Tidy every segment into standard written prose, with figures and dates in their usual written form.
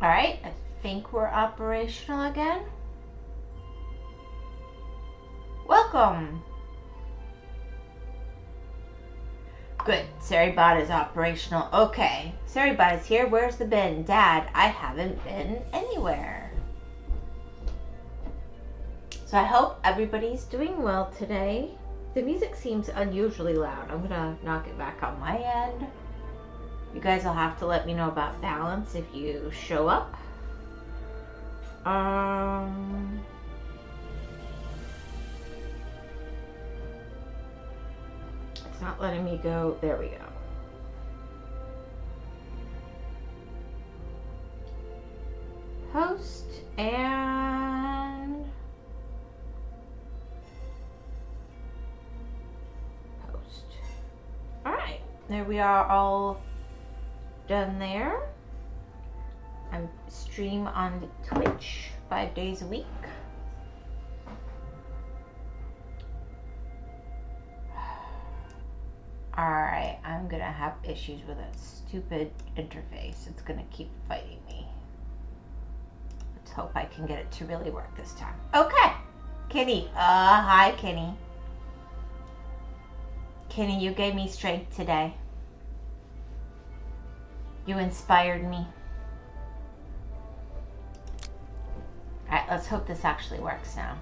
Alright, I think we're operational again. Welcome! Good, Saribot is operational. Okay, Saribot is here. Where's the bin? Dad, I haven't been anywhere. So I hope everybody's doing well today. The music seems unusually loud. I'm gonna knock it back on my end. You guys will have to let me know about balance if you show up. It's not letting me go. There we go. Host and post. All right, there we are, all done there. I stream on Twitch 5 days a week. Alright, I'm gonna have issues with that stupid interface. It's gonna keep fighting me. Let's hope I can get it to really work this time. Okay, Kenny. Hi, Kenny. Kenny, you gave me strength today. You inspired me. Alright, let's hope this actually works now.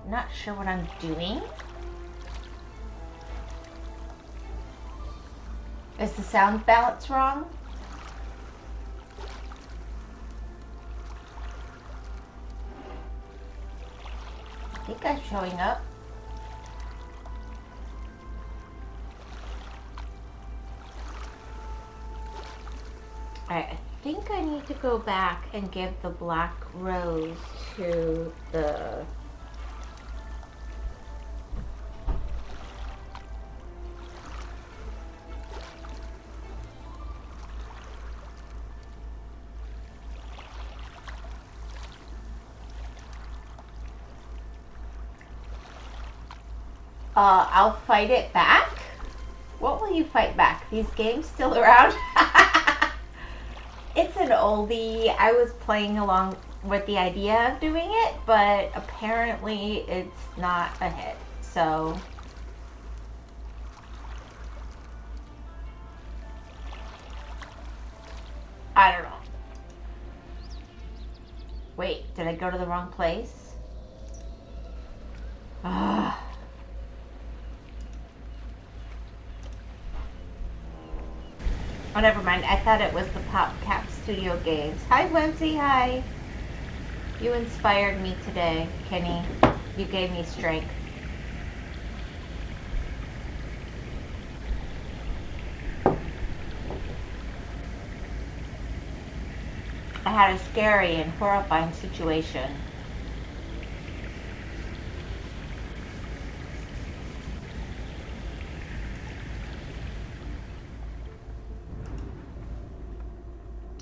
Not sure what I'm doing. Is the sound balance wrong? I think I'm showing up. Alright, I think I need to go back and give the black rose to the... I'll fight it back? What will you fight back? These games still around? It's an oldie. I was playing along with the idea of doing it, but apparently it's not a hit. So I don't know. Wait, did I go to the wrong place? Ugh. Oh, never mind. I thought it was the PopCap Studio Games. Hi, Whimsy. Hi. You inspired me today, Kenny. You gave me strength. I had a scary and horrifying situation.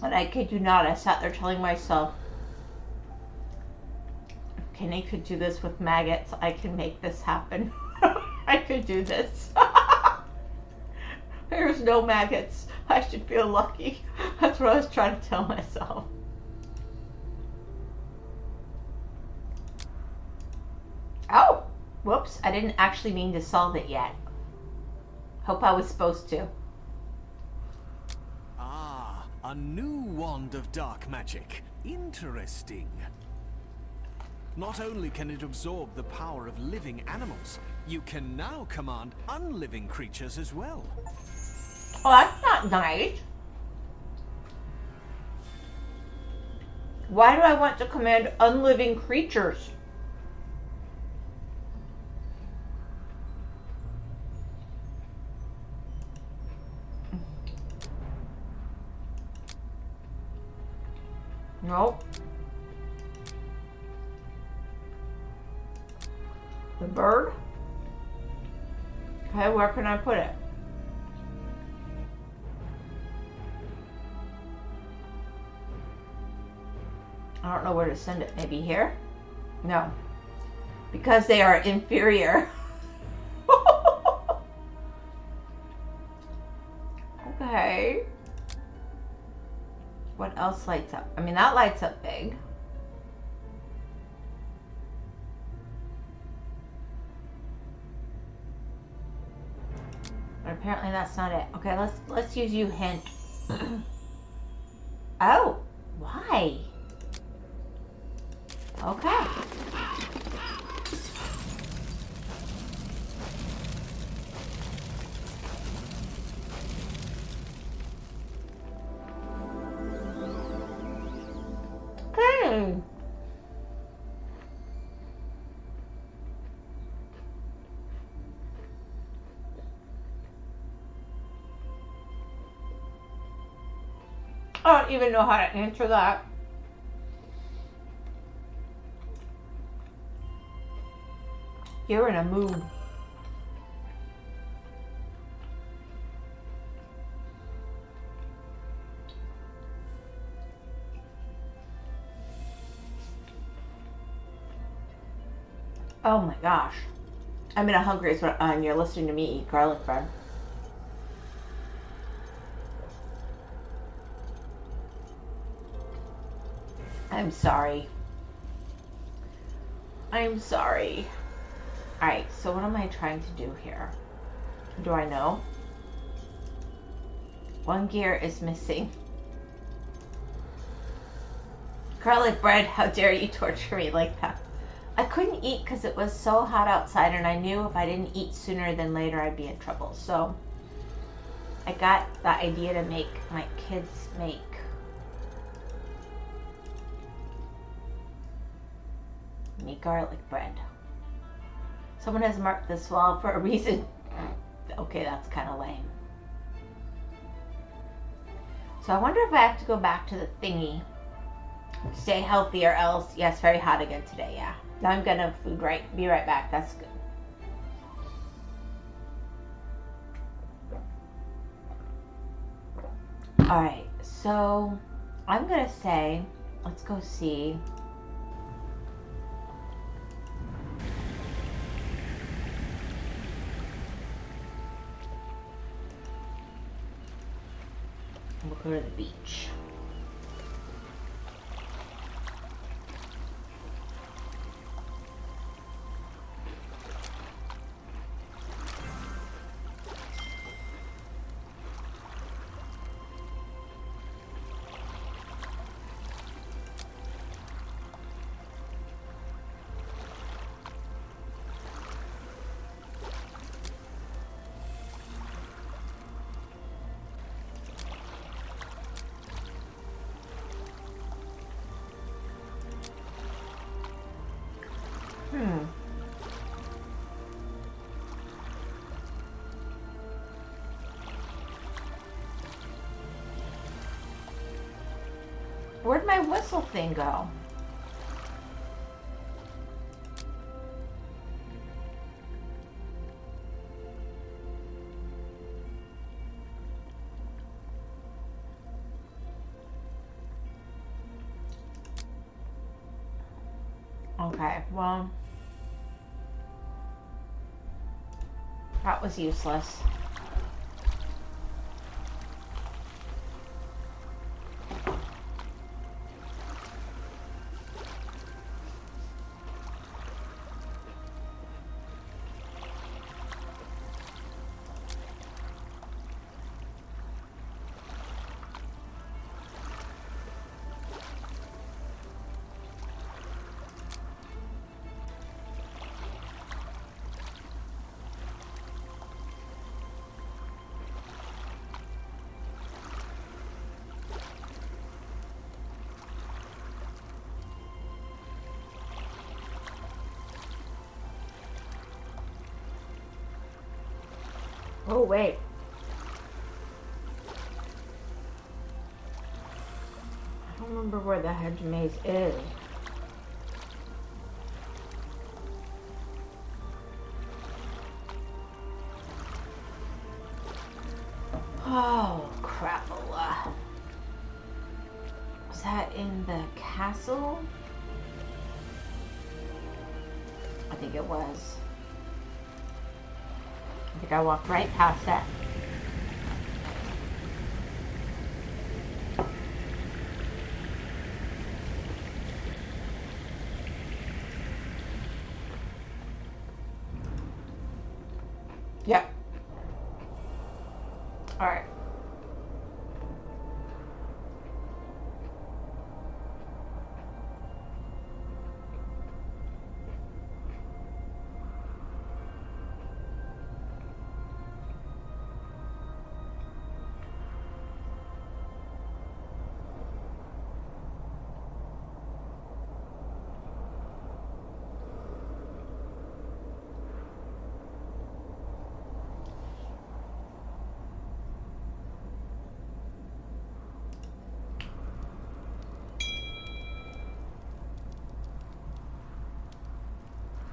And I kid you not, I sat there telling myself, if Kenny could do this with maggots, I can make this happen. I could do this. There's no maggots. I should feel lucky. That's what I was trying to tell myself. Oh, whoops. I didn't actually mean to solve it yet. Hope I was supposed to. A new wand of dark magic. Interesting. Not only can it absorb the power of living animals, you can now command unliving creatures as well. Oh, that's not nice. Why do I want to command unliving creatures? Nope. The bird? Okay, where can I put it? I don't know where to send it. Maybe here? No. Because they are inferior. else lights up? I mean, that lights up big. But apparently that's not it. Okay, let's use you, hint. Oh, why? Okay. Okay. I don't even know how to answer that. You're in a mood. Oh my gosh. I'm in a hungry spot and you're listening to me eat garlic bread. I'm sorry. I'm sorry. Alright, so what am I trying to do here? Do I know? One gear is missing. Garlic bread, how dare you torture me like that? I couldn't eat because it was so hot outside and I knew if I didn't eat sooner than later I'd be in trouble. So I got the idea to make my kids make me garlic bread. Someone has marked this wall for a reason. Okay, that's kind of lame. So I wonder if I have to go back to the thingy. Stay healthy or else. Yes, very hot again today, yeah. Now I'm gonna be right back. That's good. Alright, so I'm gonna say, let's go see. We'll go to the beach. Where'd my whistle thing go? Okay, well, that was useless. Oh, wait. I don't remember where the hedge maze is. Oh, crapola. Was that in the castle? I think it was. I think I walked right past that. Yep. All right.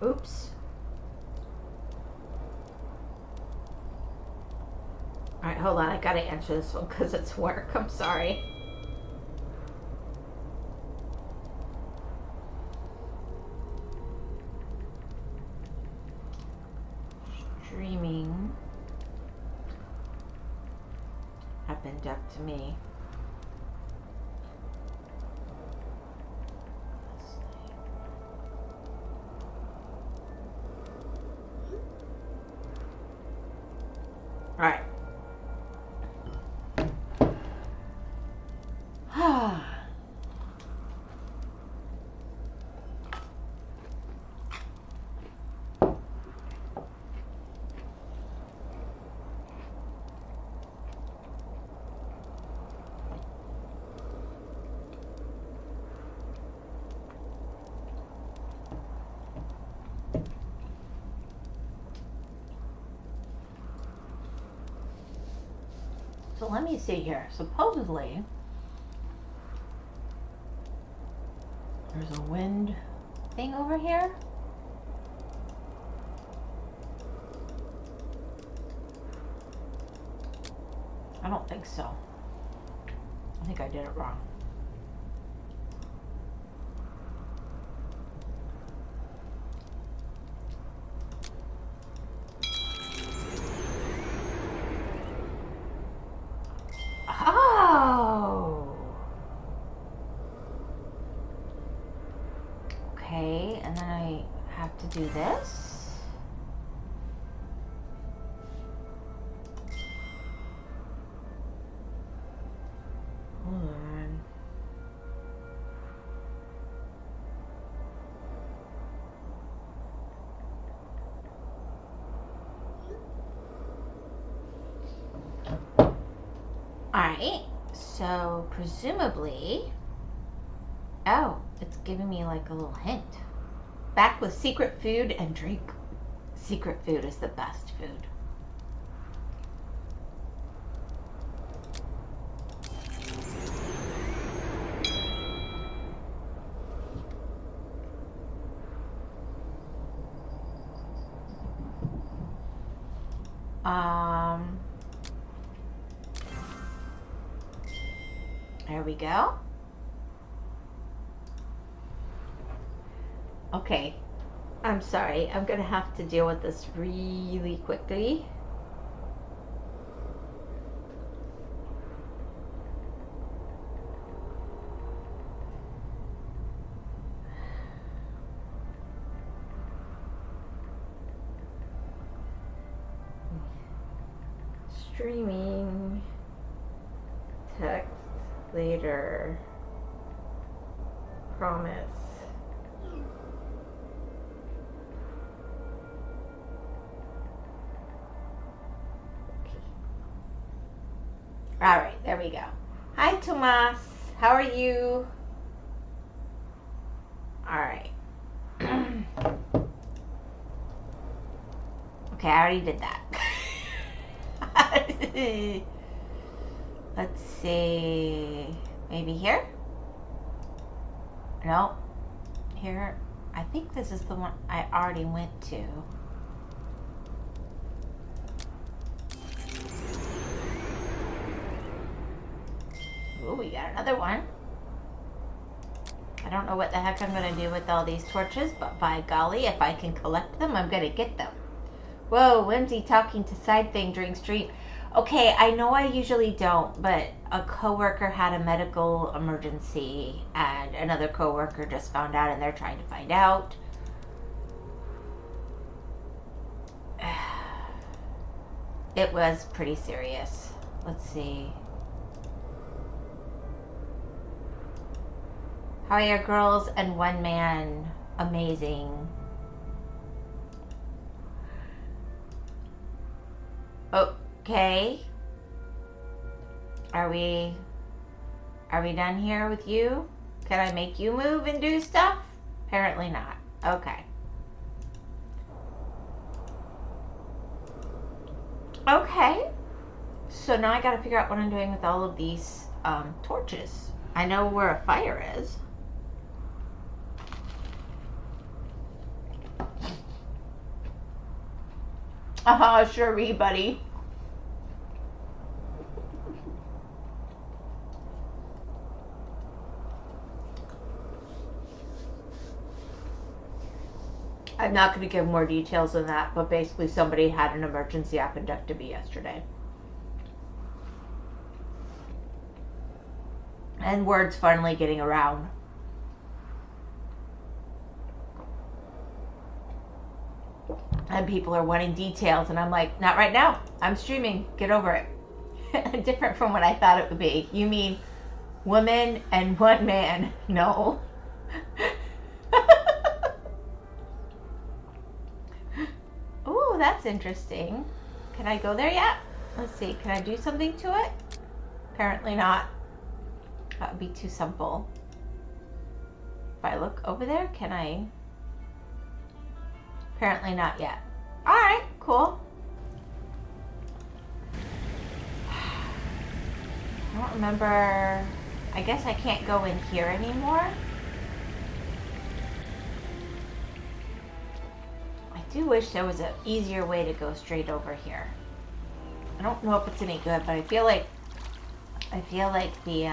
Oops. All right, hold on. I gotta answer this one because it's work. I'm sorry. Streaming happened up to me. All right. So let me see here. Supposedly, there's a wind thing over here. I don't think so. I think I did it wrong. Oh! Okay, and then I have to do this. Hold on. Alright, so presumably, oh, it's giving me like a little hint. Back with secret food and drink. Secret food is the best food. There we go. Okay, I'm sorry. I'm gonna have to deal with this really quickly. Streaming. Text later. Promise. All right, there we go. Hi, Tomas. How are you? All right. Okay, I already did that. Let's see. Maybe here? No. Here. I think this is the one I already went to. Ooh, we got another one. I don't know what the heck I'm going to do with all these torches, but by golly, if I can collect them, I'm going to get them. Whoa, Whimsy talking to side thing during stream. Okay, I know I usually don't, but a coworker had a medical emergency, and another coworker just found out, and they're trying to find out. it was pretty serious. Let's see. How are your girls and one man? Amazing. Okay. Are we done here with you? Can I make you move and do stuff? Apparently not. Okay. Okay. So now I gotta figure out what I'm doing with all of these torches. I know where a fire is. Sure, buddy. I'm not going to give more details than that, but basically somebody had an emergency appendectomy yesterday. And word's finally getting around. And people are wanting details, and I'm like, not right now. I'm streaming. Get over it. Different from what I thought it would be. You mean woman and one man? No. Ooh, that's interesting. Can I go there yet? Let's see. Can I do something to it? Apparently not. That would be too simple. If I look over there, can I? Apparently not yet. Alright, cool. I don't remember. I guess I can't go in here anymore. I do wish there was an easier way to go straight over here. I don't know if it's any good, but I feel like the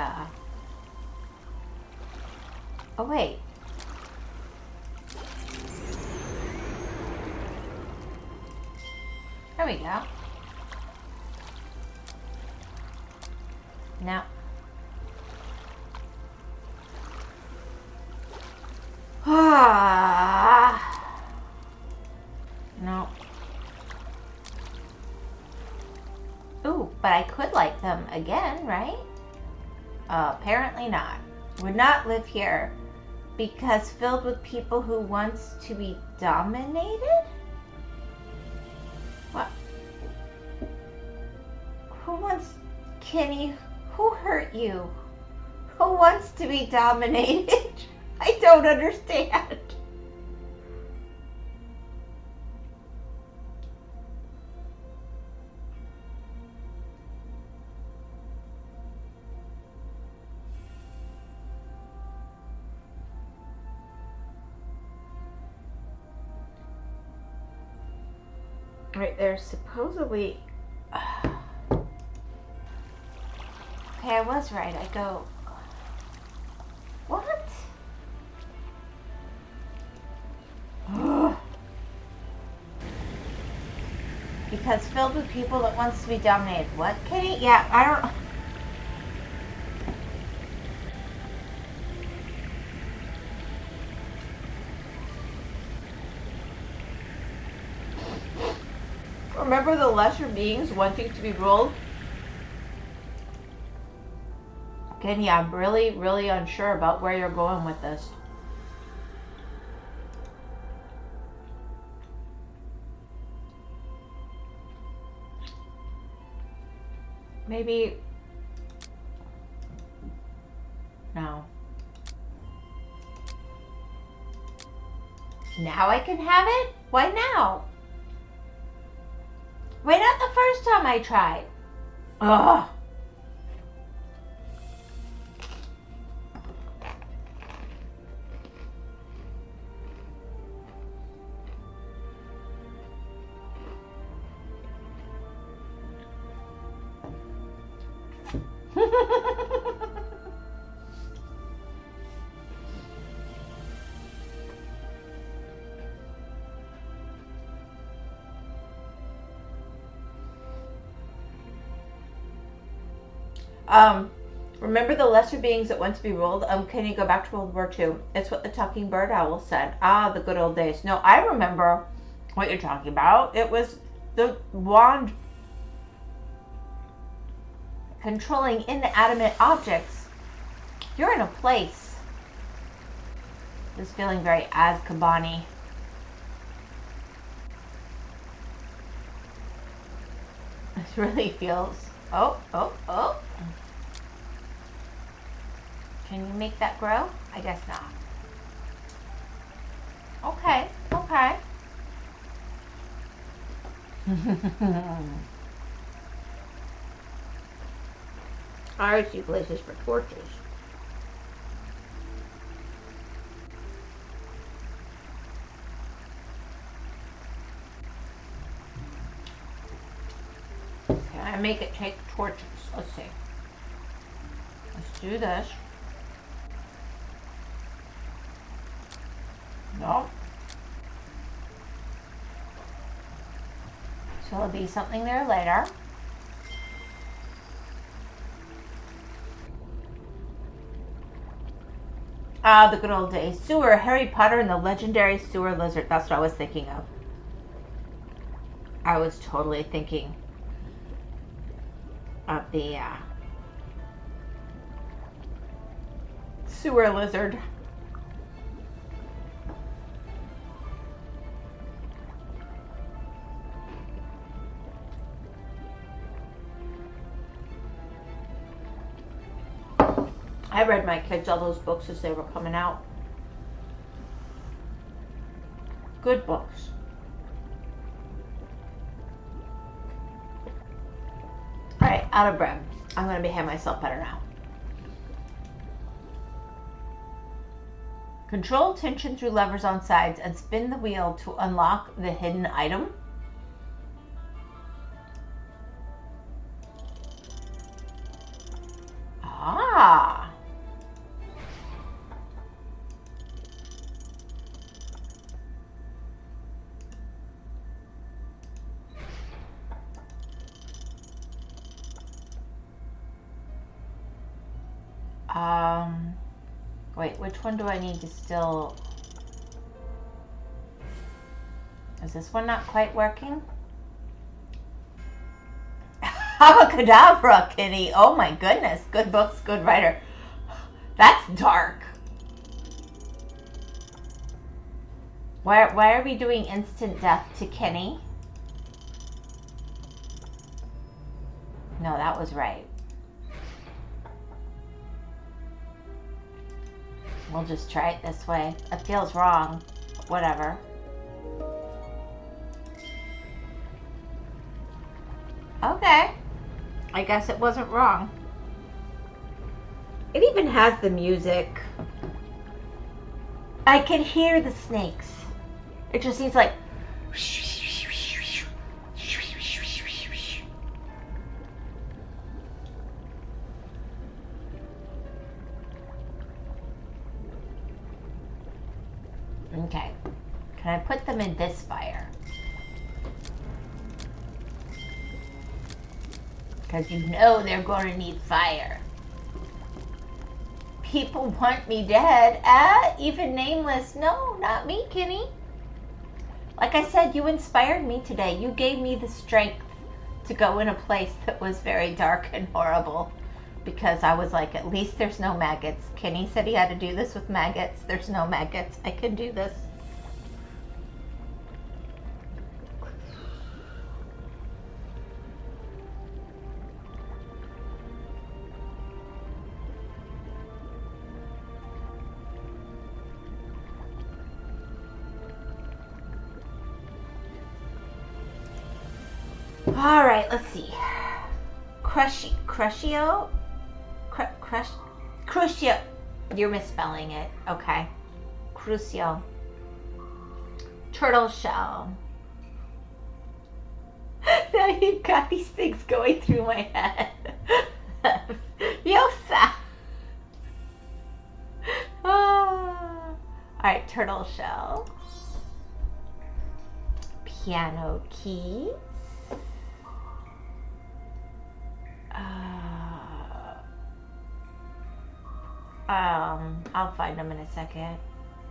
oh wait. There we go. Now. No. Ooh, but I could light them again, right? Apparently not. Would not live here because filled with people who wants to be dominated? What? Who wants... Kenny, who hurt you? Who wants to be dominated? I don't understand. Right, there's supposedly... Okay, I was right. I go... What? Because filled with people that wants to be dominated. What, Kitty? Yeah, I don't... Remember the lesser beings wanting to be ruled? Kenny, I'm really, really unsure about where you're going with this. Maybe... No. Now I can have it? Why now? Why not the first time I tried? Ugh. Remember the lesser beings that want to be ruled? Can you go back to World War II? It's what the talking bird owl said. Ah, the good old days. No, I remember what you're talking about. It was the wand controlling inanimate objects. You're in a place. This is feeling very Azkabani. This really feels... Oh. Can you make that grow? I guess not. Okay. I see places for torches. Can I make it take torches? Let's see. Let's do this. No. So there'll be something there later. Ah, the good old days. Sewer, Harry Potter and the legendary sewer lizard. That's what I was thinking of. I was totally thinking of the sewer lizard. I read my kids all those books as they were coming out. Good books. Alright, out of bread. I'm going to behave myself better now. Control tension through levers on sides and spin the wheel to unlock the hidden item. Ah. Wait, which one do I need to still... Is this one not quite working? Abracadabra, Kitty. Oh my goodness. Good books, good writer. That's dark. Why are we doing instant death to Kenny? No, that was right. We'll just try it this way. It feels wrong. Whatever. Okay. I guess it wasn't wrong. It even has the music. I can hear the snakes. It just seems like... Okay. Can I put them in this fire? Because you know they're going to need fire. People want me dead. Even nameless. No, not me, Kenny. Like I said, you inspired me today. You gave me the strength to go in a place that was very dark and horrible. Because I was like, at least there's no maggots. Kenny said he had to do this with maggots. There's no maggots. I can do this. All right, let's see. Crucio. You're misspelling it. Okay. Crucio. Turtle shell. Now you've got these things going through my head. Yosa. All right, turtle shell. Piano keys. I'll find them in a second.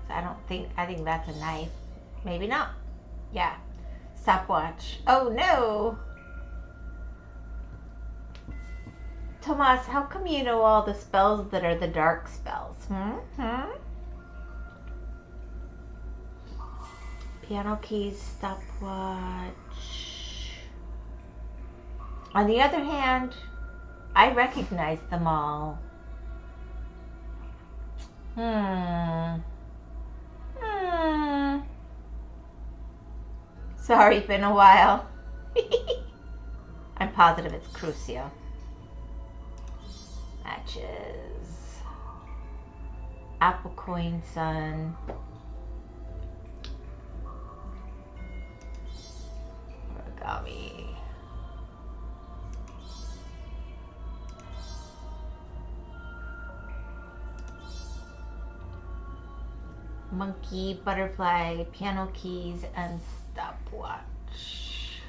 I think that's a knife. Maybe not. Yeah. Stopwatch. Oh no! Tomas, how come you know all the spells that are the dark spells? Piano keys, stopwatch. On the other hand, I recognize them all. Sorry, been a while. I'm positive it's Crucio. Matches. Apple coin sun. Origami. Monkey, butterfly, piano keys, and stopwatch.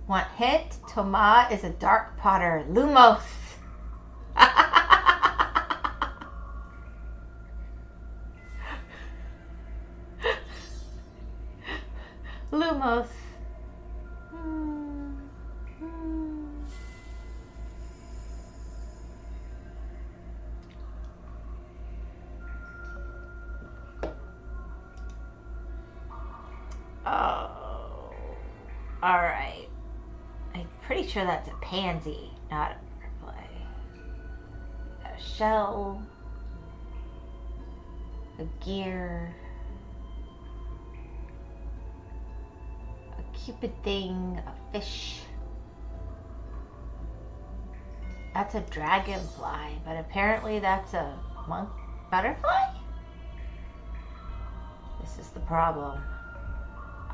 Want hint? Toma is a dark potter. Lumos. Lumos. Oh, all right. I'm pretty sure that's a pansy, not a butterfly. A shell, a gear, a cupid thing, a fish. That's a dragonfly, but apparently that's a butterfly? This is the problem.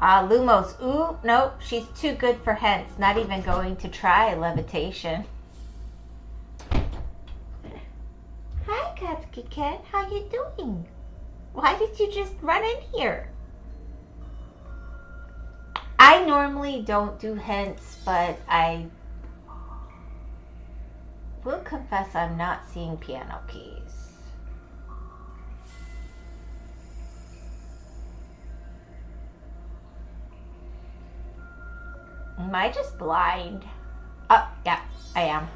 Lumos. Ooh, nope, she's too good for hints. Not even going to try levitation. Hi, Katsuki Ken. How you doing? Why did you just run in here? I normally don't do hints, but I will confess I'm not seeing piano keys. Am I just blind? Oh, yeah, I am.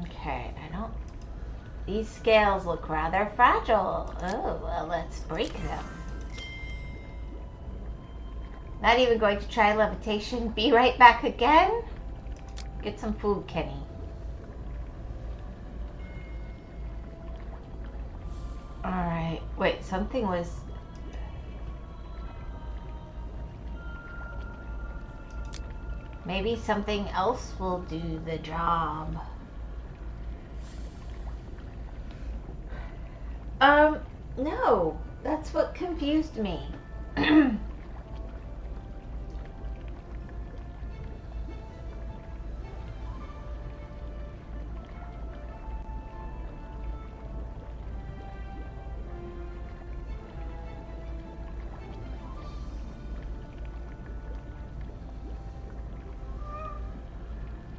Okay, these scales look rather fragile. Oh, well, let's break them. Not even going to try levitation. Be right back again. Get some food, Kenny. Alright, wait, something was... Maybe something else will do the job. No. That's what confused me.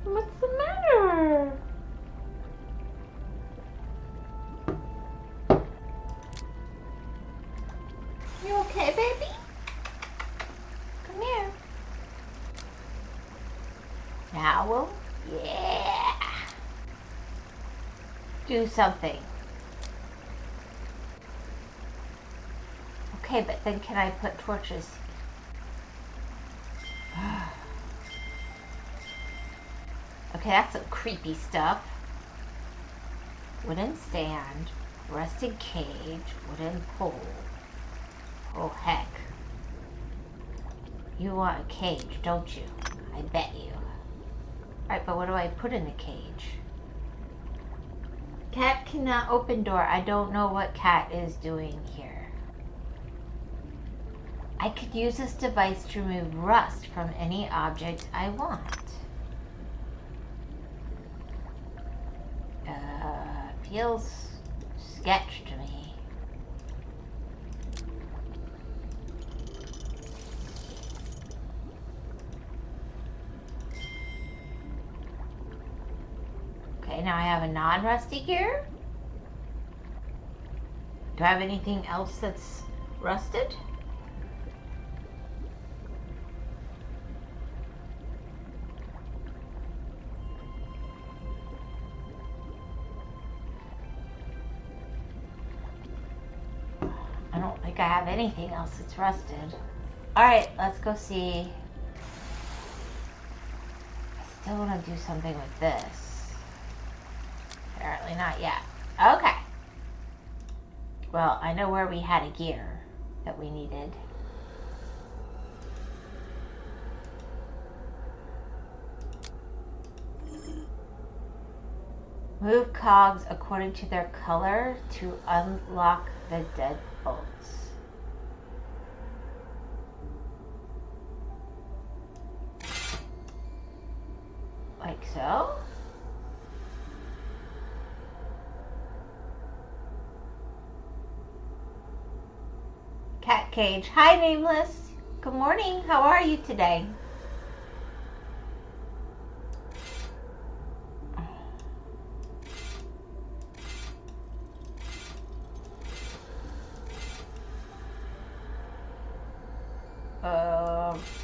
What's the matter? You okay, baby? Come here. Now we'll, yeah. Do something. Okay, but then can I put torches? Okay, that's some creepy stuff. Wooden stand, rusted cage, wooden pole. Oh, heck. You want a cage, don't you? I bet you. Alright, but what do I put in the cage? Cat cannot open door. I don't know what Cat is doing here. I could use this device to remove rust from any object I want. Feels sketch to me. Okay, now I have a non-rusty gear. Do I have anything else that's rusted? don't think I have anything else that's rusted. Alright, let's go see. I still want to do something with this. Apparently not yet. Okay. Well, I know where we had a gear that we needed. Move cogs according to their color to unlock the deadbolts. Like so? Cat cage. Hi, Nameless. Good morning. How are you today?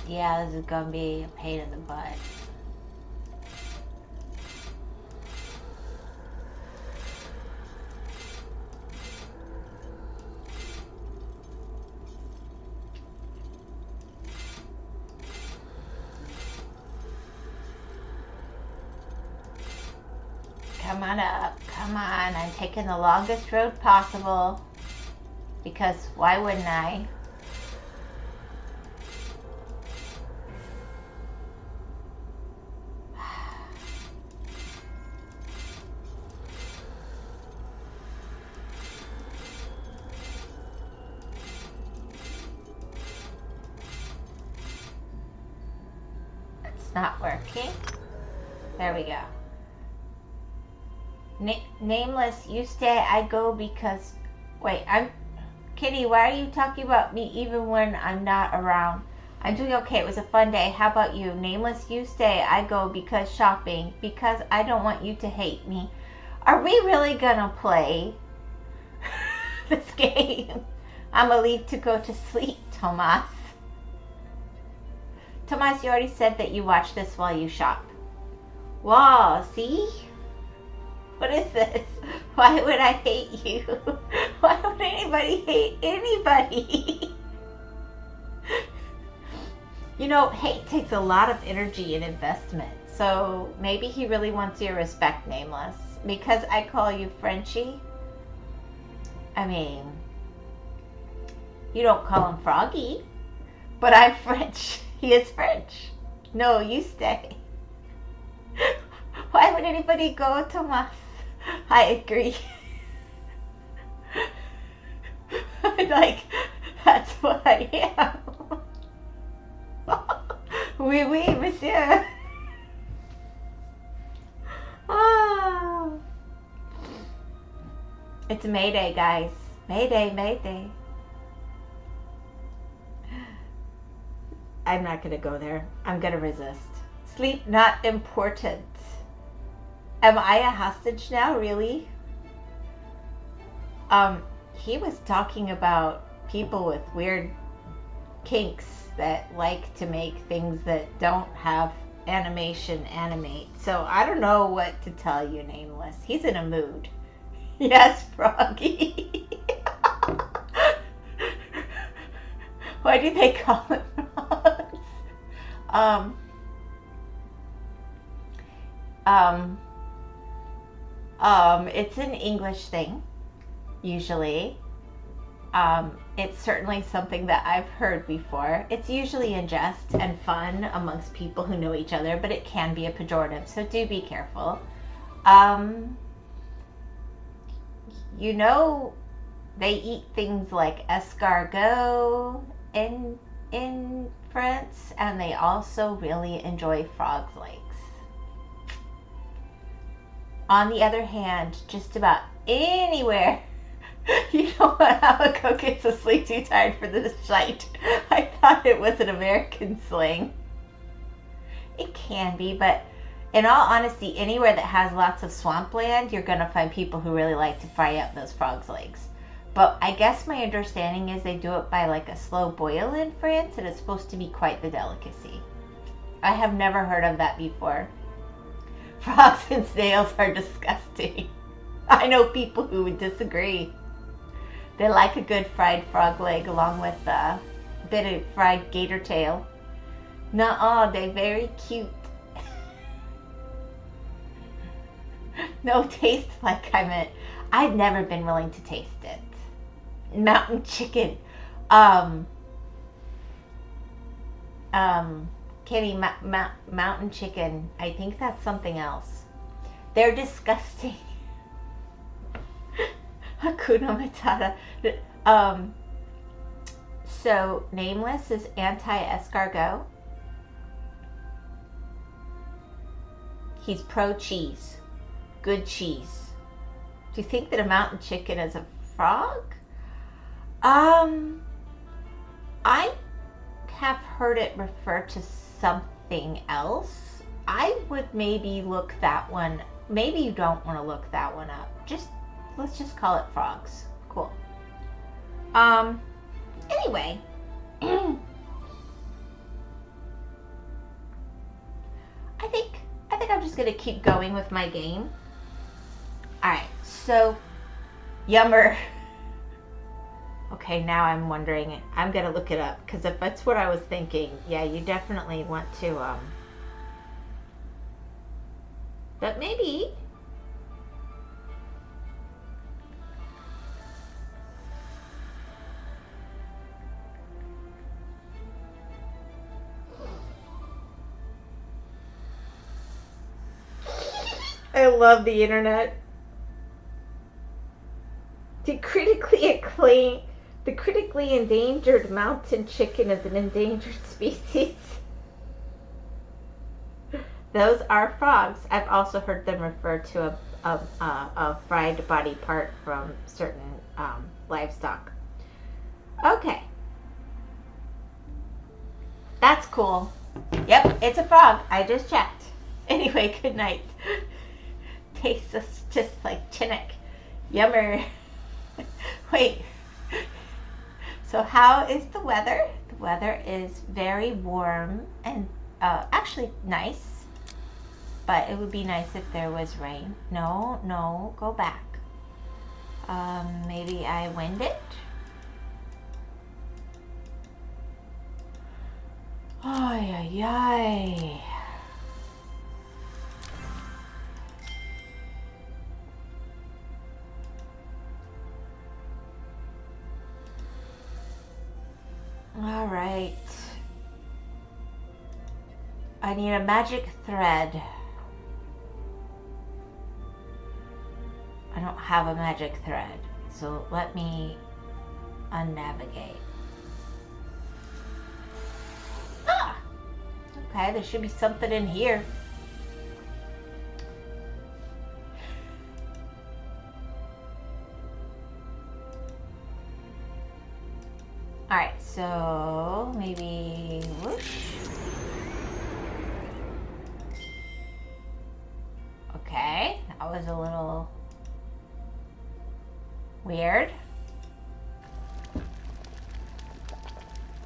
Yeah, this is gonna be a pain in the butt. Come on up. Come on. I'm taking the longest road possible. Because why wouldn't I? It's not working. There we go. Nameless, you stay, I go because... Wait, Kitty, why are you talking about me even when I'm not around? I'm doing okay. It was a fun day. How about you? Nameless, you stay, I go because shopping. Because I don't want you to hate me. Are we really gonna play this game? I'm gonna leave to go to sleep, Tomas. Tomas, you already said that you watch this while you shop. Wow, see? What is this? Why would I hate you? Why would anybody hate anybody? You know, hate takes a lot of energy and investment. So maybe he really wants your respect, Nameless. Because I call you Frenchie? I mean, you don't call him Froggy. But I'm French. He is French. No, you stay. Why would anybody go, Tomas? I agree. Like, that's what I am. Oui, oui, monsieur. Ah. It's Mayday, guys. Mayday, Mayday. I'm not gonna go there. I'm gonna resist. Sleep not important. Am I a hostage now, really? He was talking about people with weird kinks that like to make things that don't have animation animate. So I don't know what to tell you, Nameless. He's in a mood. Yes, Froggy. Why do they call him frogs? It's an English thing, usually. It's certainly something that I've heard before. It's usually in jest and fun amongst people who know each other, but it can be a pejorative, so do be careful. You know, they eat things like escargot in France, and they also really enjoy frog's legs. On the other hand, just about anywhere, you know what, Alako gets asleep too tired for this shite. I thought it was an American slang. It can be, but in all honesty, anywhere that has lots of swampland, you're going to find people who really like to fry up those frog's legs. But I guess my understanding is they do it by like a slow boil in France, and it's supposed to be quite the delicacy. I have never heard of that before. Frogs and snails are disgusting. I know people who would disagree. They like a good fried frog leg along with a bit of fried gator tail. Nuh-uh, they very cute. No taste like I meant. I've never been willing to taste it. Mountain chicken. Kitty, mountain chicken. I think that's something else. They're disgusting. Hakuna Matata. So Nameless is anti-escargot. He's pro-cheese. Good cheese. Do you think that a mountain chicken is a frog? I have heard it refer to something else. I would maybe look that one. Maybe you don't want to look that one up. Let's just call it frogs. Cool. Anyway. I think I'm just gonna keep going with my game. Alright, so Yummer. Okay, now I'm wondering, I'm gonna look it up, because if that's what I was thinking, yeah, you definitely want to, but maybe, I love the internet. The critically endangered mountain chicken is an endangered species. Those are frogs. I've also heard them refer to a fried body part from certain livestock. Okay. That's cool. Yep, it's a frog. I just checked. Anyway, good night. Tastes just like Chinook. Yummer. Wait. So how is the weather? The weather is very warm and actually nice. But it would be nice if there was rain. No, go back. Maybe I wind it. Ay, ay, ay. All right. I need a magic thread. I don't have a magic thread, so let me unnavigate. Ah! Okay, there should be something in here. Alright, so maybe whoosh. Okay, that was a little weird.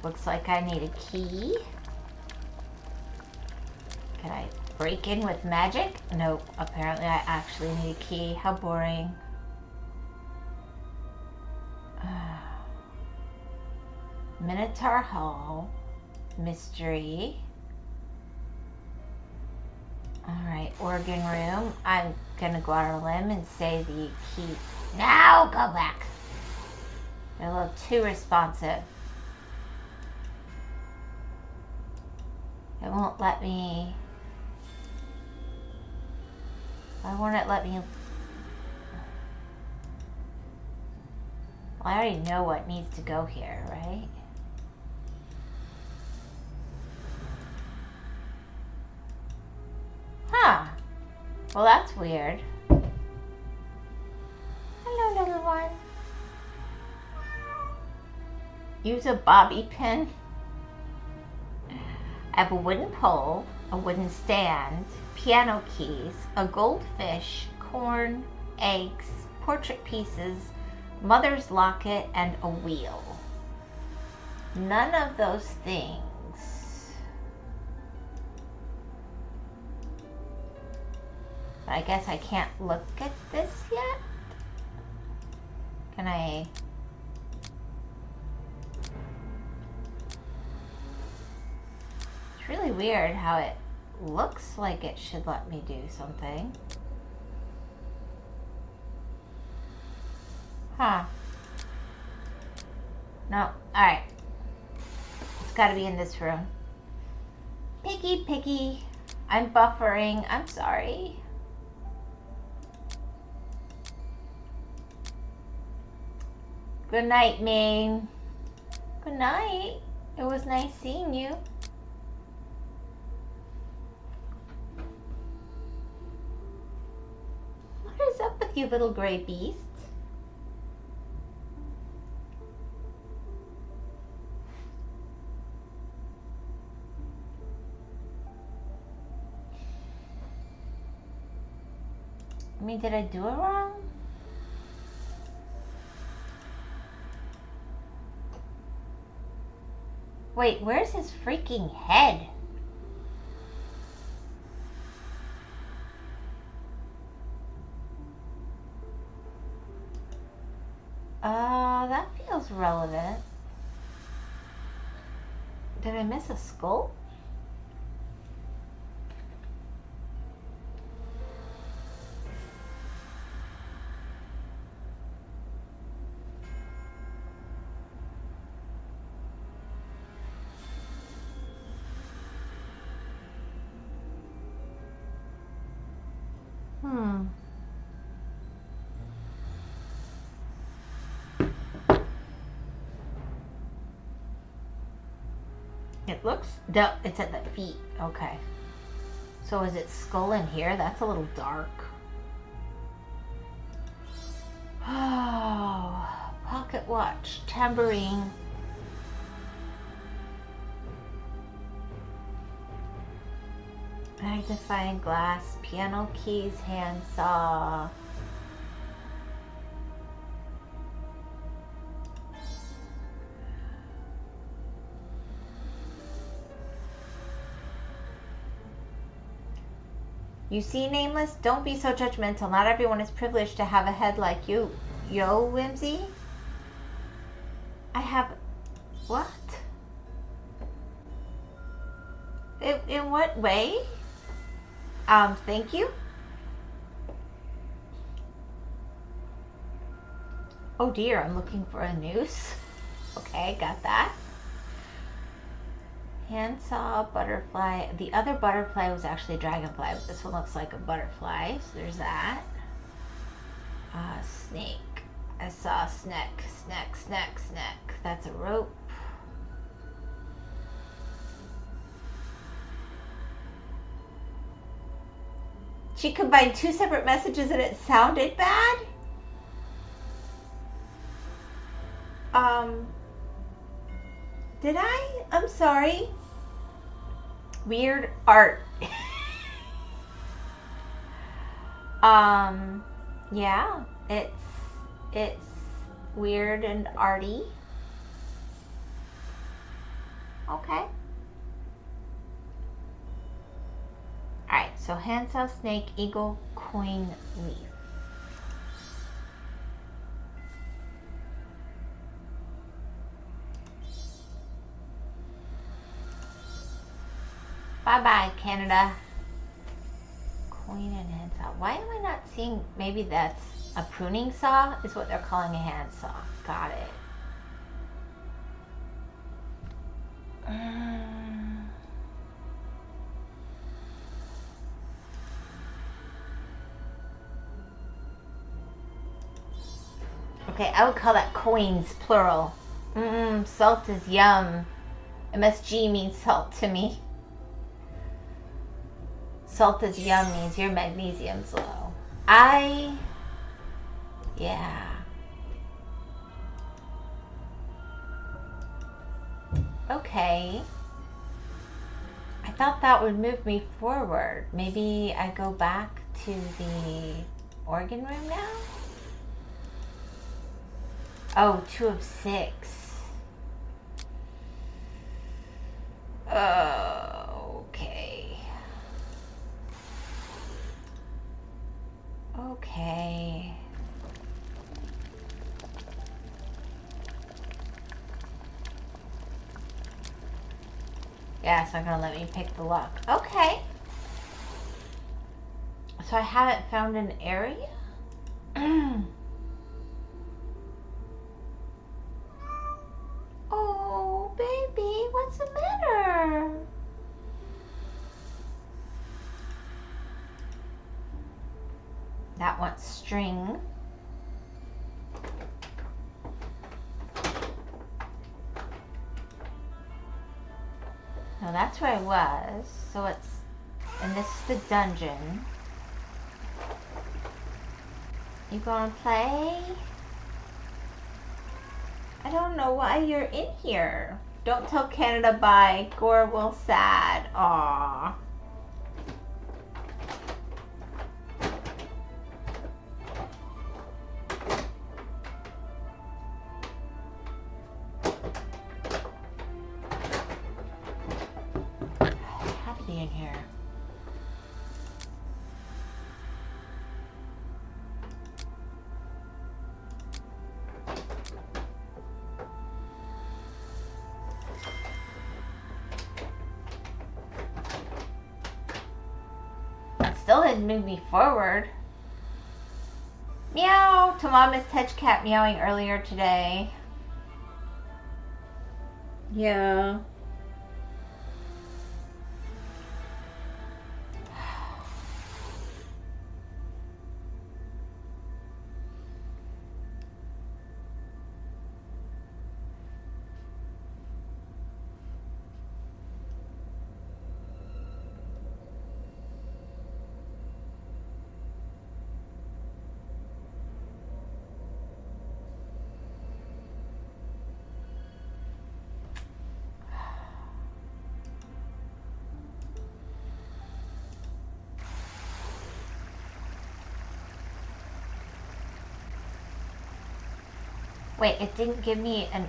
Looks like I need a key. Can I break in with magic? Nope, apparently I actually need a key. How boring. Minotaur Hall. Mystery. Alright, organ room. I'm gonna go out on a limb and say the key. Now go back. They're a little too responsive. It won't let me. Why won't it let me? Well, I already know what needs to go here, right? Huh. Well, that's weird. Hello, little one. Use a bobby pin. I have a wooden pole, a wooden stand, piano keys, a goldfish, corn, eggs, portrait pieces, mother's locket, and a wheel. None of those things. But I guess I can't look at this yet. Can I? really weird how it looks like it should let me do something. Huh. No. Alright. It's gotta be in this room. Piggy. I'm buffering. I'm sorry. Good night, Ming. Good night. It was nice seeing you. What is up with you little gray beasts? I mean, did I do it wrong? Wait, where's his freaking head? That feels relevant. Did I miss a skull? It looks, it's at the feet. Okay. So is it skull in here? That's a little dark. Oh, pocket watch, tambourine. Magnifying glass, piano keys, handsaw. You see, Nameless? Don't be so judgmental. Not everyone is privileged to have a head like you. Yo, Whimsy? I have... What? In what way? Thank you? Oh dear, I'm looking for a noose. Okay, got that. Handsaw, butterfly. The other butterfly was actually a dragonfly, but this one looks like a butterfly, so there's that. Snake. I saw a snack. That's a rope. She combined two separate messages and it sounded bad? Did I? I'm sorry. Weird art. Yeah, it's weird and arty. Okay. Alright, so handsaw, snake, eagle, coin, leaf. Bye-bye, Canada. Coin and handsaw. Why am I not seeing... Maybe that's a pruning saw is what they're calling a handsaw. Got it. Okay, I would call that coins, plural. Salt is yum. MSG means salt to me. Salt is yum means your magnesium's low. Yeah. Okay. I thought that would move me forward. Maybe I go back to the organ room now? Oh, 2 of 6. Okay. Okay. Yeah, Yeah, it's not gonna let me pick the lock. Okay. So I haven't found an area? Oh, baby, what's the matter? That wants string. No, that's where I was. So it's, and this is the dungeon. You gonna play? I don't know why you're in here. Don't tell Canada bye. Gore will sad. Aww. Happy to be in here. Still didn't move me forward. Meow! Tama missed Hedge Cat meowing earlier today. Yeah. Wait, it didn't give me an...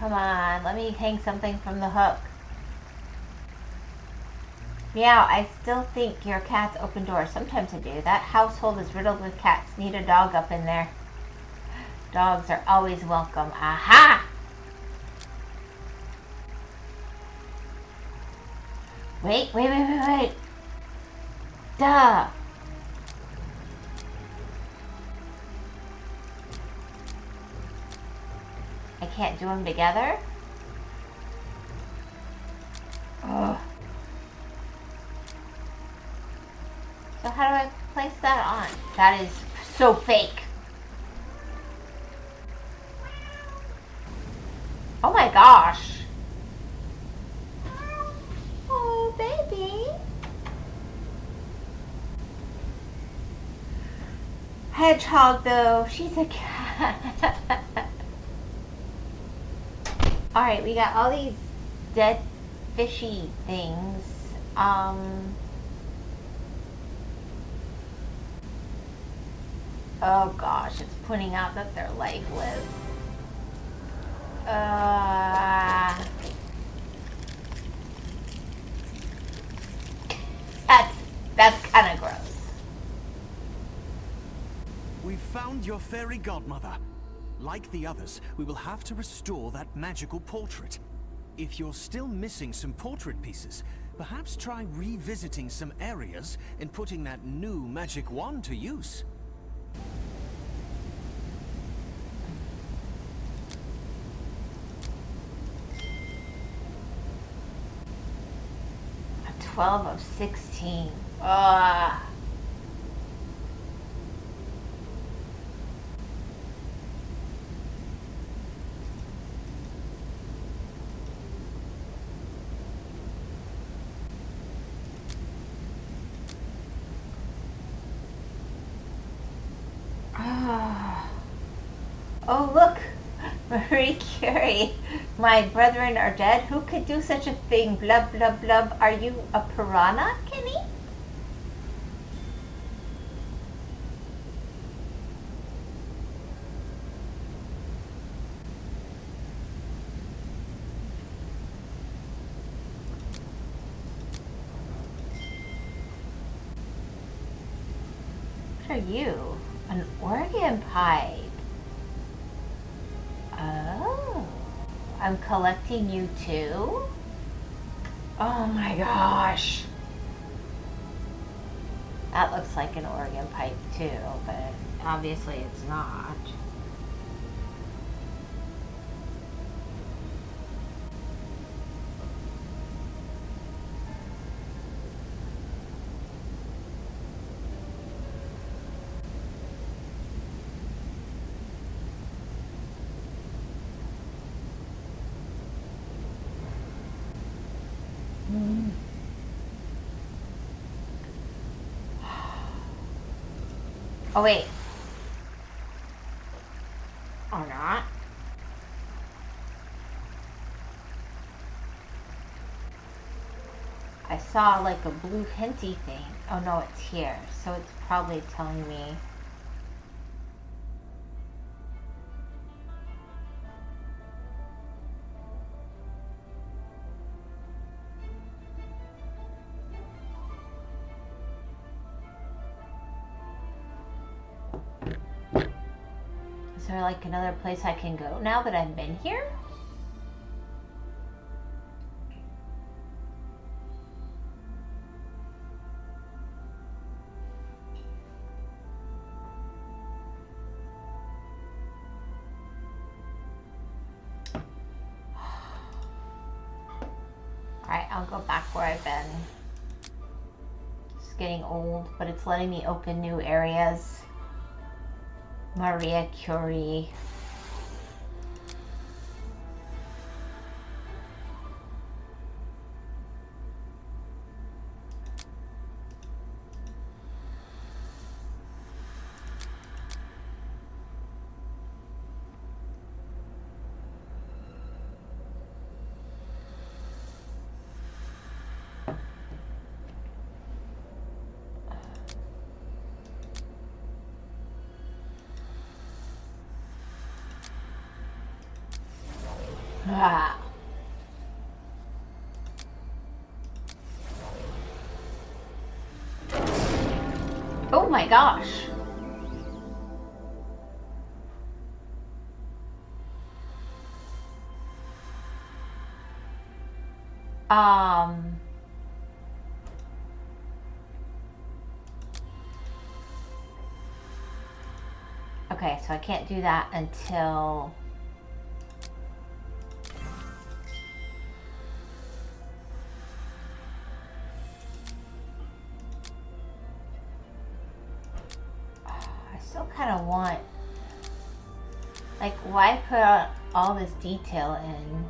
Come on, let me hang something from the hook. Meow, I still think your cats open doors. Sometimes I do. That household is riddled with cats. Need a dog up in there. Dogs are always welcome. Aha! Wait. Duh! I can't do them together? Ugh. So how do I place that on? That is so fake. Oh my gosh. Oh, baby. Hedgehog, though. She's a cat. Alright, we got all these dead fishy things. Oh gosh, it's pointing out that they're lifeless. That's kind of gross. We've found your fairy godmother. Like the others, we will have to restore that magical portrait. If you're still missing some portrait pieces, perhaps try revisiting some areas and putting that new magic wand to use. A 12 of 16. Oh, look! Marie Curie. My brethren are dead. Who could do such a thing? Blub, blub, blub. Are you a piranha, Kenny? are you? An organ pipe. Oh. I'm collecting you too? Oh my gosh. That looks like an organ pipe too, but obviously it's not. Oh wait. Or not. I saw like a blue hinty thing. Oh no, it's here. So it's probably telling me. Is there like another place I can go now that I've been here? Alright, I'll go back where I've been. It's getting old, but it's letting me open new areas. Maria Curie. Ah. Oh my gosh. Okay, so I can't do that until kind of want, like, why put all this detail in?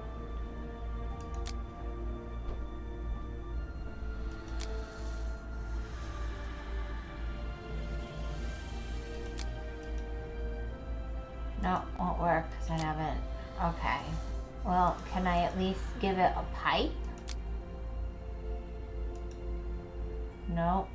No, won't work because I haven't. Okay, well, can I at least give it a pipe? Nope.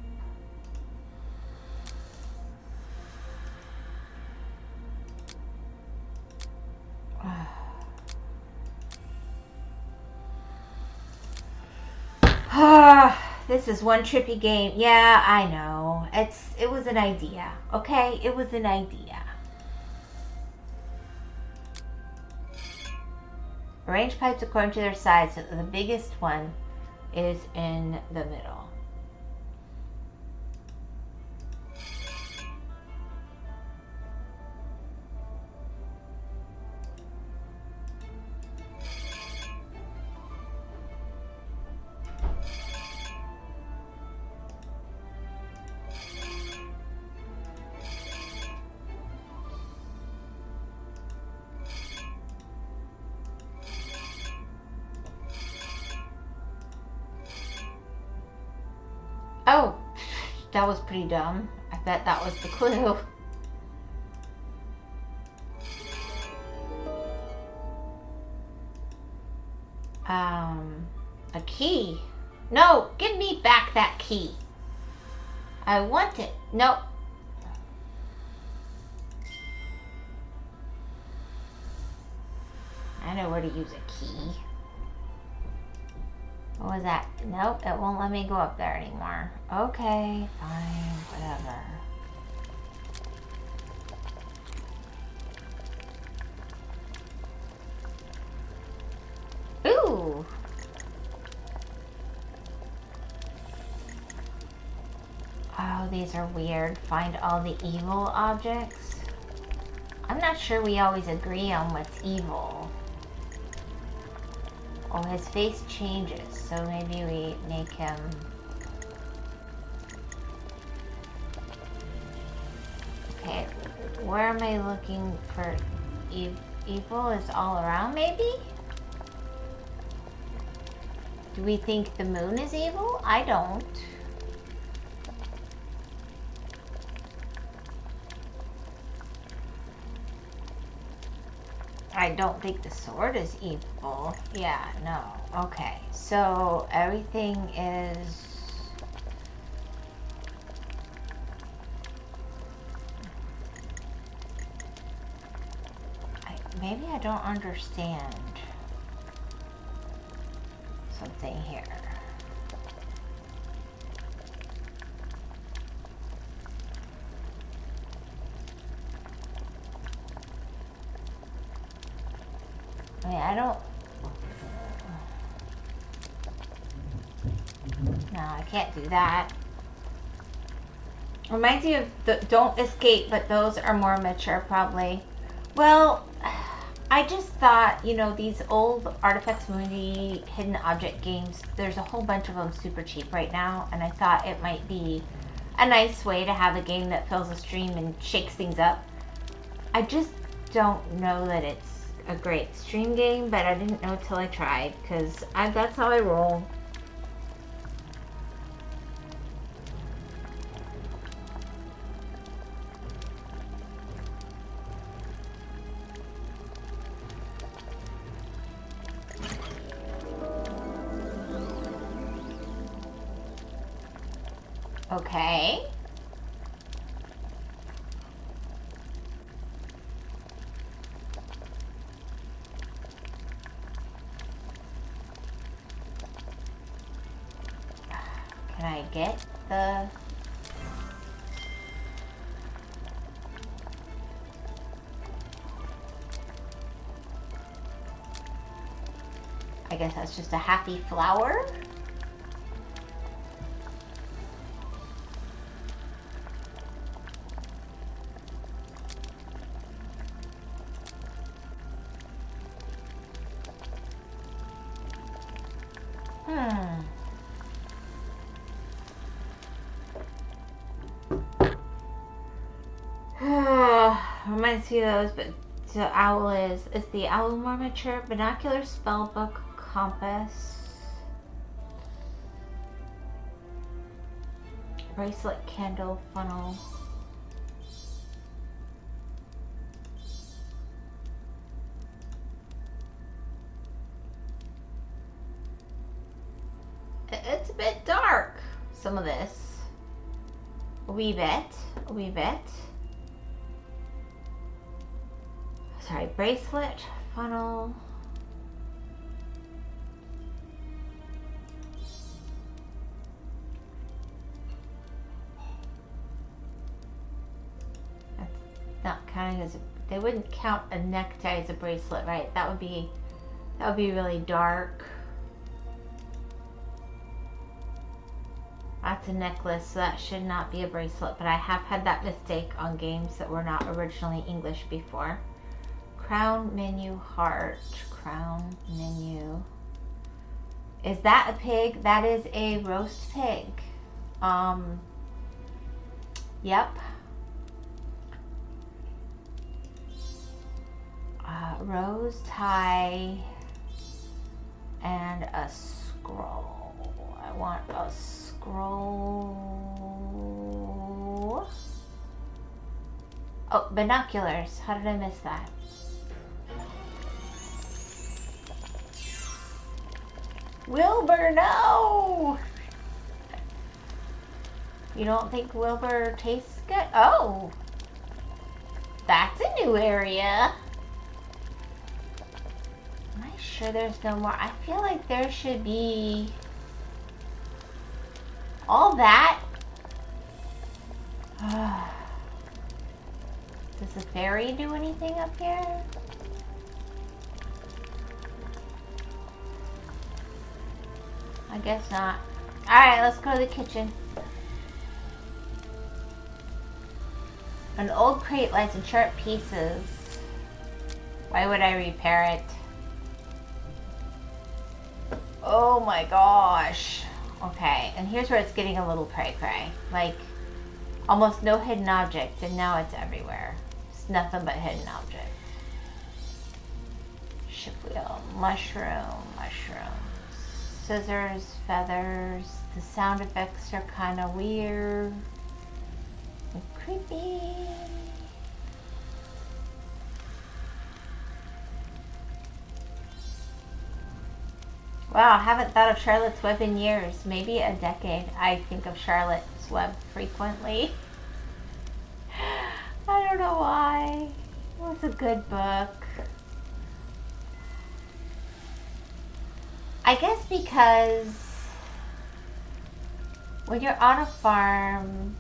This is one trippy game. Yeah, I know. It was an idea. Okay? It was an idea. Arrange pipes according to their size so that the biggest one is in the middle. Oh, that was pretty dumb. I bet that was the clue. A key. No, give me back that key. I want it. Nope. I know where to use a key. What was that? Nope, it won't let me go up there anymore. Okay, fine, whatever. Ooh. Oh, these are weird. Find all the evil objects. I'm not sure we always agree on what's evil. Oh, his face changes, so maybe we make him... Okay, where am I looking for evil? Is all around, maybe? Do we think the moon is evil? I don't. I don't think the sword is evil. Yeah, no. Okay, so everything is... Maybe I don't understand something here. I mean, I don't... No, I can't do that. Reminds me of the Don't Escape, but those are more mature, probably. Well, I just thought, you know, these old Artifacts Mundi hidden object games, there's a whole bunch of them super cheap right now, and I thought it might be a nice way to have a game that fills a stream and shakes things up. I just don't know that it's a great stream game, but I didn't know till I tried, because that's how I roll. Okay. Can I get the... I guess that's just a happy flower. Reminds me of those, but the owl is the owl more mature? Binocular, spellbook, compass, bracelet, candle, funnel. It's a bit dark, some of this. A wee bit. Sorry, bracelet, funnel. That's not counting as they wouldn't count a necktie as a bracelet, right? That would be really dark. That's a necklace, so that should not be a bracelet, but I have had that mistake on games that were not originally English before. Crown, menu, heart. Crown, menu. Is that a pig? That is a roast pig. Yep. Rose, tie, and a scroll. I want a scroll. Oh, binoculars. How did I miss that? Wilbur, no! You don't think Wilbur tastes good? Oh! That's a new area. Am I sure there's no more? I feel like there should be... all that? Does the fairy do anything up here? I guess not. Alright, let's go to the kitchen. An old crate lies in sharp pieces. Why would I repair it? Oh my gosh. Okay, and here's where it's getting a little cray-cray. Like, almost no hidden object, and now it's everywhere. It's nothing but hidden object. Ship wheel, mushroom, scissors, feathers. The sound effects are kind of weird and creepy. Wow, I haven't thought of Charlotte's Web in years. Maybe a decade. I think of Charlotte's Web frequently. I don't know why. It was a good book. I guess because when you're on a farm,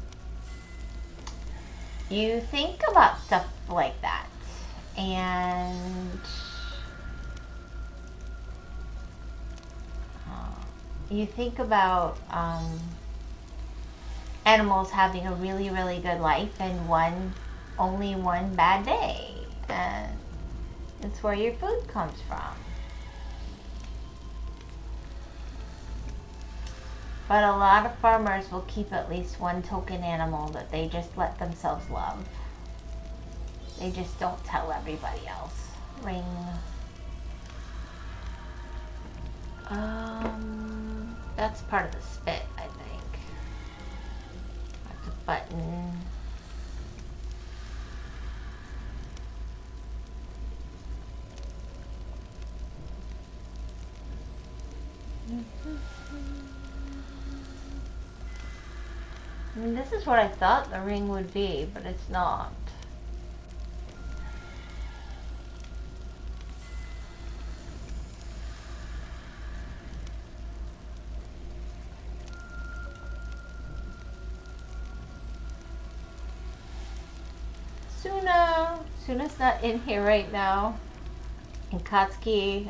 you think about stuff like that. And you think about animals having a really, really good life and only one bad day. And it's where your food comes from. But a lot of farmers will keep at least one token animal that they just let themselves love. They just don't tell everybody else. Ring. That's part of the spit, I think. That's a button. I mean, this is what I thought the ring would be, but it's not. Suna's not in here right now. And Katsuki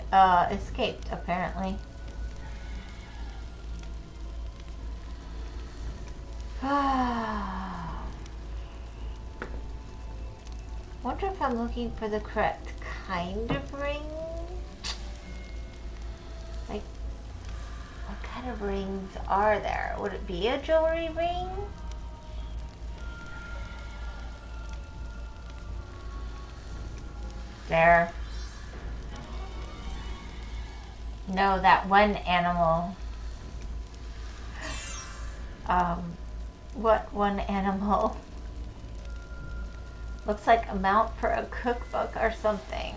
escaped, apparently. Wonder if I'm looking for the correct kind of ring? Like, what kind of rings are there? Would it be a jewelry ring? There. No, that one animal. What one animal? Looks like a mount for a cookbook or something.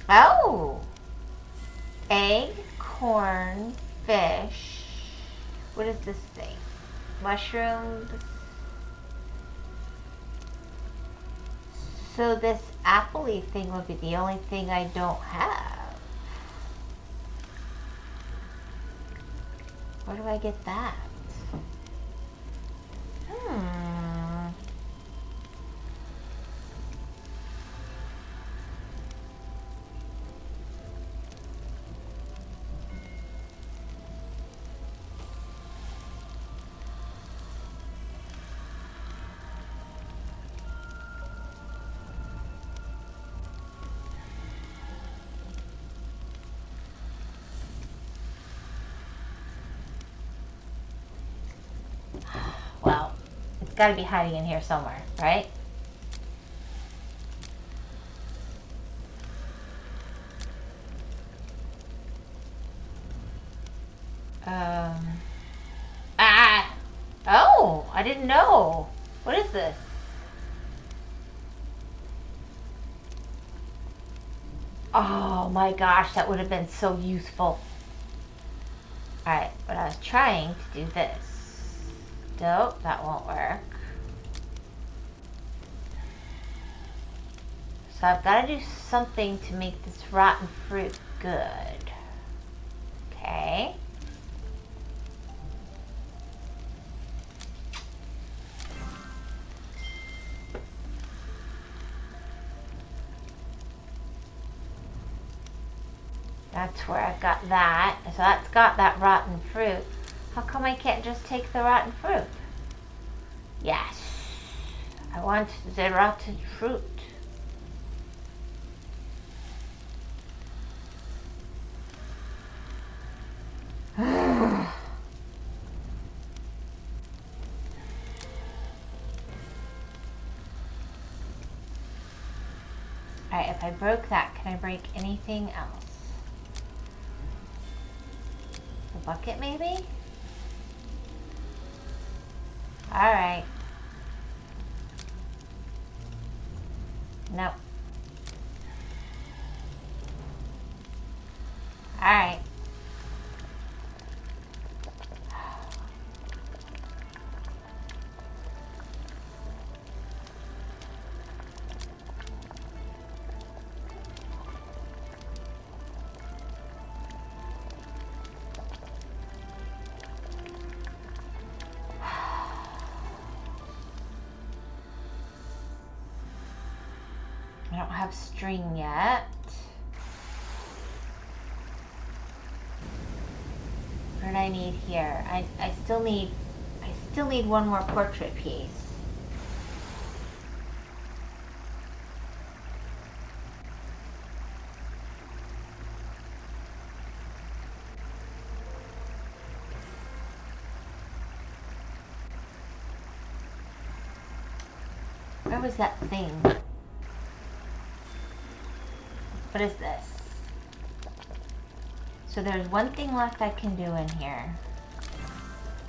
Oh! Egg, corn, fish. What is this thing? Mushrooms. So this appley thing would be the only thing I don't have. Where do I get that? Well, it's got to be hiding in here somewhere, right? Oh, I didn't know. What is this? Oh my gosh, that would have been so useful. Alright, but I was trying to do this. Nope, that won't work. So I've got to do something to make this rotten fruit good. Okay. That's where I've got that. So that's got that rotten fruit. How come I can't just take the rotten fruit? Yes. I want the rotten fruit. Alright, if I broke that, can I break anything else? The bucket, maybe? Alright. Nope. Alright. I don't have string yet. What do I need here? I still need one more portrait piece. Where was that thing? What is this? So there's one thing left I can do in here.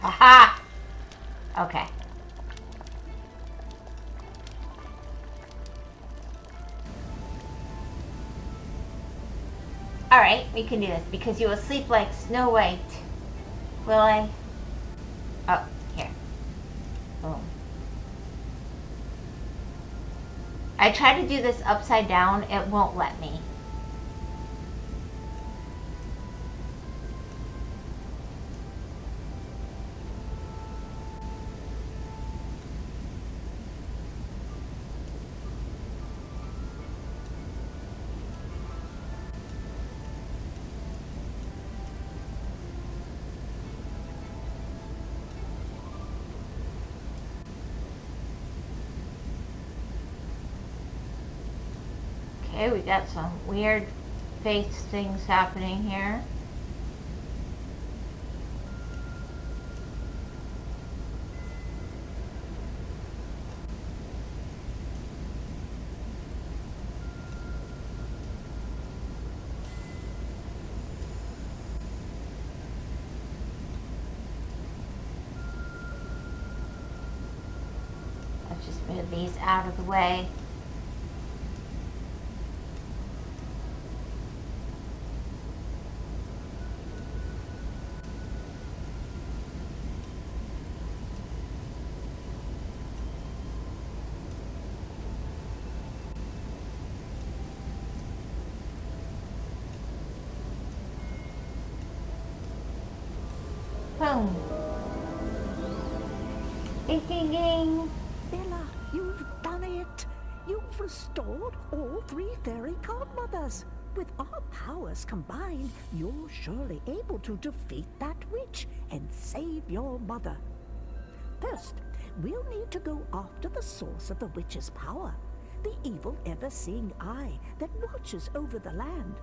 Aha! Okay. Alright, we can do this because you will sleep like Snow White. Will I? Oh, here. Boom. I try to do this upside down, it won't let me. Okay, we got some weird face things happening here. Let's just move these out of the way. Boom. Ding, ding, ding. Bella, you've done it! You've restored all 3 fairy godmothers! With our powers combined, you're surely able to defeat that witch and save your mother. First, we'll need to go after the source of the witch's power, the evil ever-seeing eye that watches over the land.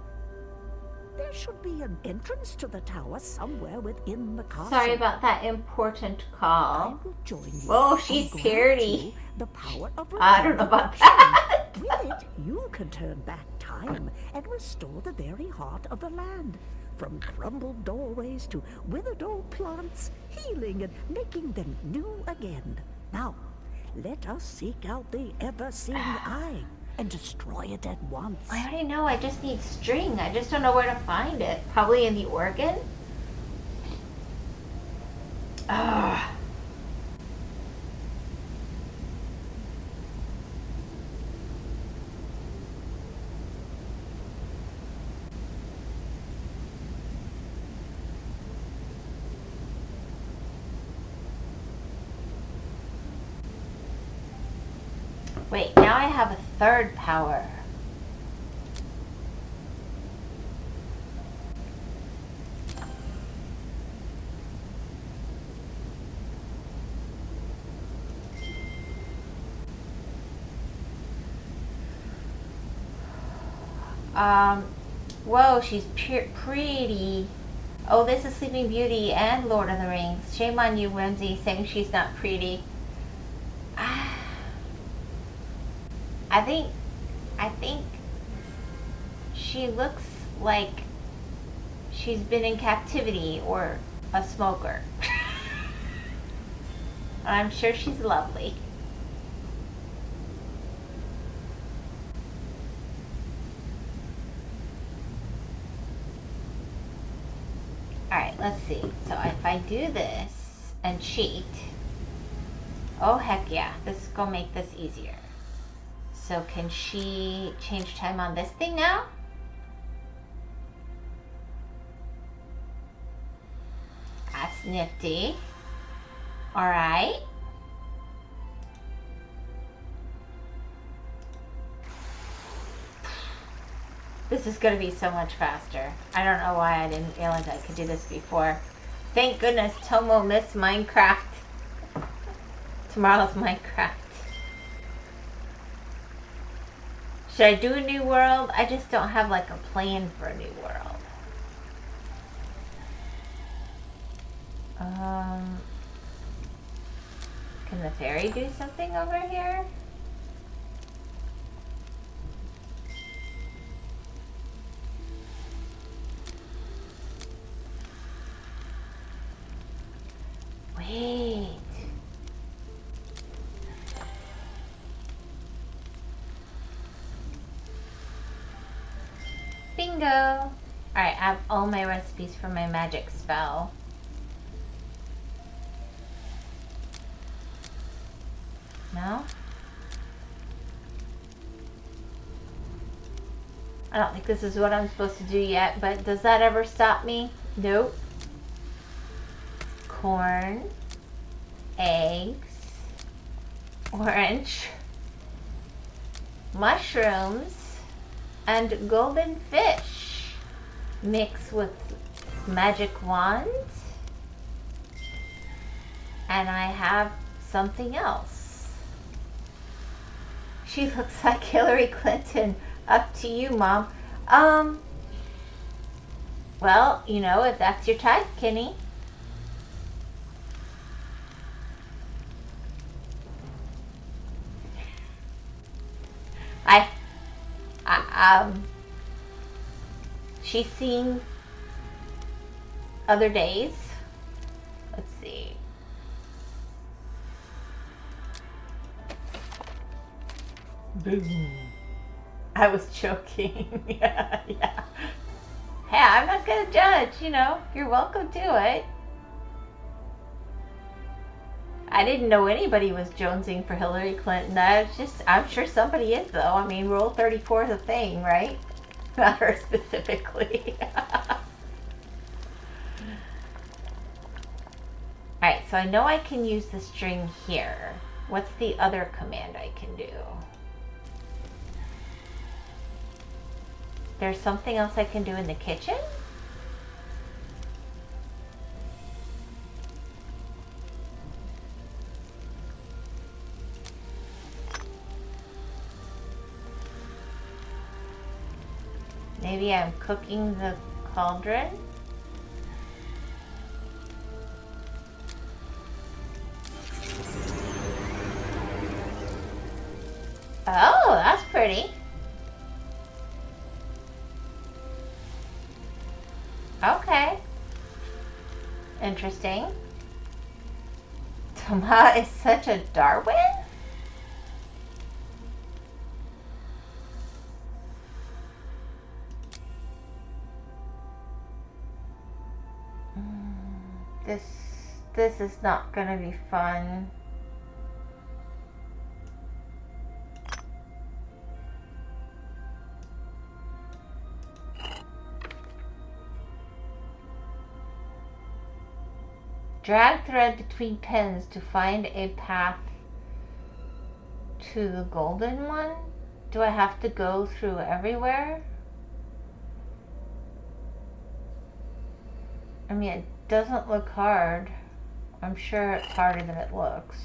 There should be an entrance to the tower somewhere within the castle. Sorry about that important call. I will join you. Oh, she's pretty. The power of I don't know about that. With it, you can turn back time and restore the very heart of the land. From crumbled doorways to withered old plants, healing and making them new again. Now, let us seek out the ever-seeing eye and destroy it at once. I already know, I just need string. I just don't know where to find it. Probably in the organ? Ugh. Wait, now I have a third power. Whoa, she's pretty. Oh, this is Sleeping Beauty and Lord of the Rings. Shame on you, Whimsy, saying she's not pretty. I think she looks like she's been in captivity or a smoker. I'm sure she's lovely. Alright, let's see. So if I do this and cheat, oh heck yeah, this is gonna make this easier. So can she change time on this thing now? That's nifty. Alright. This is going to be so much faster. I don't know why I didn't realize I could do this before. Thank goodness Tomo missed Minecraft. Tomorrow's Minecraft. Should I do a new world? I just don't have like a plan for a new world. Can the fairy do something over here? Wait. Bingo. Alright, I have all my recipes for my magic spell. No? I don't think this is what I'm supposed to do yet, but does that ever stop me? Nope. Corn, eggs, orange, mushrooms, and golden fish. Mix with magic wand. And I have something else. She looks like Hillary Clinton. Up to you, Mom. Well, you know, if that's your type, Kenny. She's seen other days. Let's see. Boom. I was joking. yeah. Hey, I'm not gonna judge, you know. You're welcome to it. I didn't know anybody was jonesing for Hillary Clinton. I'm sure somebody is, though. I mean, Rule 34 is a thing, right? Not her specifically. Alright, so I know I can use the string here. What's the other command I can do? There's something else I can do in the kitchen? Maybe I'm cooking the cauldron? Oh, that's pretty. Okay. Interesting. Tama is such a Darwin? This is not gonna be fun. Drag thread between pins to find a path to the golden one? Do I have to go through everywhere? I mean, it doesn't look hard. I'm sure it's harder than it looks.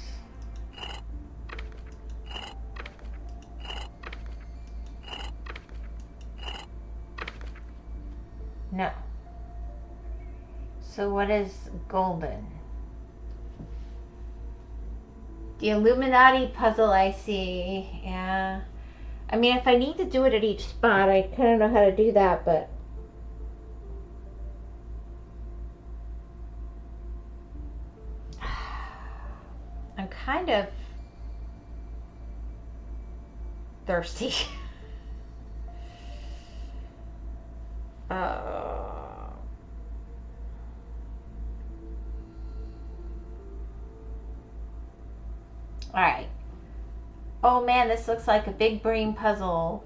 No. So what is golden? The Illuminati puzzle I see. Yeah. I mean, if I need to do it at each spot, I kind of know how to do that, but... I'm kind of thirsty. Alright. Oh man, this looks like a big brain puzzle.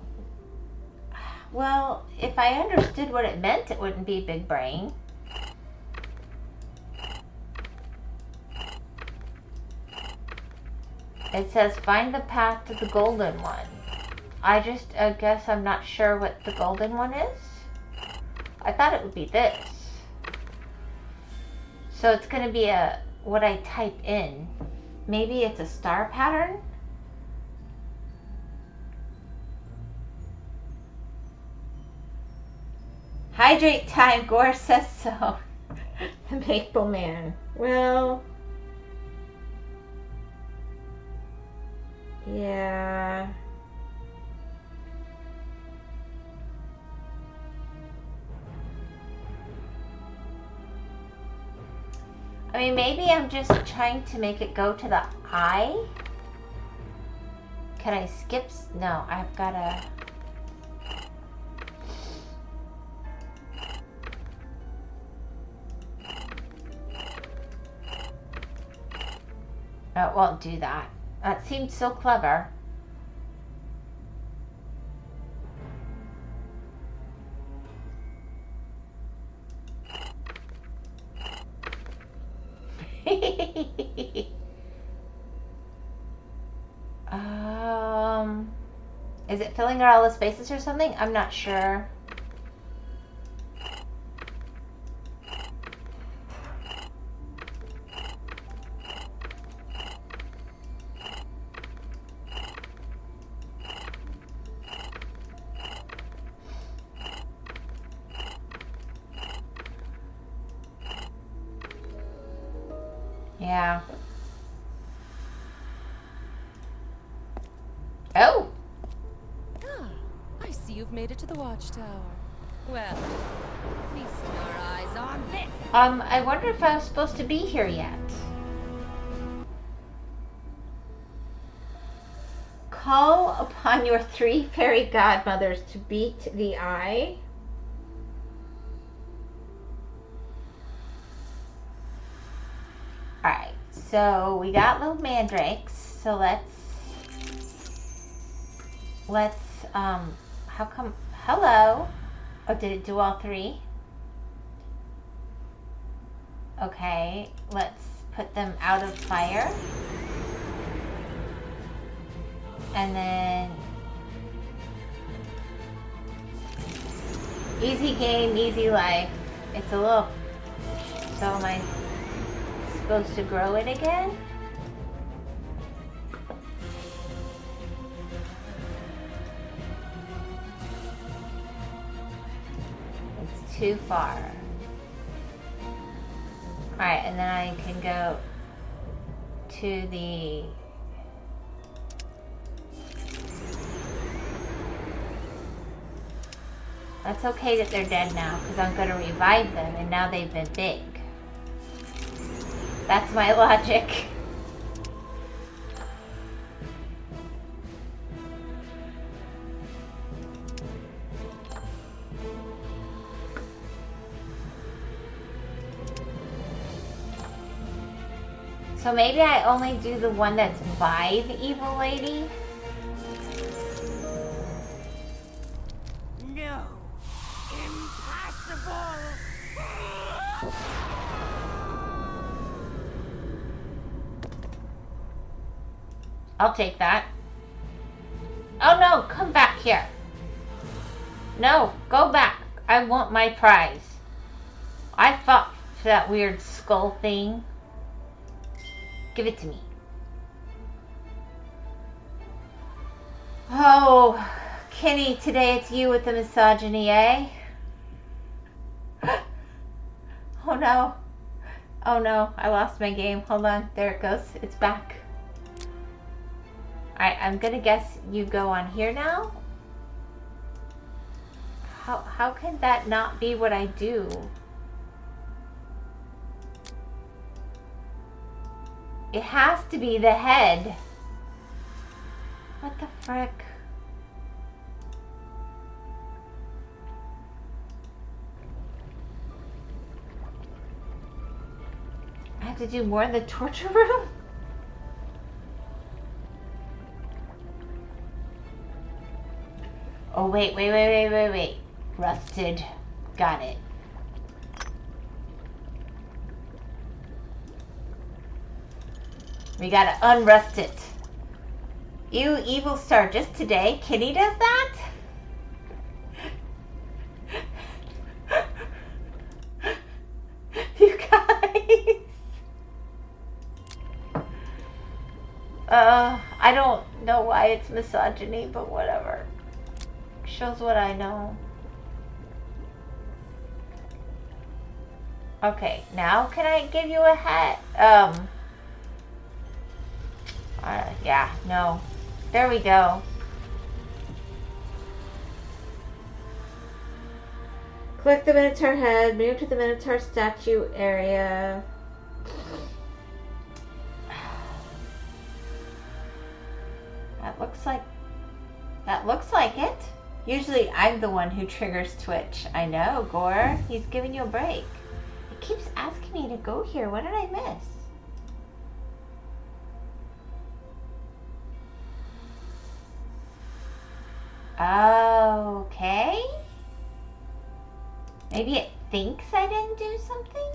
Well, if I understood what it meant, it wouldn't be big brain. It says find the path to the golden one. I guess I'm not sure what the golden one is. I thought it would be this. So it's going to be what I type in. Maybe it's a star pattern? Hydrate time, Gore says so. The Maple Man. Well... yeah... I mean, maybe I'm just trying to make it go to the eye. Can I skip? No, I've got to... No, it won't do that. That seemed so clever. Is it filling out all the spaces or something? I'm not sure. Yeah. Oh! Ah, I see you've made it to the watchtower. Well, feast your eyes on this! I wonder if I was supposed to be here yet. Call upon your 3 fairy godmothers to beat the eye. Alright, so we got little mandrakes, so let's, how come, hello? Oh, did it do all 3? Okay, let's put them out of fire. And then, easy game, easy life. It's a little, so am I supposed to grow it again? It's too far. Alright, and then I can go to the... That's okay that they're dead now, because I'm going to revive them, and now they've been big. That's my logic. So maybe I only do the one that's by the evil lady? No. Impossible! I'll take that. Oh no, come back here. No, go back. I want my prize. I fought for that weird skull thing. Give it to me. Oh, Kenny, today it's you with the misogyny, eh? Oh no. Oh no, I lost my game. Hold on. There it goes. It's back. Alright, I'm gonna guess you go on here now. How can that not be what I do? It has to be the head. What the frick? I have to do more in the torture room? Oh, wait. Rusted. Got it. We gotta unrust it. Ew, evil star. Just today, Kitty does that? You guys. I don't know why it's misogyny, but whatever. Shows what I know. Okay, now can I give you a hat? Yeah, no. There we go. Click the Minotaur head, move to the Minotaur statue area. That looks like it. Usually I'm the one who triggers Twitch. I know, Gore. He's giving you a break. It keeps asking me to go here. What did I miss? Okay. Maybe it thinks I didn't do something?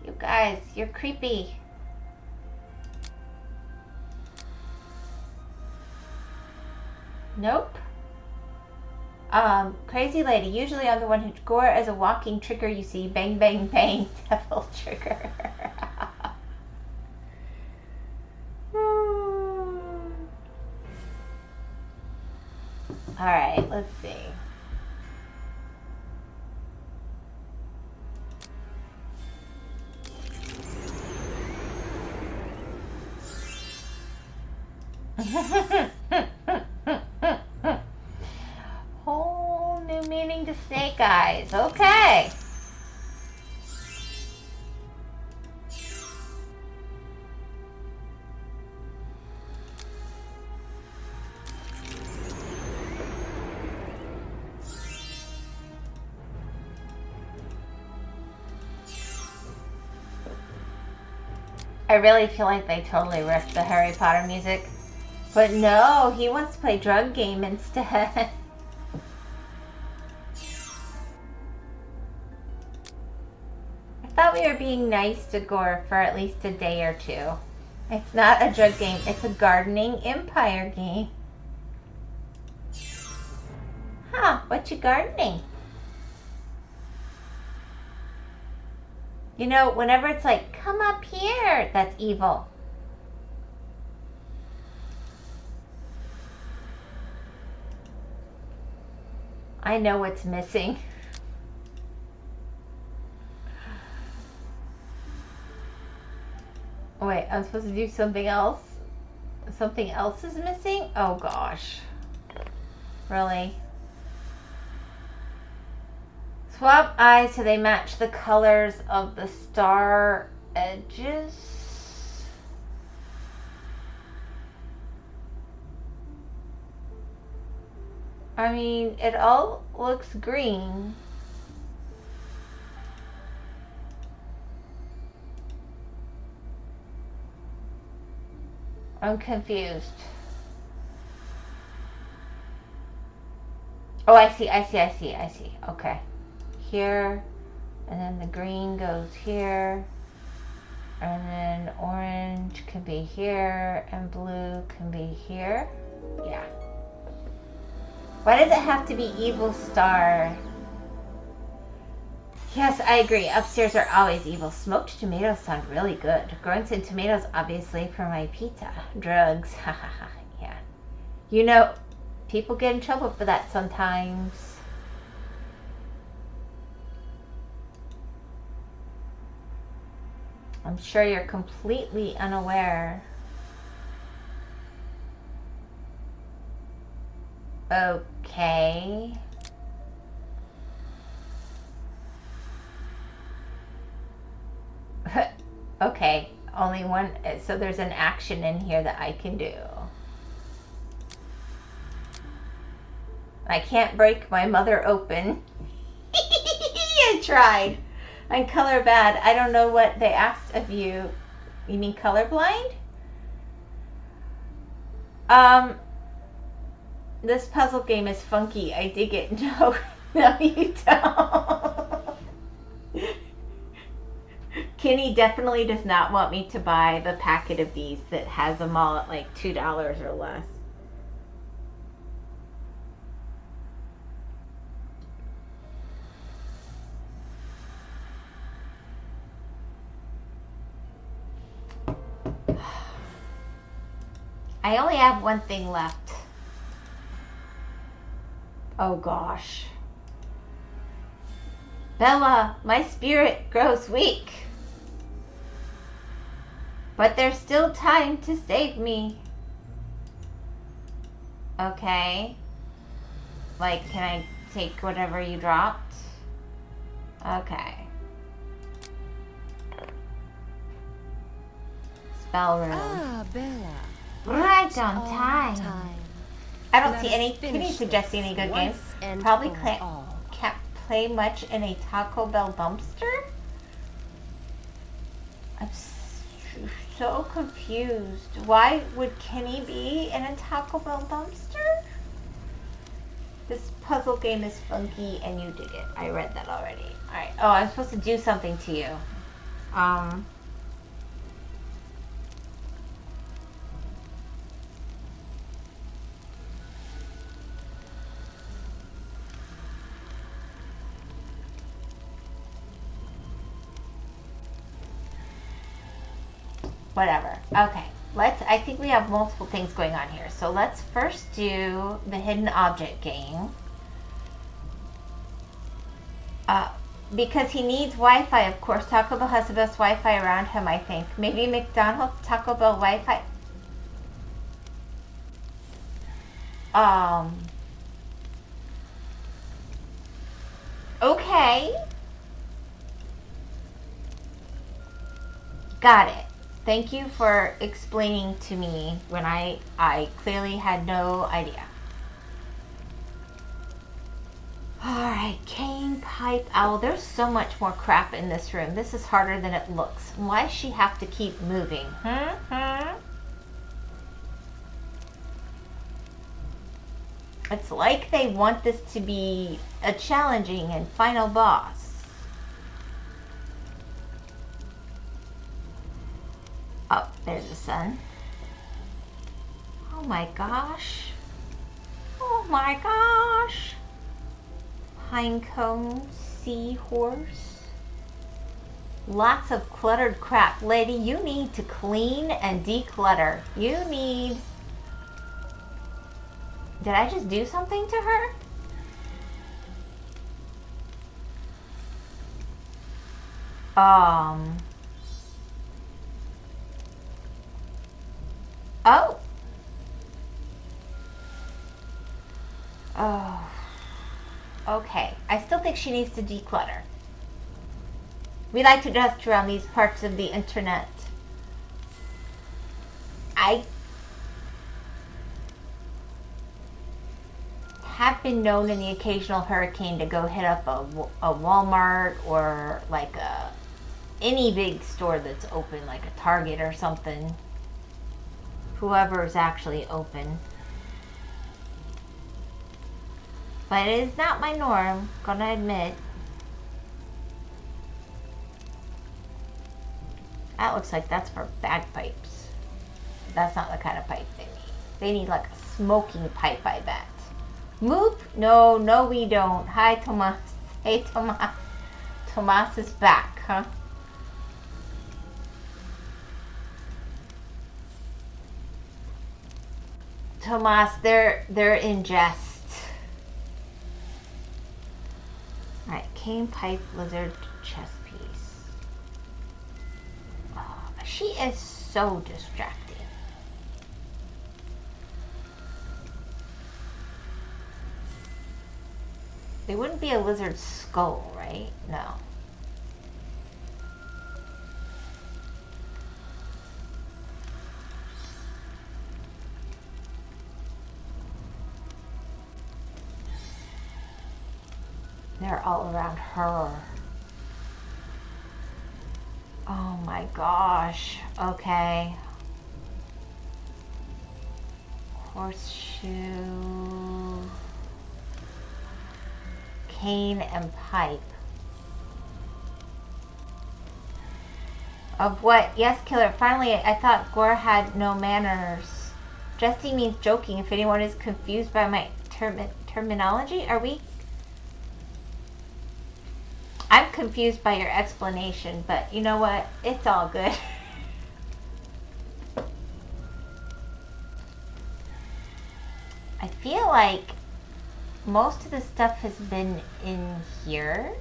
You guys, you're creepy. Nope. Crazy lady. Usually I'm the one who Gore as a walking trigger, you see. Bang, bang, bang. Devil trigger. Alright, let's see. Whole new meaning to snake eyes. Okay. I really feel like they totally ripped the Harry Potter music. But no, he wants to play drug game instead. I thought we were being nice to Gore for at least a day or two. It's not a drug game, it's a gardening empire game. Huh, what you gardening? You know, whenever it's like, come up here, that's evil. I know what's missing. Wait, I'm supposed to do something else? Something else is missing? Oh gosh. Really? Swap eyes so they match the colors of the star edges. I mean, it all looks green. I'm confused. Oh, I see. Okay. Here, and then the green goes here, and then orange can be here, and blue can be here. Yeah. Why does it have to be evil star? Yes, I agree. Upstairs are always evil. Smoked tomatoes sound really good. Growing some tomatoes, obviously, for my pizza. Drugs. Hahaha. Yeah. You know, people get in trouble for that sometimes. I'm sure you're completely unaware. Okay. Okay, only one. So there's an action in here that I can do. I can't break my mother open. I tried. I'm color bad. I don't know what they asked of you. You mean colorblind? This puzzle game is funky. I dig it. No, no, you don't. Kenny definitely does not want me to buy the packet of these that has them all at like $2 or less. I only have one thing left. Oh gosh. Bella, my spirit grows weak. But there's still time to save me. Okay. Like, can I take whatever you dropped? Okay. Spell room. Ah, Bella. Right on time. I don't see any. Can you finish suggest any good games? once and Probably for all. can't play much in a Taco Bell dumpster. I'm so confused. Why would Kenny be in a Taco Bell dumpster? This puzzle game is funky and you dig it. I read that already. Alright. Oh, I'm supposed to do something to you. Whatever. Okay. I think we have multiple things going on here. So let's first do the hidden object game. Because he needs Wi-Fi, of course. Taco Bell has the best Wi-Fi around him, I think. Maybe McDonald's Taco Bell Wi-Fi. Okay. Got it. Thank you for explaining to me when I clearly had no idea. Alright, cane, pipe, owl. There's so much more crap in this room. This is harder than it looks. Why does she have to keep moving? It's like they want this to be a challenging and final boss. Oh, there's the sun. Oh my gosh. Oh my gosh. Pinecone, seahorse. Lots of cluttered crap. Lady, you need to clean and declutter. You need... Did I just do something to her? Oh. Oh. Okay. I still think she needs to declutter. We like to dust around these parts of the internet. I have been known in the occasional hurricane to go hit up a Walmart or like any big store that's open, like a Target or something. Whoever is actually open. But it is not my norm, gonna admit. That looks like that's for bagpipes. That's not the kind of pipe they need. They need like a smoking pipe, I bet. Moop? No, no we don't. Hi, Tomas. Hey, Tomas. Tomas is back, huh? Tomas, they're in jest. Alright, cane, pipe, lizard, chess piece. She is so distracting. They wouldn't be a lizard skull, right? No. They're all around her. Oh my gosh. Okay. Horseshoe. Cane and pipe. Of what? Yes, killer. Finally, I thought Gore had no manners. Jesting means joking. If anyone is confused by my terminology, are we? I'm confused by your explanation, but you know what? It's all good. I feel like most of the stuff has been in here,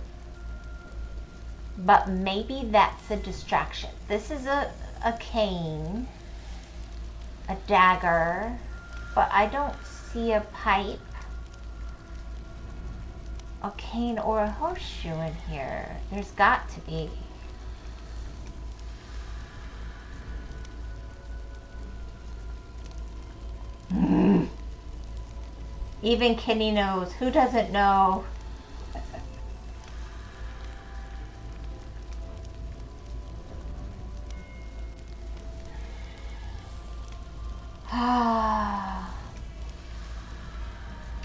but maybe that's a distraction. This is a cane, a dagger, but I don't see a pipe, a cane, or a horseshoe in here. There's got to be. Even Kenny knows. Who doesn't know?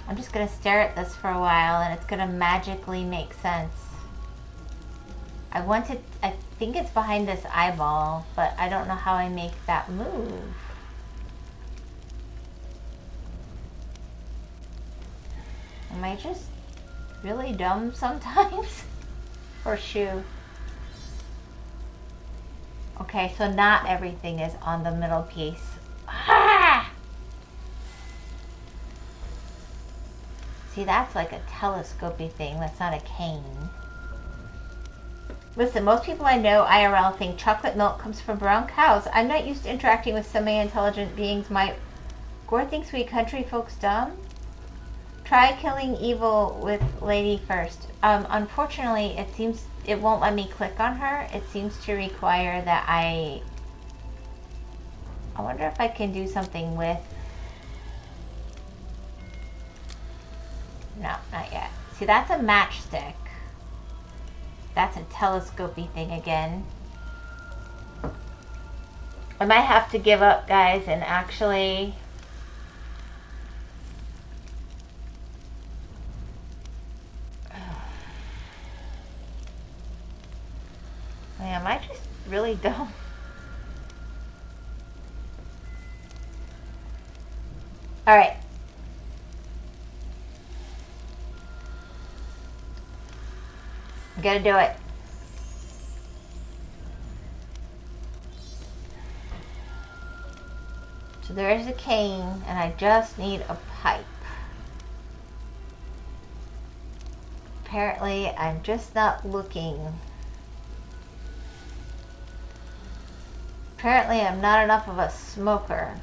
I'm just gonna stare at this for a while and it's gonna magically make sense. I think it's behind this eyeball, but I don't know how I make that move. Am I just really dumb sometimes? Horseshoe. Okay, so not everything is on the middle piece. Ah! See, that's like a telescopy thing. That's not a cane. Listen, most people I know IRL think chocolate milk comes from brown cows. I'm not used to interacting with semi-intelligent beings. Gore thinks we country folks dumb. Try killing evil with lady first. Unfortunately, it won't let me click on her. It seems to require that I wonder if I can do something with... No, not yet. See, that's a matchstick. That's a telescopy thing again. I might have to give up, guys, and actually... Am I just really dumb? Alright. I'm gonna do it. So there's a cane, and I just need a pipe. Apparently, I'm just not looking. Apparently, I'm not enough of a smoker.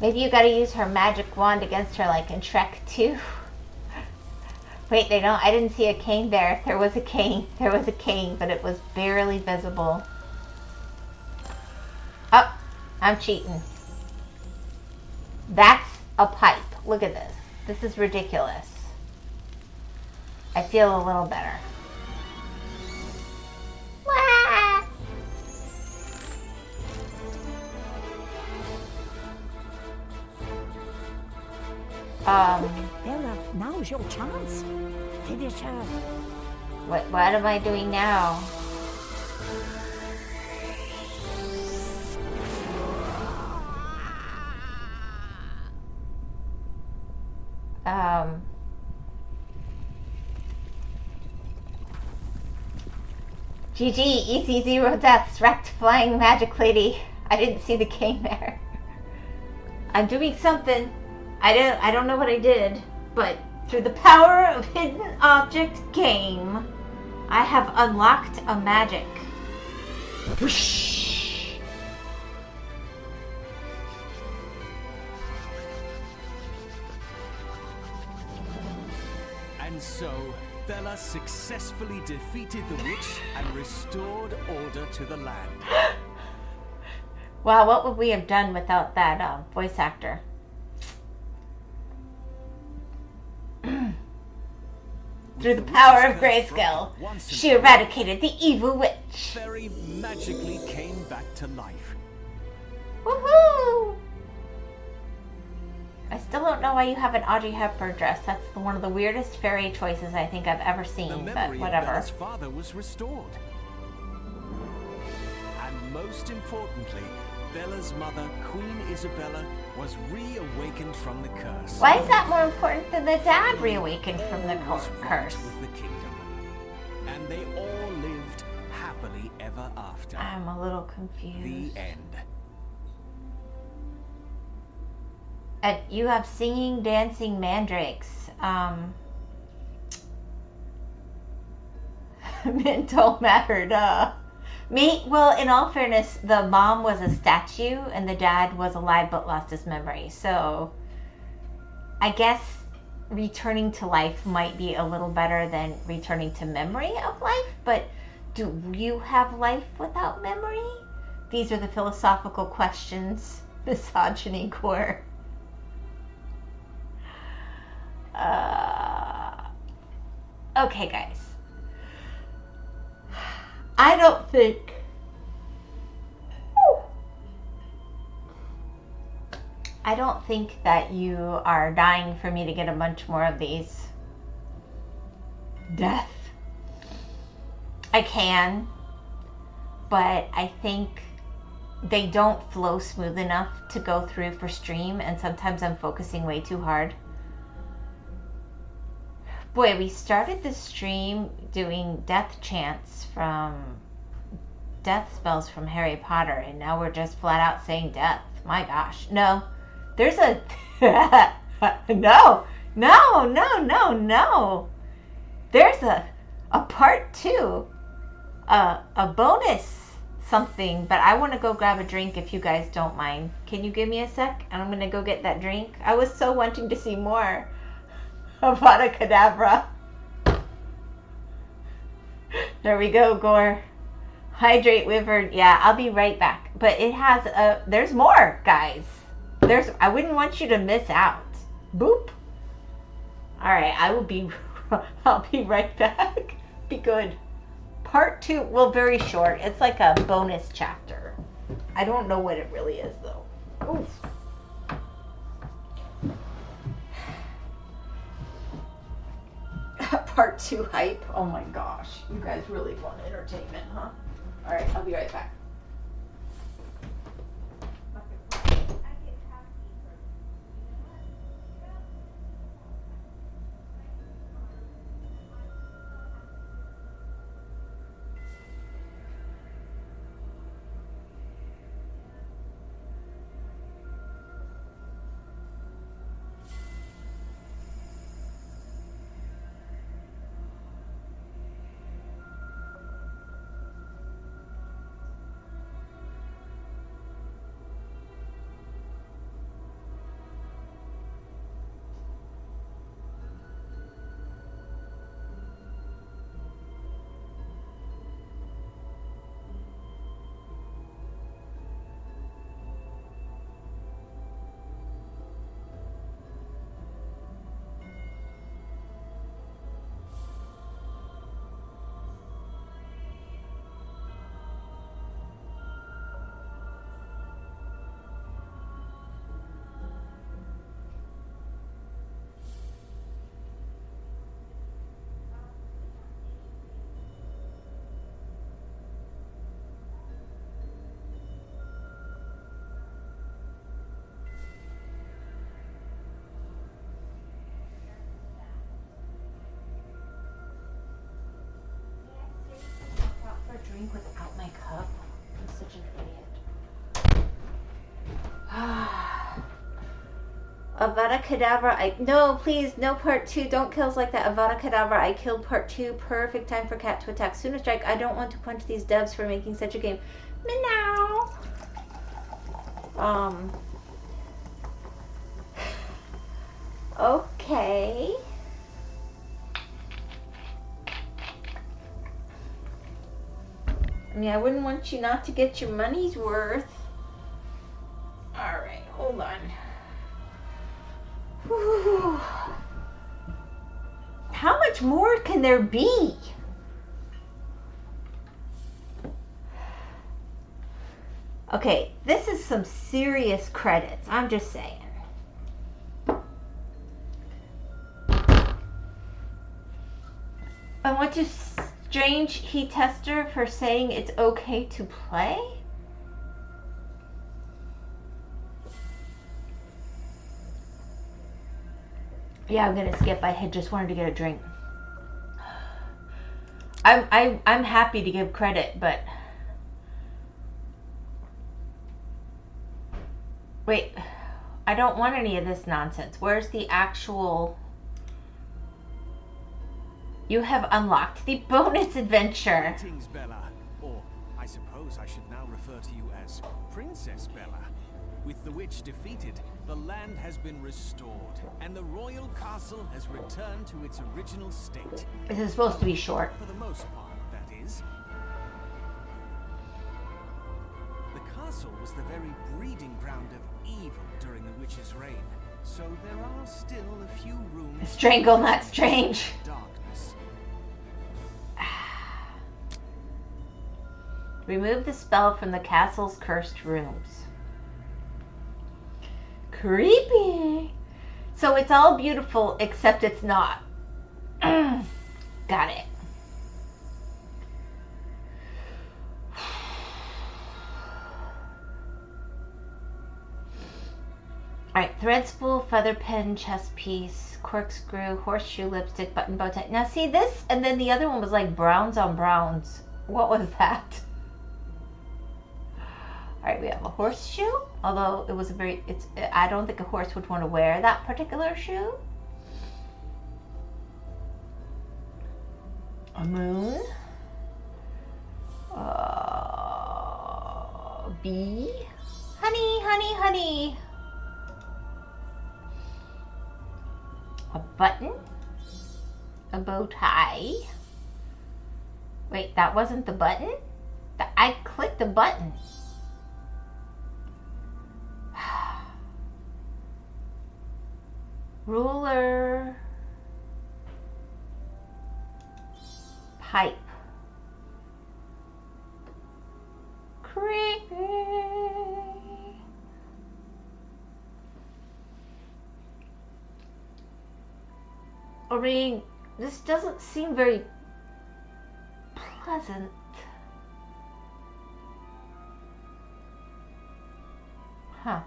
Maybe you gotta use her magic wand against her like in Shrek 2. Wait, they don't. I didn't see a cane there. There was a cane. There was a cane, but it was barely visible. Oh, I'm cheating. That's a pipe. Look at this. This is ridiculous. I feel a little better. Wah! Bella, now's your chance. Finish her. What am I doing now? GG, easy 0 deaths, wrecked flying magic lady. I didn't see the cane there. I'm doing something. I don't know what I did, but Through the power of hidden object game, I have unlocked a magic. Whoosh. And so, Bella successfully defeated the witch and restored order to the land. Wow, what would we have done without that voice actor? Through the power of Grayskull, she eradicated the evil witch. Fairy magically came back to life. Woohoo! I still don't know why you have an Audrey Hepburn dress. That's one of the weirdest fairy choices I think I've ever seen, The but memory of whatever. Bella's father was restored. And most importantly, Bella's mother, Queen Isabella, was reawakened from the curse. Why is that more important than the dad reawakened from the Was curse? right with the kingdom. And they all lived happily ever after. I'm a little confused. The end. And you have singing, dancing mandrakes. Mental matter, duh. Well, in all fairness, the mom was a statue and the dad was alive but lost his memory. So, I guess returning to life might be a little better than returning to memory of life. But do you have life without memory? These are the philosophical questions, Misogyny Core. Okay, guys. I don't think that you are dying for me to get a bunch more of these. Death. I can, but I think they don't flow smooth enough to go through for stream, and sometimes I'm focusing way too hard. Boy, we started the stream doing death chants from death spells from Harry Potter, and now we're just flat out saying death. My gosh. No. There's a... No. There's a part 2. A bonus something, but I want to go grab a drink if you guys don't mind. Can you give me a sec? And I'm going to go get that drink. I was so wanting to see more. Avada Kedavra. There we go, Gore. Hydrate, Wyvern. Yeah, I'll be right back. But it has there's more, guys. I wouldn't want you to miss out. Boop. Alright, I'll be right back. Be good. Part 2, well, very short. It's like a bonus chapter. I don't know what it really is, though. Oof. Part 2 hype. Oh my gosh. You guys really want entertainment, huh? Alright, I'll be right back. Drink without my cup. I'm such an idiot. Avada Kedavra. No, please, no part 2. Don't kill us like that. Avada Kedavra. I killed part 2. Perfect time for cat to attack. Sooner strike. I don't want to punch these devs for making such a game. Meow. Okay. I mean, I wouldn't want you not to get your money's worth. Alright, hold on. Whew. How much more can there be? Okay, this is some serious credits. I'm just saying. I want to strange heat tester for saying it's okay to play? Yeah, I'm gonna skip. I had just wanted to get a drink. I'm happy to give credit, but wait, I don't want any of this nonsense. Where's the actual? You have unlocked the bonus adventure. Greetings, Bella. Or, I suppose I should now refer to you as Princess Bella. With the witch defeated, the land has been restored, and the royal castle has returned to its original state. This is supposed to be short. For the most part, that is. The castle was the very breeding ground of evil during the witch's reign, so there are still a few rooms... Strangle, not strange. Darkness. Remove the spell from the castle's cursed rooms. Creepy. So it's all beautiful, except it's not. Got it. Alright, thread spool, feather pen, chest piece, corkscrew, horseshoe, lipstick, button, bow tie. Now see this, and then the other one was like browns on browns. What was that? Alright, we have a horseshoe, although it was I don't think a horse would want to wear that particular shoe. A moon. Bee. Honey, honey, honey. A button. A bow tie. Wait, that wasn't the button? I clicked the button. Ruler. Pipe. Creepy. I mean, this doesn't seem very pleasant. Huh.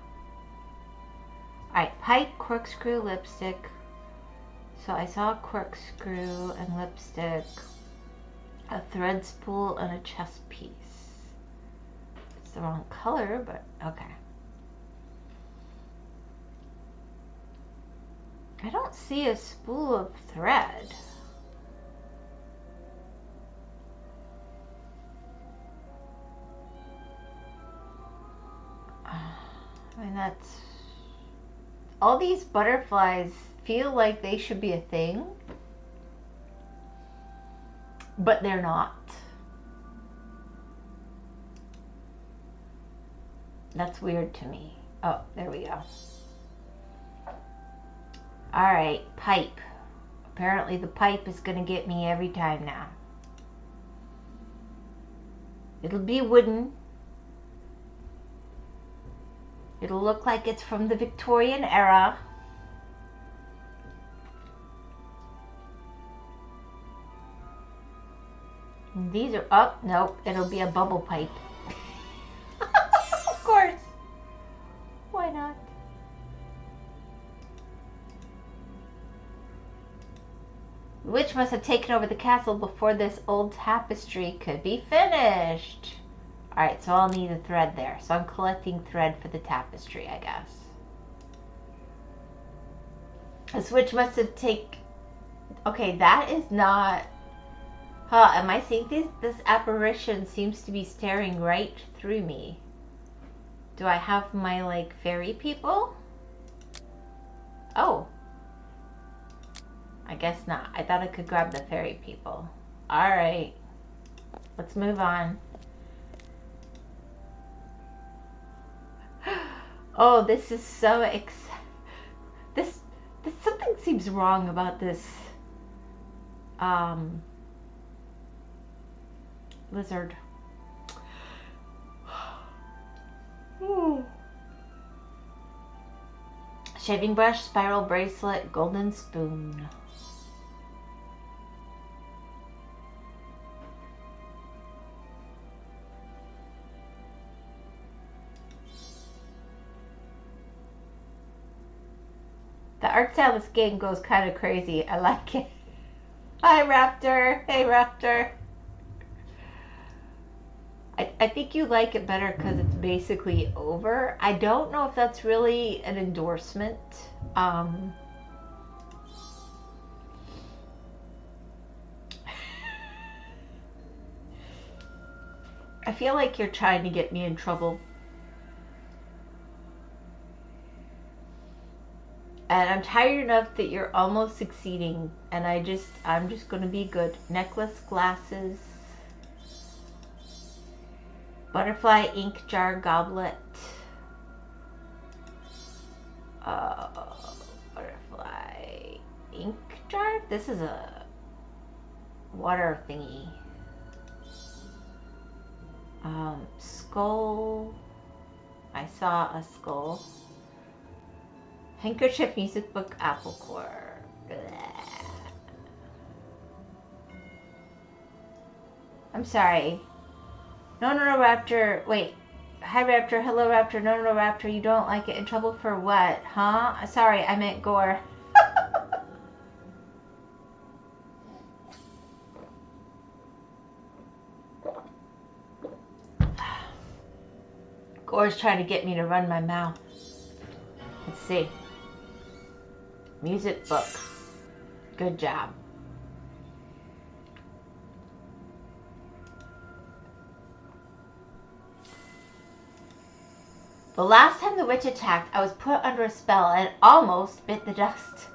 Alright, pipe, corkscrew, lipstick. So I saw a corkscrew and lipstick, a thread spool, and a chest piece. It's the wrong color, but okay. I don't see a spool of thread. I mean, that's... All these butterflies feel like they should be a thing, but they're not. That's weird to me. Oh, there we go. Alright, pipe. Apparently the pipe is going to get me every time now. It'll be wooden. It'll look like it's from the Victorian era. And these are up. Nope, it'll be a bubble pipe. Of course. Why not? The witch must have taken over the castle before this old tapestry could be finished. Alright, so I'll need a thread there. So I'm collecting thread for the tapestry, I guess. The switch must have taken... Okay, that is not... Huh, am I seeing this? This apparition seems to be staring right through me. Do I have my, like, fairy people? Oh. I guess not. I thought I could grab the fairy people. Alright. Let's move on. Oh, this is so this something seems wrong about this lizard. Shaving brush, spiral bracelet, golden spoon. The art style of this game goes kind of crazy. I like it. Hi, Raptor. Hey, Raptor. I think you like it better because it's basically over. I don't know if that's really an endorsement. I feel like you're trying to get me in trouble. And I'm tired enough that you're almost succeeding. And I'm just going to be good. Necklace, glasses. Butterfly, ink jar, goblet. Butterfly, ink jar? This is a water thingy. Skull. I saw a skull. Handkerchief, music book, apple core. Blech. I'm sorry. No, Raptor. Wait. Hi, Raptor. Hello, Raptor. No, Raptor. You don't like it. In trouble for what? Huh? Sorry, I meant gore. Gore's trying to get me to run my mouth. Let's see. Music book. Good job. The last time the witch attacked, I was put under a spell and almost bit the dust.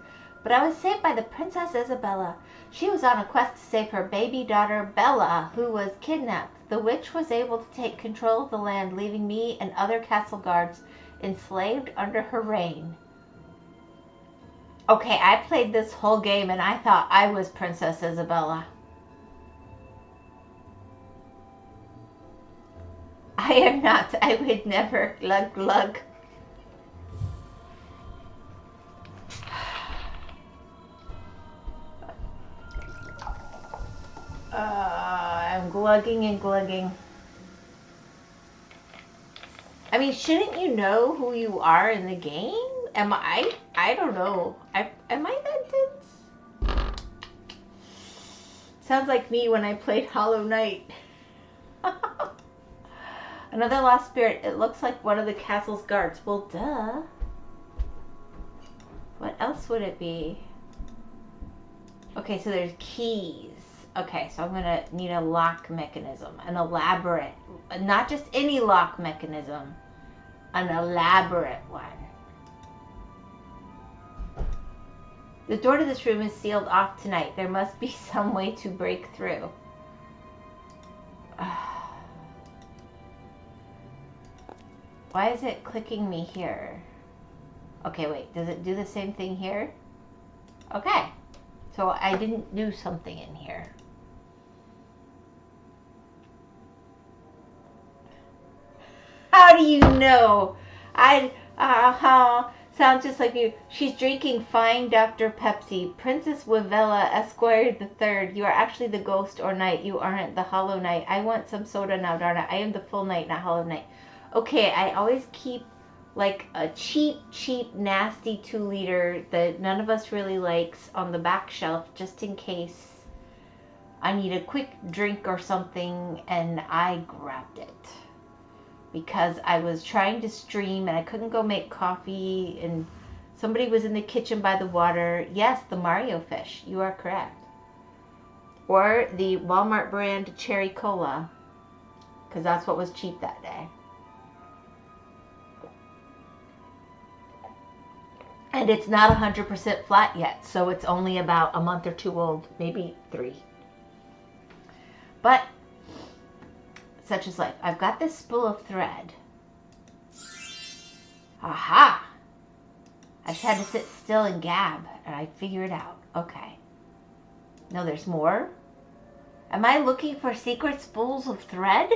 But I was saved by the Princess Isabella. She was on a quest to save her baby daughter, Bella, who was kidnapped. The witch was able to take control of the land, leaving me and other castle guards enslaved under her reign. Okay, I played this whole game and I thought I was Princess Isabella. I am not. I would never. Glug glug. I'm glugging and glugging. I mean, shouldn't you know who you are in the game? Am I? I don't know. Am I that dense? Sounds like me when I played Hollow Knight. Another lost spirit. It looks like one of the castle's guards. Well, duh. What else would it be? Okay, so there's keys. Okay, so I'm gonna need a lock mechanism. An elaborate, not just any lock mechanism. An elaborate one. The door to this room is sealed off tonight. There must be some way to break through. Why is it clicking me here? Okay, wait. Does it do the same thing here? Okay. So I didn't do something in here. How do you know? Sounds just like you. She's drinking fine Dr. Pepsi. Princess Wivella, Esquire the Third. You are actually the ghost or knight. You aren't the hollow knight. I want some soda now, darn it. I am the full knight, not hollow knight. Okay, I always keep like a cheap, nasty 2-liter that none of us really likes on the back shelf just in case I need a quick drink or something, and I grabbed it because I was trying to stream and I couldn't go make coffee, and Somebody was in the kitchen by the water. Yes, the Mario fish. You are correct. Or the Walmart brand cherry cola, because that's what was cheap that day. And it's not 100% flat yet, so it's only about a month or 2 old, maybe 3. But such is life. I've got this spool of thread. Aha! I just had to sit still and gab, and I figure it out. Okay. No, there's more? Am I looking for secret spools of thread?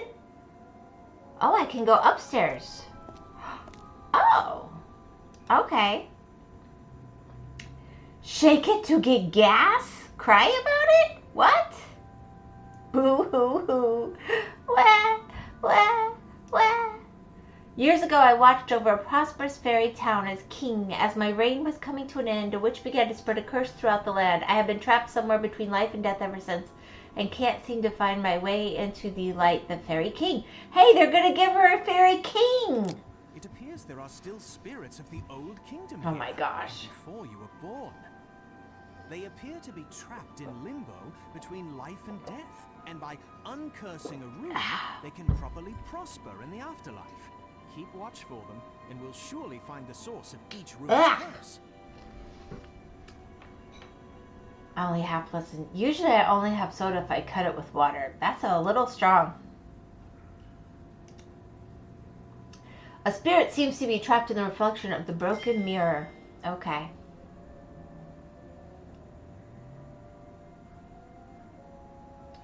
Oh, I can go upstairs. Oh. Okay. Shake it to get gas? Cry about it? What? Boo-hoo-hoo. Wah, wah, wah. Years ago, I watched over a prosperous fairy town as king. As my reign was coming to an end, a witch began to spread a curse throughout the land. I have been trapped somewhere between life and death ever since, and can't seem to find my way into the light, the fairy king. Hey, they're gonna give her a fairy king! It appears there are still spirits of the old kingdom Oh here, my gosh. before you were born. They appear to be trapped in limbo between life and death, and by uncursing a room, they can properly prosper in the afterlife. Keep watch for them, and we'll surely find the source of each room's curse. I only have listen. Usually I only have soda if I cut it with water. That's a little strong. A spirit seems to be trapped in the reflection of the broken mirror. Okay.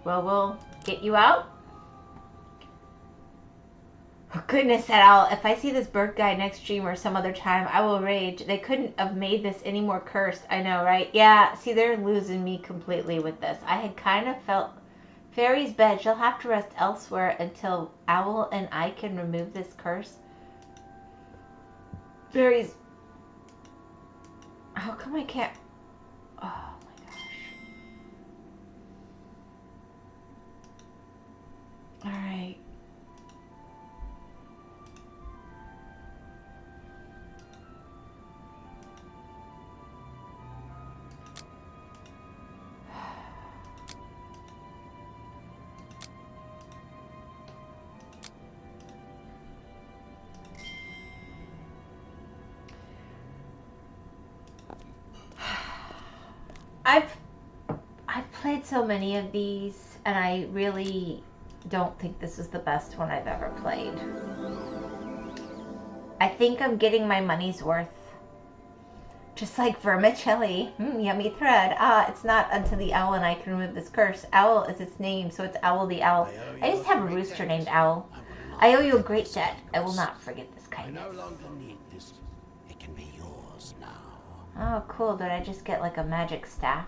Well, we'll get you out. Oh, goodness, that owl. If I see this bird guy next stream or some other time, I will rage. They couldn't have made this any more cursed. I know, right? Yeah, see, they're losing me completely with this. I had kind of felt... Fairy's bed. She'll have to rest elsewhere until Owl and I can remove this curse. Fairy's... How come I can't... Oh, my gosh. Alright. I've played so many of these, and I really don't think this is the best one I've ever played. I think I'm getting my money's worth. Just like vermicelli. Yummy thread. Ah, it's not until the owl and I can remove this curse. Owl is its name, so it's Owl the Owl. I used to have a rooster named Owl. I owe you a great debt. I will not forget this kindness. I no longer need this. It can be yours now. Oh, cool. Did I just get like a magic staff?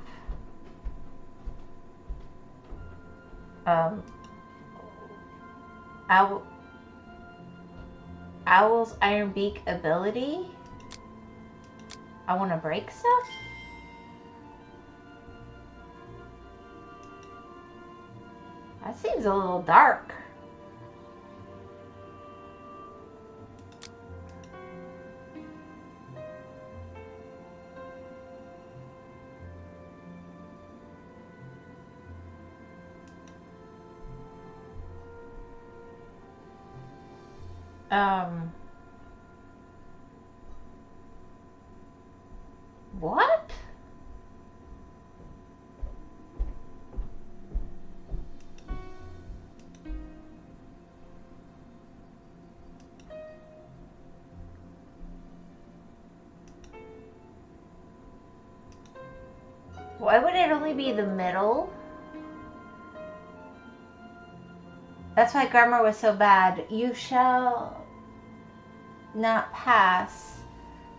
Owl's Iron Beak ability? I want to break stuff? That seems a little dark. What? Why would it only be the middle? That's why grammar was so bad. You shall not pass.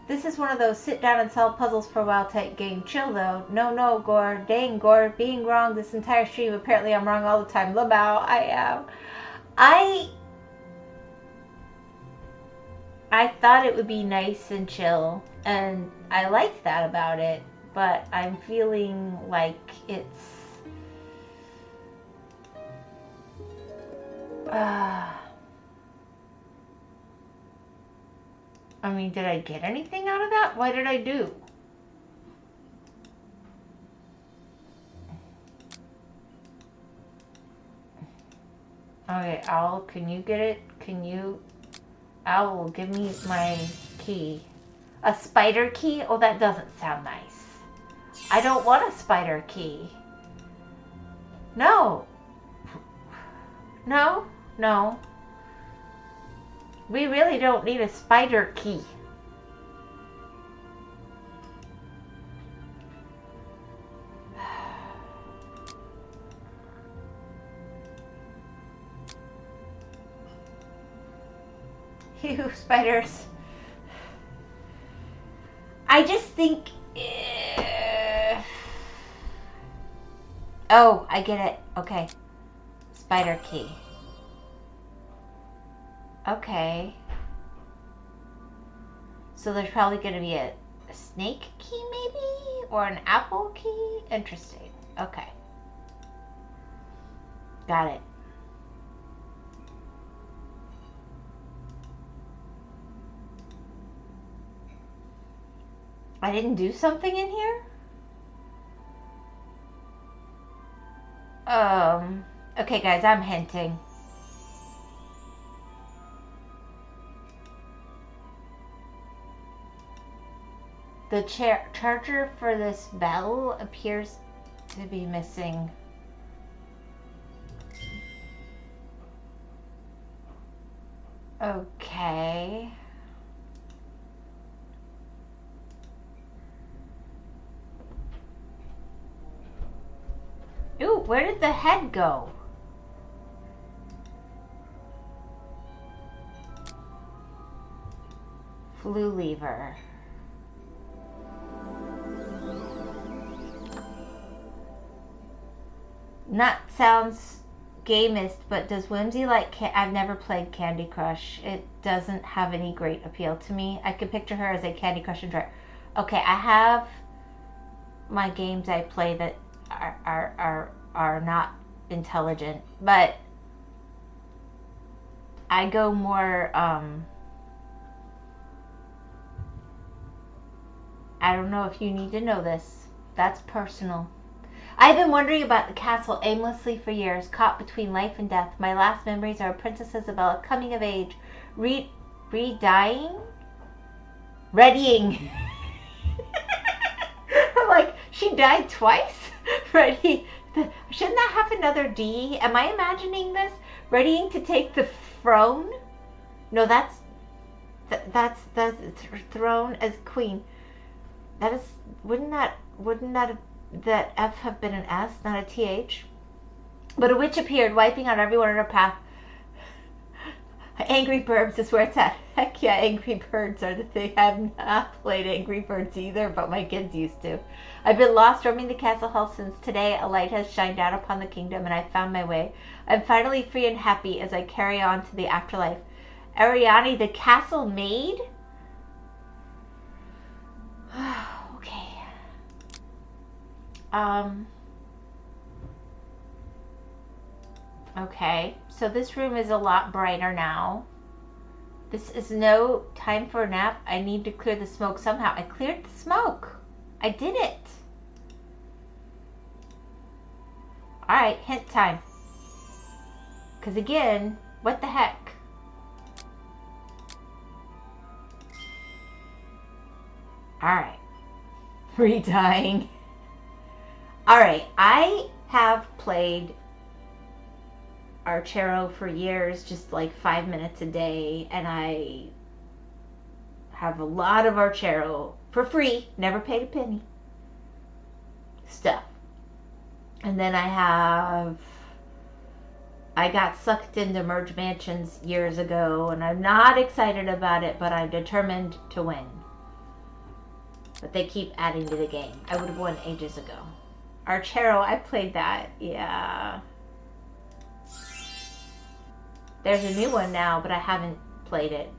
This is one of those sit down and solve puzzles for a while type game. Chill though. No, Gore. Dang, Gore. Being wrong this entire stream. Apparently I'm wrong all the time. Lamau, I am. I thought it would be nice and chill. And I liked that about it. But I'm feeling like it's... I mean, did I get anything out of that? What did I do? Okay, Owl, can you get it? Can you... Owl, give me my key. A spider key? Oh, that doesn't sound nice. I don't want a spider key. No. No, no. We really don't need a spider key. You spiders. I just think... Oh, I get it. Okay. Spider key. Okay. So there's probably going to be a snake key maybe? Or an apple key? Interesting. Okay. Got it. I didn't do something in here? Okay guys, I'm hinting. The charger for this bell appears to be missing. Okay. Ooh, where did the head go? Flue lever. Nut sounds gamist, but does Whimsy like... I've never played Candy Crush. It doesn't have any great appeal to me. I could picture her as a Candy Crush enjoyer. Okay, I have my games I play that are not intelligent, but I go more I don't know if you need to know this. That's personal. I've been wondering about the castle aimlessly for years, caught between life and death. My last memories are of Princess Isabella coming of age, readying. I'm like, she died twice? Ready? Shouldn't that have another D? Am I imagining this? Readying to take the throne? No, that's throne as queen. That is, wouldn't that F have been an S, not a TH? But a witch appeared, wiping out everyone in her path. Angry Birds is where it's at. Heck yeah, Angry Birds are the thing. I've not played Angry Birds either, but my kids used to. I've been lost roaming the castle hall since today. A light has shined down upon the kingdom, and I found my way. I'm finally free and happy as I carry on to the afterlife. Ariane, the castle maid? Okay. Okay, so this room is a lot brighter now. This is no time for a nap. I need to clear the smoke somehow. I cleared the smoke. I did it. Alright, hint time. Because again, what the heck? Alright. Redying. Alright, I have played Archero for years, just like 5 minutes a day, and I have a lot of Archero for free, never paid a penny stuff. And then I got sucked into Merge Mansions years ago, and I'm not excited about it, but I'm determined to win. But they keep adding to the game. I would have won ages ago. Archero, I played that, yeah. There's a new one now, but I haven't played it.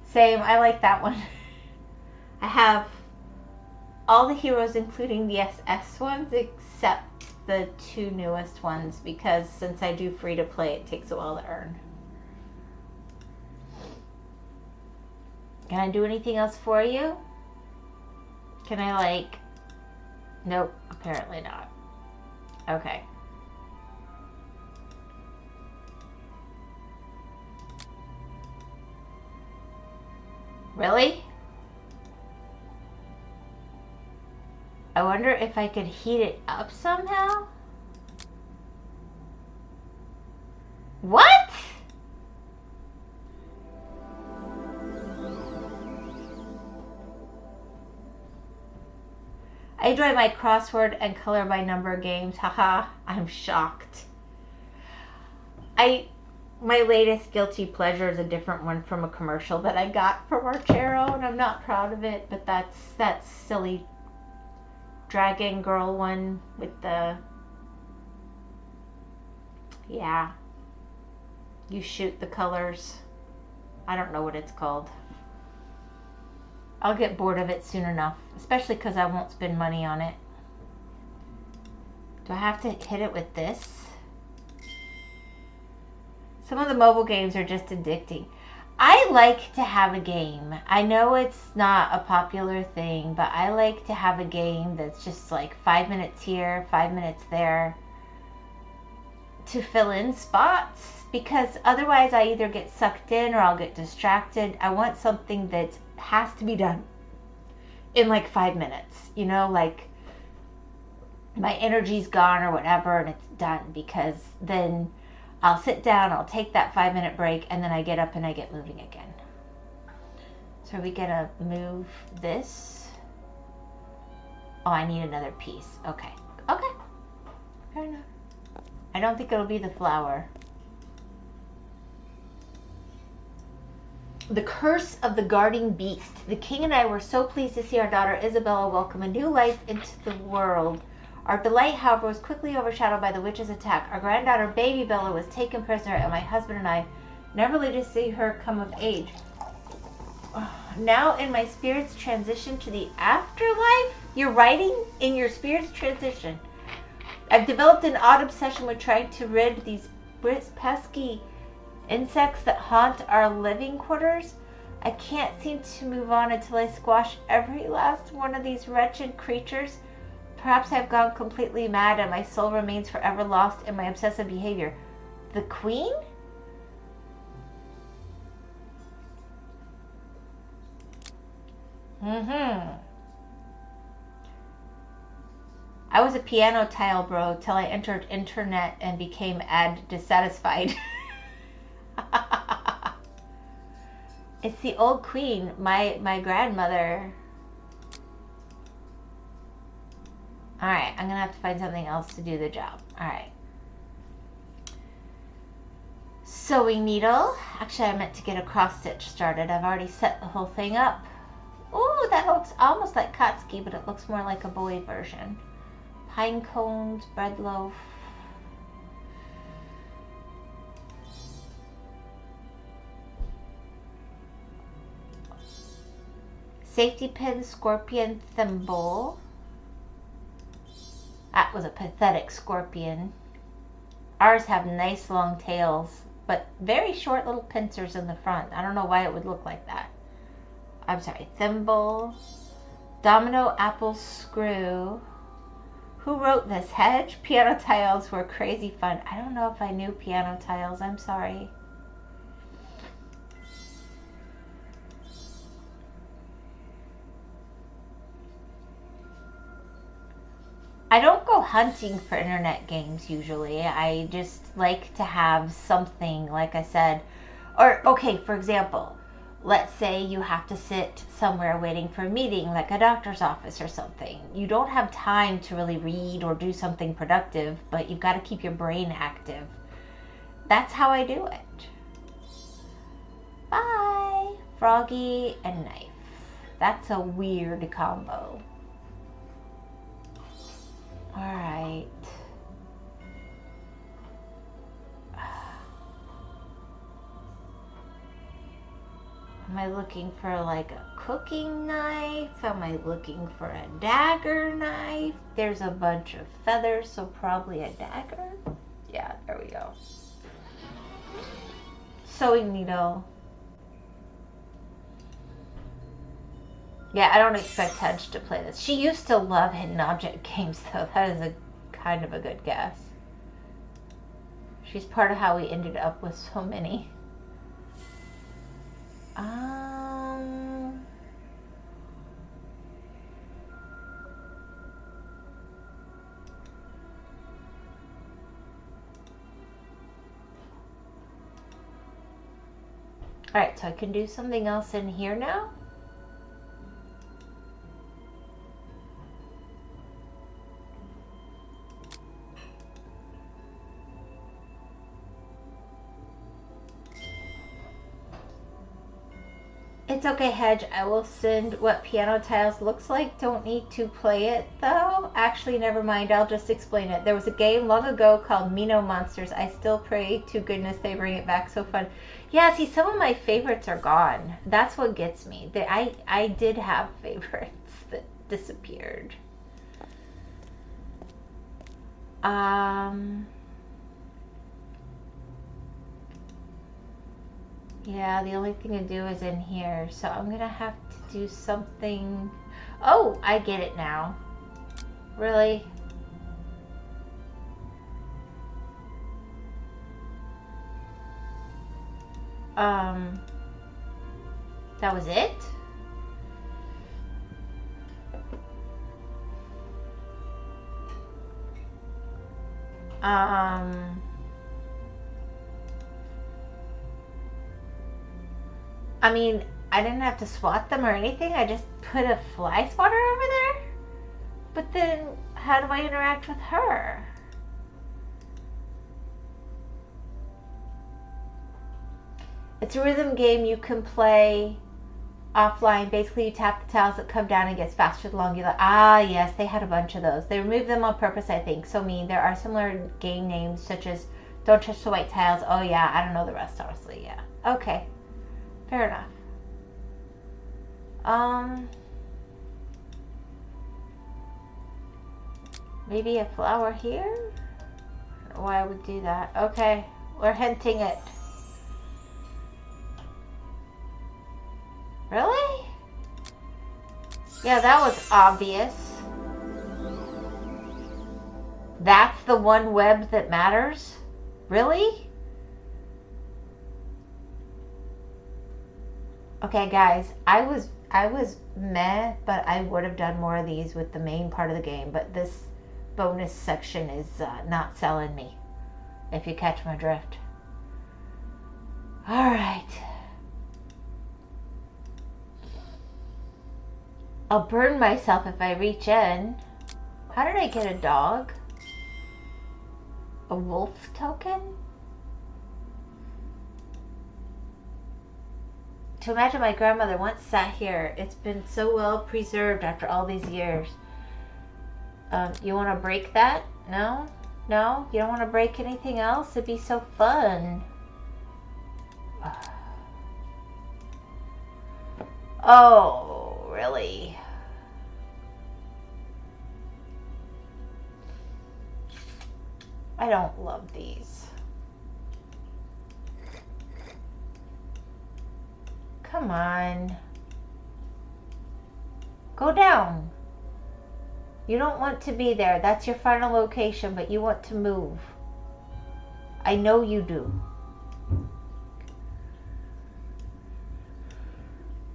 Same, I like that one. I have all the heroes, including the SS ones, except the 2 newest ones, because since I do free to play, it takes a while to earn. Can I do anything else for you? Can I like... Nope, apparently not. Okay. Really? I wonder if I could heat it up somehow? What? I enjoy my crossword and color by number games. Haha, I'm shocked. My latest guilty pleasure is a different one from a commercial that I got from Archero, and I'm not proud of it, but that's that silly dragon girl one with the... Yeah. You shoot the colors. I don't know what it's called. I'll get bored of it soon enough, especially because I won't spend money on it. Do I have to hit it with this? Some of the mobile games are just addicting. I like to have a game. I know it's not a popular thing, but I like to have a game that's just like 5 minutes here, 5 minutes there to fill in spots, because otherwise I either get sucked in or I'll get distracted. I want something that has to be done in like 5 minutes, you know, like my energy's gone or whatever and it's done, because then I'll sit down, I'll take that 5-minute break, and then I get up and I get moving again. So are we gonna move this? Oh, I need another piece. Okay. Okay. Fair enough. I don't think it'll be the flower. The Curse of the Guarding Beast. The king and I were so pleased to see our daughter Isabella welcome a new life into the world. Our delight, however, was quickly overshadowed by the witch's attack. Our granddaughter, baby Bella, was taken prisoner, and my husband and I never lived to see her come of age. Now, in my spirit's transition to the afterlife, you're writing in your spirit's transition. I've developed an odd obsession with trying to rid these pesky insects that haunt our living quarters. I can't seem to move on until I squash every last one of these wretched creatures. Perhaps I've gone completely mad and my soul remains forever lost in my obsessive behavior. The queen? I was a piano tile bro till I entered internet and became ad dissatisfied. It's the old queen, my grandmother. Alright, I'm gonna have to find something else to do the job. Alright. Sewing needle. Actually, I meant to get a cross stitch started. I've already set the whole thing up. Ooh, that looks almost like Katsuki, but it looks more like a boy version. Pine cones, bread loaf. Safety pin, scorpion, thimble. That was a pathetic scorpion. Ours have nice long tails, but very short little pincers in the front. I don't know why it would look like that. I'm sorry, thimble. Domino, apple, screw. Who wrote this? Hedge? Piano tiles were crazy fun. I don't know if I knew piano tiles. I'm sorry. I don't go hunting for internet games usually. I just like to have something, like I said. Or, okay, for example, let's say you have to sit somewhere waiting for a meeting, like a doctor's office or something. You don't have time to really read or do something productive, but you've got to keep your brain active. That's how I do it. Bye! Froggy and knife. That's a weird combo. Alright. Am I looking for like a cooking knife? Am I looking for a dagger knife? There's a bunch of feathers, so probably a dagger. Yeah, there we go. Sewing needle. Yeah, I don't expect Hedge to play this. She used to love hidden object games, though. That is a kind of a good guess. She's part of how we ended up with so many. Alright, so I can do something else in here now. It's okay, Hedge. I will send what piano tiles looks like. Don't need to play it, though. Actually, never mind. I'll just explain it. There was a game long ago called Mino Monsters. I still pray to goodness they bring it back. So fun. Yeah, see, some of my favorites are gone. That's what gets me. I did have favorites that disappeared. Yeah, the only thing to do is in here. So I'm going to have to do something. Oh, I get it now. Really? That was it? I mean, I didn't have to swat them or anything. I just put a fly swatter over there. But then, how do I interact with her? It's a rhythm game you can play offline. Basically, you tap the tiles that come down and gets faster the longer you let. Ah, yes, they had a bunch of those. They removed them on purpose, I think. So mean. There are similar game names such as Don't Touch the White Tiles. Oh, yeah, I don't know the rest, honestly. Yeah. Okay. Fair enough. Maybe a flower here? I don't know why I would do that. Okay, we're hinting it. Really? Yeah, that was obvious. That's the one web that matters? Really? Okay, guys, I was meh, but I would have done more of these with the main part of the game, but this bonus section is not selling me, if you catch my drift. Alright. I'll burn myself if I reach in. How did I get a dog? A wolf token? To imagine my grandmother once sat here. It's been so well preserved after all these years. You want to break that? No? No? You don't want to break anything else? It'd be so fun. Oh, really? I don't love these. Come on. Go down. You don't want to be there. That's your final location, but you want to move. I know you do.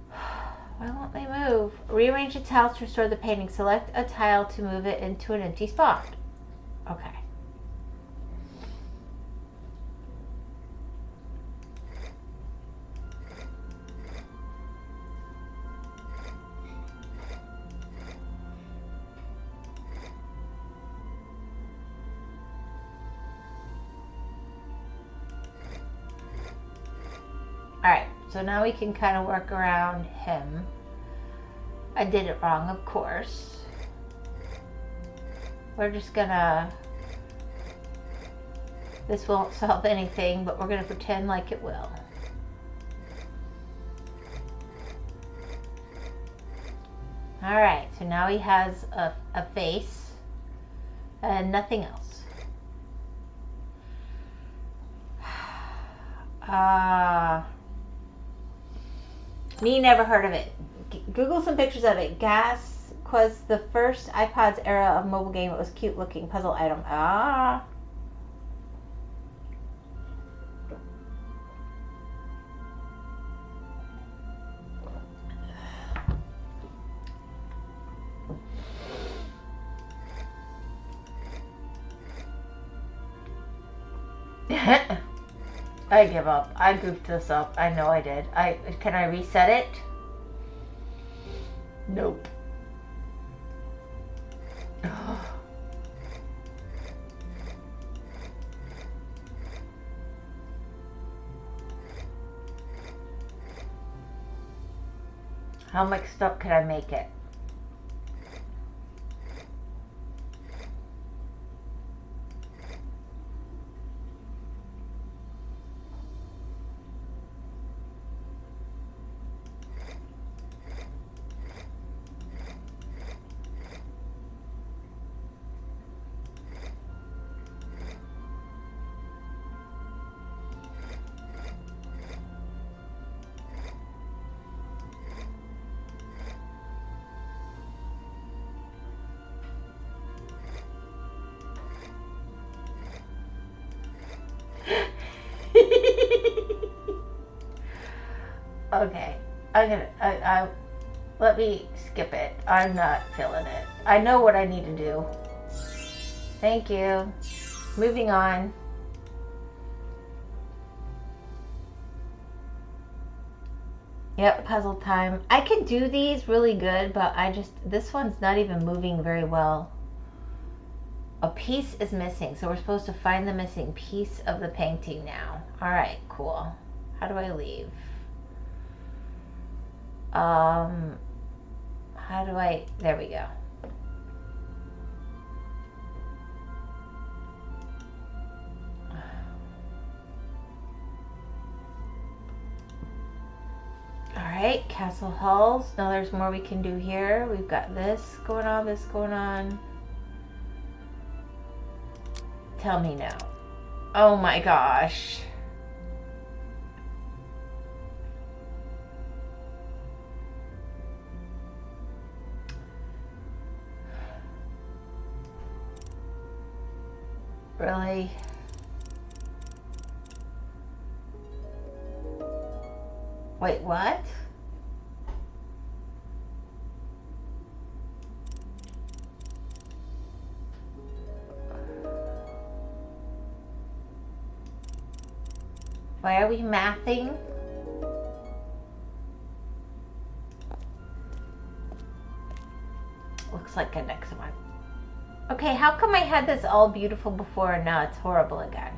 Why won't they move? Rearrange the tiles to restore the painting. Select a tile to move it into an empty spot. Okay. Alright, so now we can kind of work around him. I did it wrong, of course. We're just gonna... This won't solve anything, but we're gonna pretend like it will. Alright, so now he has a face and nothing else. Me never heard of it. Google some pictures of it. Gas was the first iPod's era of mobile game. It was cute looking puzzle item. Ah. I give up. I goofed this up. I know I did. Can I reset it? Nope. How mixed up could I make it? Okay, let me skip it. I'm not feeling it. I know what I need to do. Thank you. Moving on. Yep, puzzle time. I can do these really good, but this one's not even moving very well. A piece is missing, so we're supposed to find the missing piece of the painting now. All right, cool. How do I leave? How do I, there we go. All right, castle halls. Now there's more we can do here. We've got this going on, this going on. Tell me now. Oh my gosh. Really? Wait, what? Why are we mathing? Looks like a next one. Okay, how come I had this all beautiful before and now it's horrible again?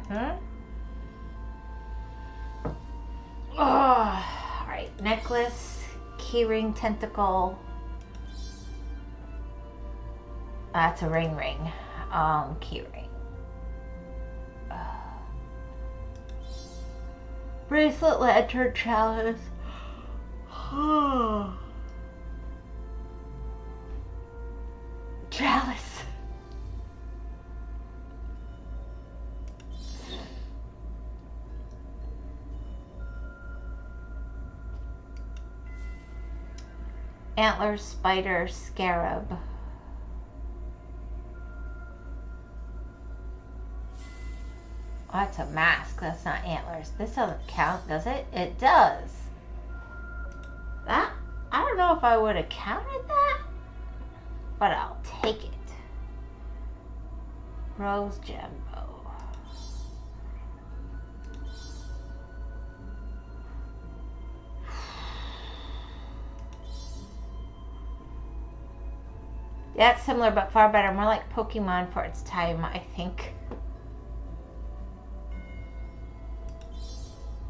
Oh, all right, necklace, keyring, tentacle. That's a ring. Keyring. Bracelet, lantern, chalice. Chalice. Antler, spider, scarab. Oh, that's a mask. That's not antlers. This doesn't count, does it? It does. That, I don't know if I would have counted that, but I'll take it. Rose gem bow. That's similar but far better. More like Pokemon for its time, I think.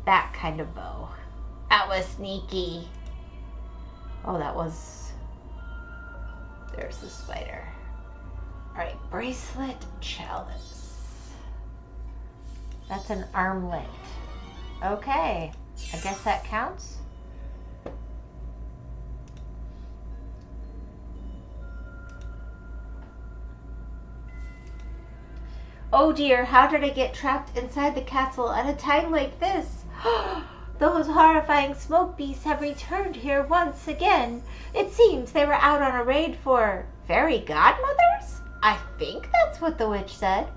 That kind of bow. That was sneaky. Oh, that was... There's the spider. Alright, bracelet, chalice. That's an armlet. Okay, I guess that counts. Oh dear, how did I get trapped inside the castle at a time like this? Those horrifying smoke beasts have returned here once again. It seems they were out on a raid for fairy godmothers? I think that's what the witch said.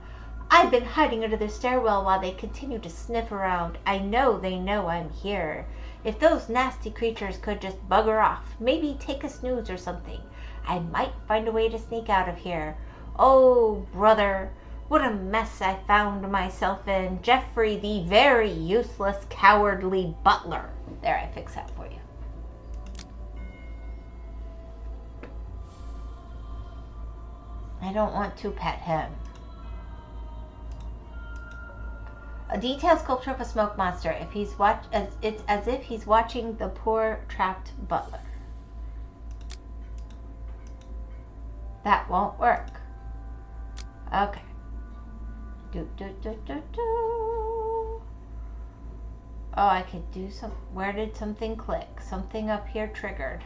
I've been hiding under the stairwell while they continue to sniff around. I know they know I'm here. If those nasty creatures could just bugger off, maybe take a snooze or something, I might find a way to sneak out of here. Oh, brother, what a mess I found myself in. Geoffrey, the very useless, cowardly butler. There, I fixed that for you. I don't want to pet him. A detailed sculpture of a smoke monster. It's as if he's watching the poor trapped butler. That won't work. Okay. Oh, I could do some. Where did something click? Something up here triggered.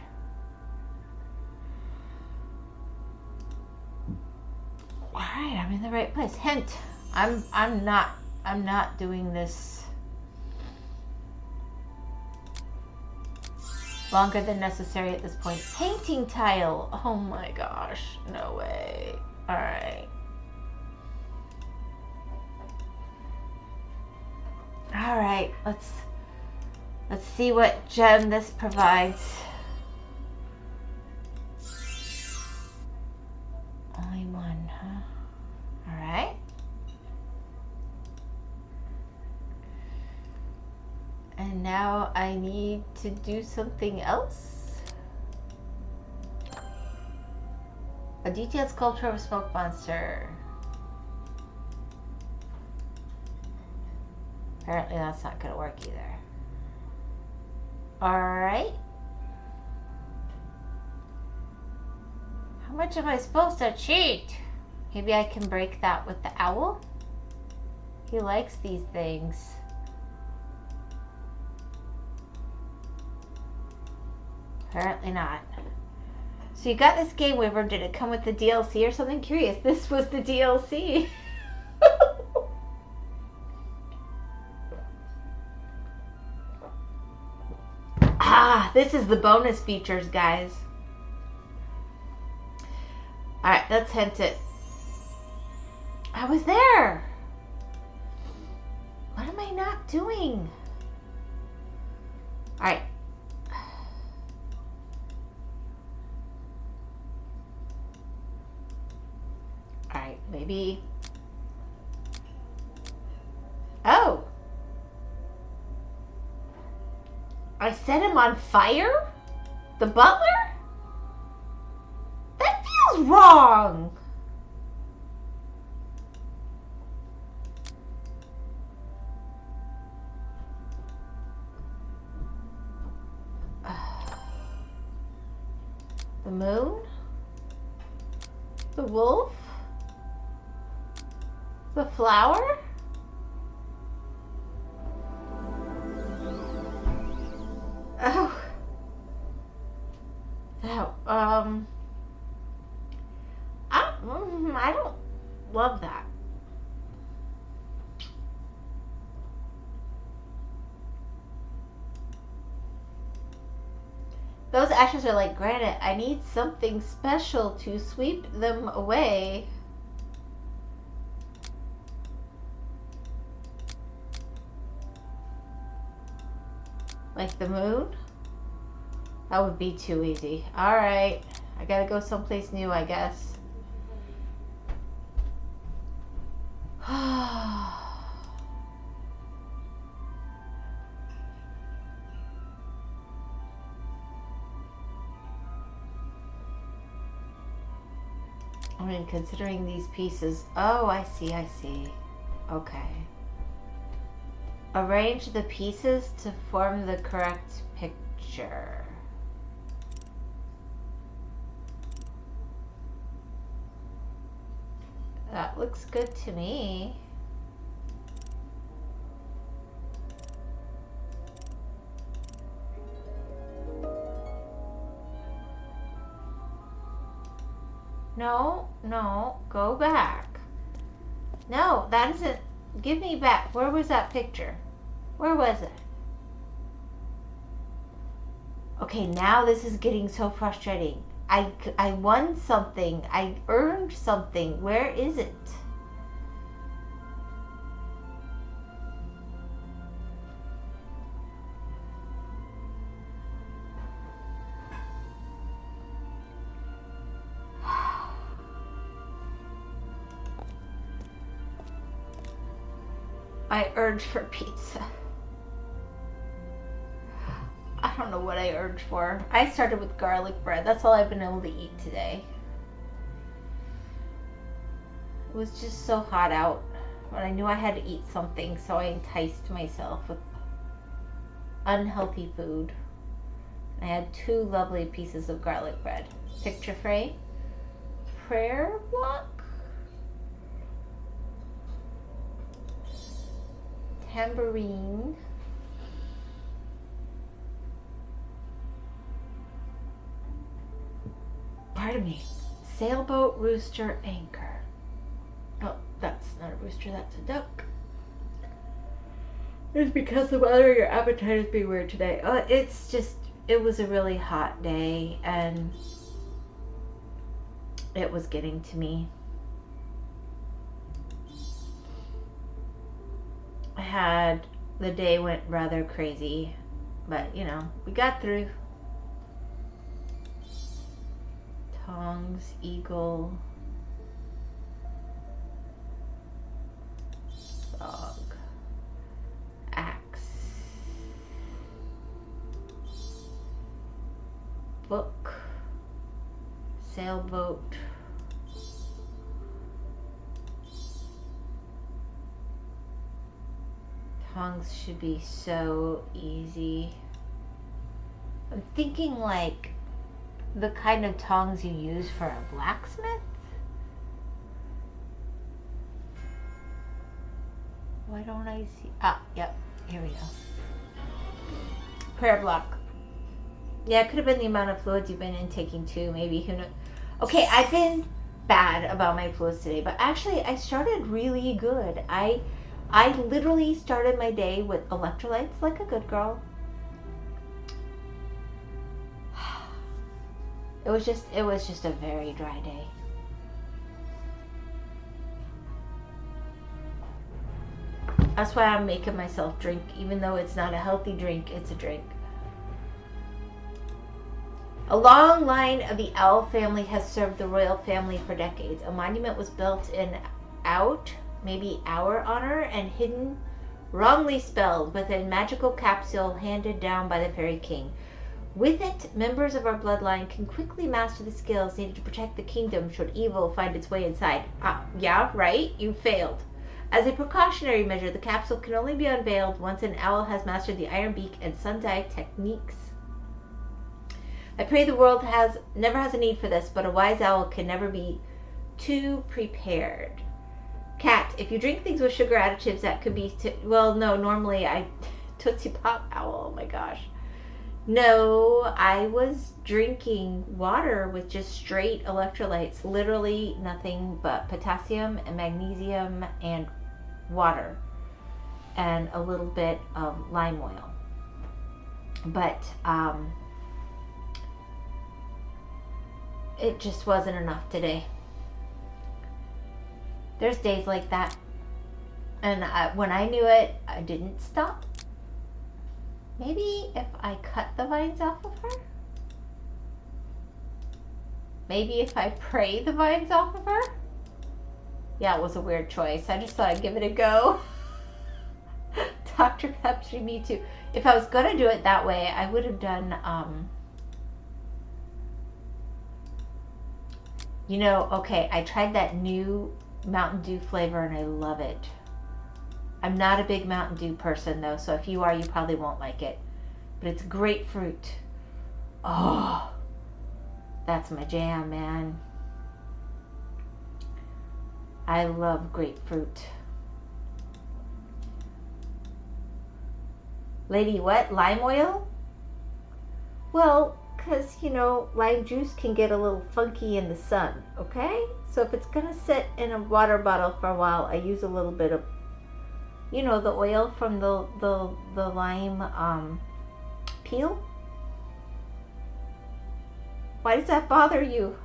All right, I'm in the right place. Hint: I'm not doing this longer than necessary at this point. Painting tile. Oh my gosh, no way. All right. All right, let's see what gem this provides. Only one, huh? All right. And now I need to do something else. A detailed sculpture of a smoke monster. Apparently that's not going to work either. Alright. How much am I supposed to cheat? Maybe I can break that with the owl? He likes these things. Apparently not. So you got this game, Wyvern. Did it come with the DLC or something? Curious. This was the DLC. This is the bonus features, guys. Alright, let's hint it. I was there. What am I not doing? Alright. Alright, maybe. Oh! I set him on fire? The butler? That feels wrong. The moon? The wolf? The flower? Oh. That, I don't love that. Those ashes are like granite. I need something special to sweep them away. Like the moon? That would be too easy. Alright. I gotta go someplace new, I guess. I mean, considering these pieces. Oh, I see, I see. Okay. Arrange the pieces to form the correct picture. That looks good to me. No, no, go back. No, that isn't. Give me back. Where was that picture? Where was it? Okay, now this is getting so frustrating. I won something. I earned something. Where is it? I urged for pizza. I don't know what I urged for. I started with garlic bread. That's all I've been able to eat today. It was just so hot out, but I knew I had to eat something, so I enticed myself with unhealthy food. I had 2 lovely pieces of garlic bread. Picture frame, prayer block, tambourine, pardon me, sailboat, rooster, anchor. Oh, that's not a rooster, that's a duck. It's because the weather, your appetite is being weird today. It's just, it was a really hot day and it was getting to me. The day went rather crazy, but you know, we got through. Tongs, eagle, dog, axe, book, sailboat, tongs should be so easy. I'm thinking like the kind of tongs you use for a blacksmith. Why don't I see? Ah, yep, here we go. Prayer block. Yeah, it could have been the amount of fluids you've been intaking too, maybe, who knows. Okay, I've been bad about my fluids today, but actually I started really good. I literally started my day with electrolytes like a good girl. It was just a very dry day. That's why I'm making myself drink, even though it's not a healthy drink, it's a drink. A long line of the owl family has served the royal family for decades. A monument was built in maybe our honor, and hidden, wrongly spelled, with a magical capsule handed down by the fairy king. With it, members of our bloodline can quickly master the skills needed to protect the kingdom should evil find its way inside. Yeah, right? You failed. As a precautionary measure, the capsule can only be unveiled once an owl has mastered the iron beak and sundive techniques. I pray the world never has a need for this, but a wise owl can never be too prepared. Cat, if you drink things with sugar additives, that could be... well, no, normally I... Tootsie Pop Owl, oh my gosh. No, I was drinking water with just straight electrolytes. Literally nothing but potassium and magnesium and water. And a little bit of lime oil. But, it just wasn't enough today. There's days like that. And when I knew it, I didn't stop. Maybe if I cut the vines off of her? Maybe if I pray the vines off of her? Yeah, it was a weird choice. I just thought I'd give it a go. Dr. Pepsi, me too. If I was going to do it that way, I would have done, you know, okay, I tried that new Mountain Dew flavor and I love it. I'm not a big Mountain Dew person though, so if you are, you probably won't like it. But it's grapefruit. Oh, that's my jam, man. I love grapefruit. Lady, what? Lime oil? Well, because, you know, lime juice can get a little funky in the sun, okay? So if it's going to sit in a water bottle for a while, I use a little bit of, you know, the oil from the lime peel. Why does that bother you?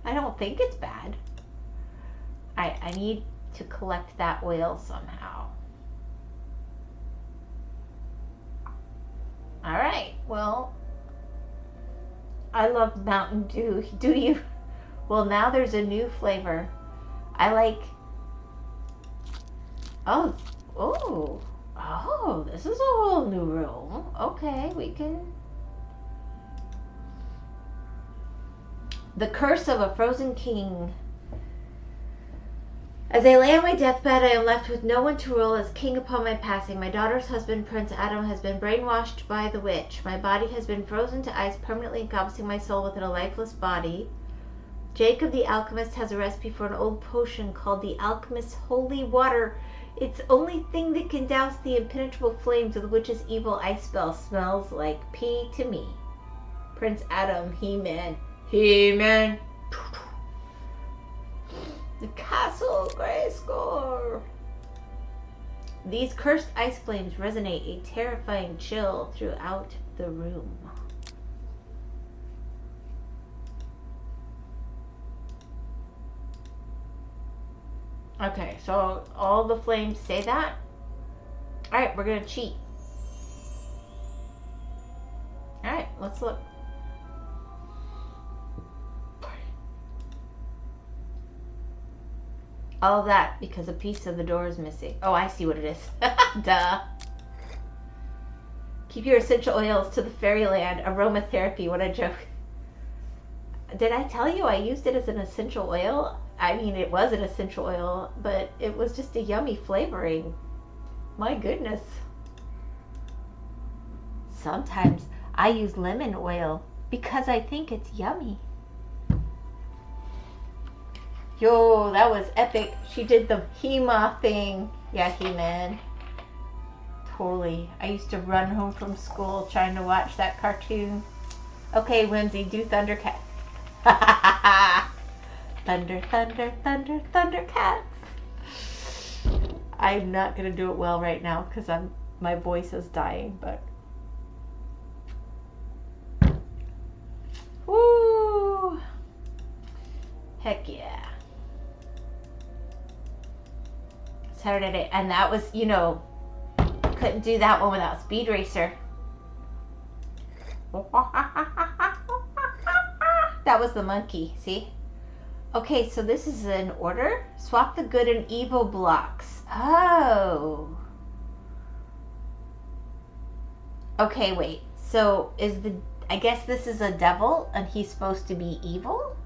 I don't think it's bad. I need to collect that oil somehow. Alright, well, I love Mountain Dew. Do you? Well, now there's a new flavor. I like... Oh, this is a whole new room. Okay, we can... The Curse of a Frozen King. As I lay on my deathbed, I am left with no one to rule as king upon my passing. My daughter's husband, Prince Adam, has been brainwashed by the witch. My body has been frozen to ice, permanently encompassing my soul within a lifeless body. Jacob the alchemist has a recipe for an old potion called the Alchemist's Holy Water. It's the only thing that can douse the impenetrable flames of the witch's evil ice spell. Smells like pee to me. Prince Adam, He-Man. He-Man. The Castle Grayskull. These cursed ice flames resonate a terrifying chill throughout the room. Okay, so all the flames say that. Alright, we're gonna cheat. Alright, let's look. All that because a piece of the door is missing. Oh, I see what it is. Duh. Keep your essential oils to the fairyland. Aromatherapy, what a joke. Did I tell you I used it as an essential oil? I mean, it was an essential oil, but it was just a yummy flavoring. My goodness. Sometimes I use lemon oil because I think it's yummy. Yo, that was epic. She did the He-Ma thing. Yeah, He-Man. Totally. I used to run home from school trying to watch that cartoon. Okay, Whimsy, do Thundercat. Thunder, thunder, thunder, Thundercats. I'm not gonna do it well right now because my voice is dying, but woo! Heck yeah. Saturday, and that was, you know, couldn't do that one without Speed Racer. That was the monkey, see? Okay, so this is an order. Swap the good and evil blocks. Oh. Okay, wait. So I guess this is a devil and he's supposed to be evil?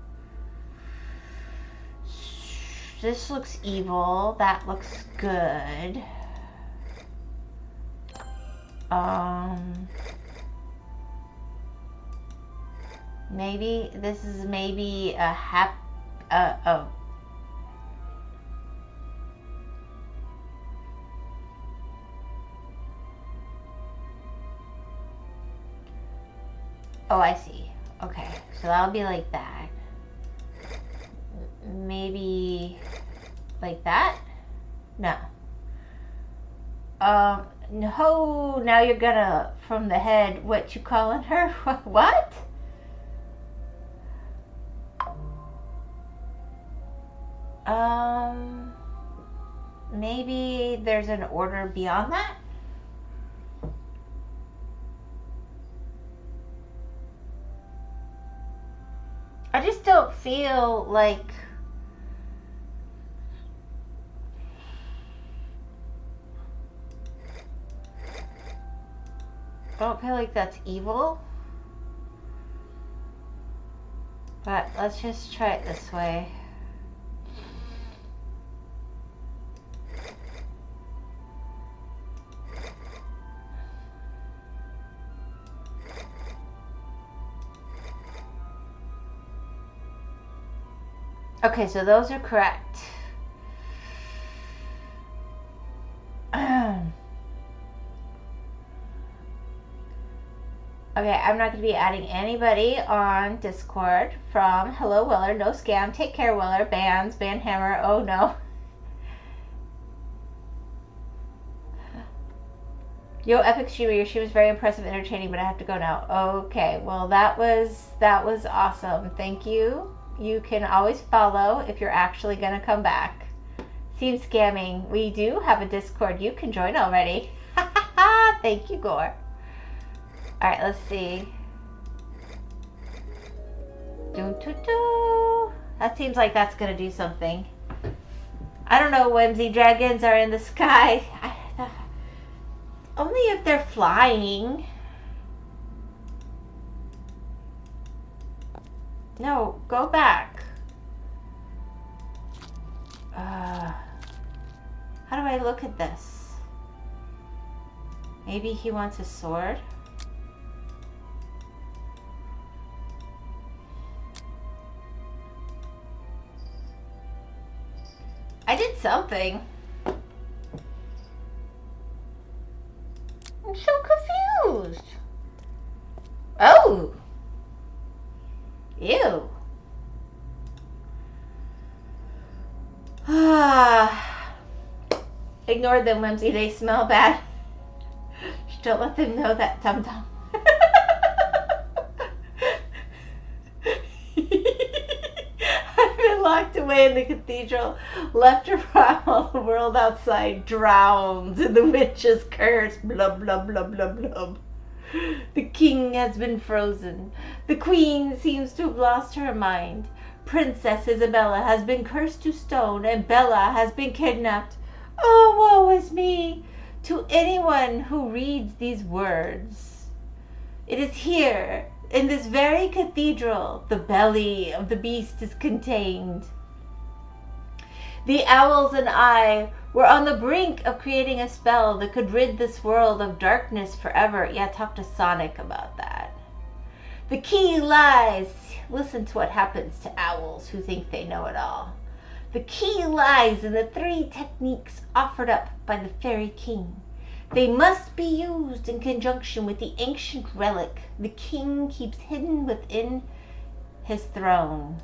This looks evil. That looks good. Maybe this is maybe a Oh, I see. Okay, so that'll be like that. Maybe like that? No. No, now you're gonna, from the head, what you calling her? What? Maybe there's an order beyond that? I just don't feel like that's evil. But let's just try it this way. Okay, so those are correct. Okay, I'm not going to be adding anybody on Discord from Hello Weller, no scam, take care Weller, Bands, Banhammer, oh no. Yo, epic streamer, she was very impressive and entertaining, but I have to go now. Okay, well that was awesome. Thank you. You can always follow if you're actually gonna come back. Seems scamming. We do have a Discord. You can join already. Thank you, Gore. Alright, let's see. That seems like that's gonna do something. I don't know, Whimsy. Dragons are in the sky. Only if they're flying. No, go back. How do I look at this? Maybe he wants a sword? I did something. I'm so confused. Oh. Ew. Ignore them, Whimsy. They smell bad. Don't let them know that, Tum Tum. I've been locked away in the cathedral, left around while the world outside drowns in the witch's curse. Blub, blub, blub, blub, blub. The king has been frozen. The queen seems to have lost her mind. Princess Isabella has been cursed to stone, and Bella has been kidnapped. Oh, woe is me! To anyone who reads these words, it is here, in this very cathedral, the belly of the beast is contained. The owls and I were on the brink of creating a spell that could rid this world of darkness forever. Yeah, talk to Sonic about that. The key lies. Listen to what happens to owls who think they know it all. The key lies in the 3 techniques offered up by the Fairy King. They must be used in conjunction with the ancient relic the king keeps hidden within his throne.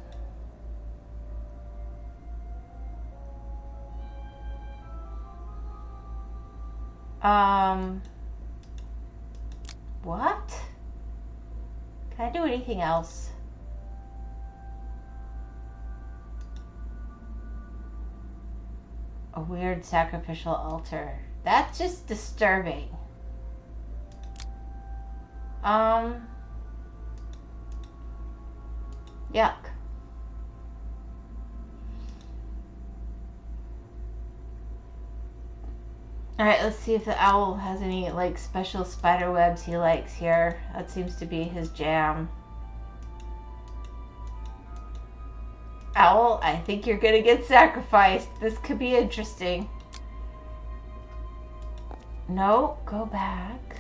What? Can I do anything else? A weird sacrificial altar. That's just disturbing. Yuck. Alright, let's see if the owl has any, like, special spider webs he likes here. That seems to be his jam. Owl, I think you're gonna get sacrificed. This could be interesting. No, go back.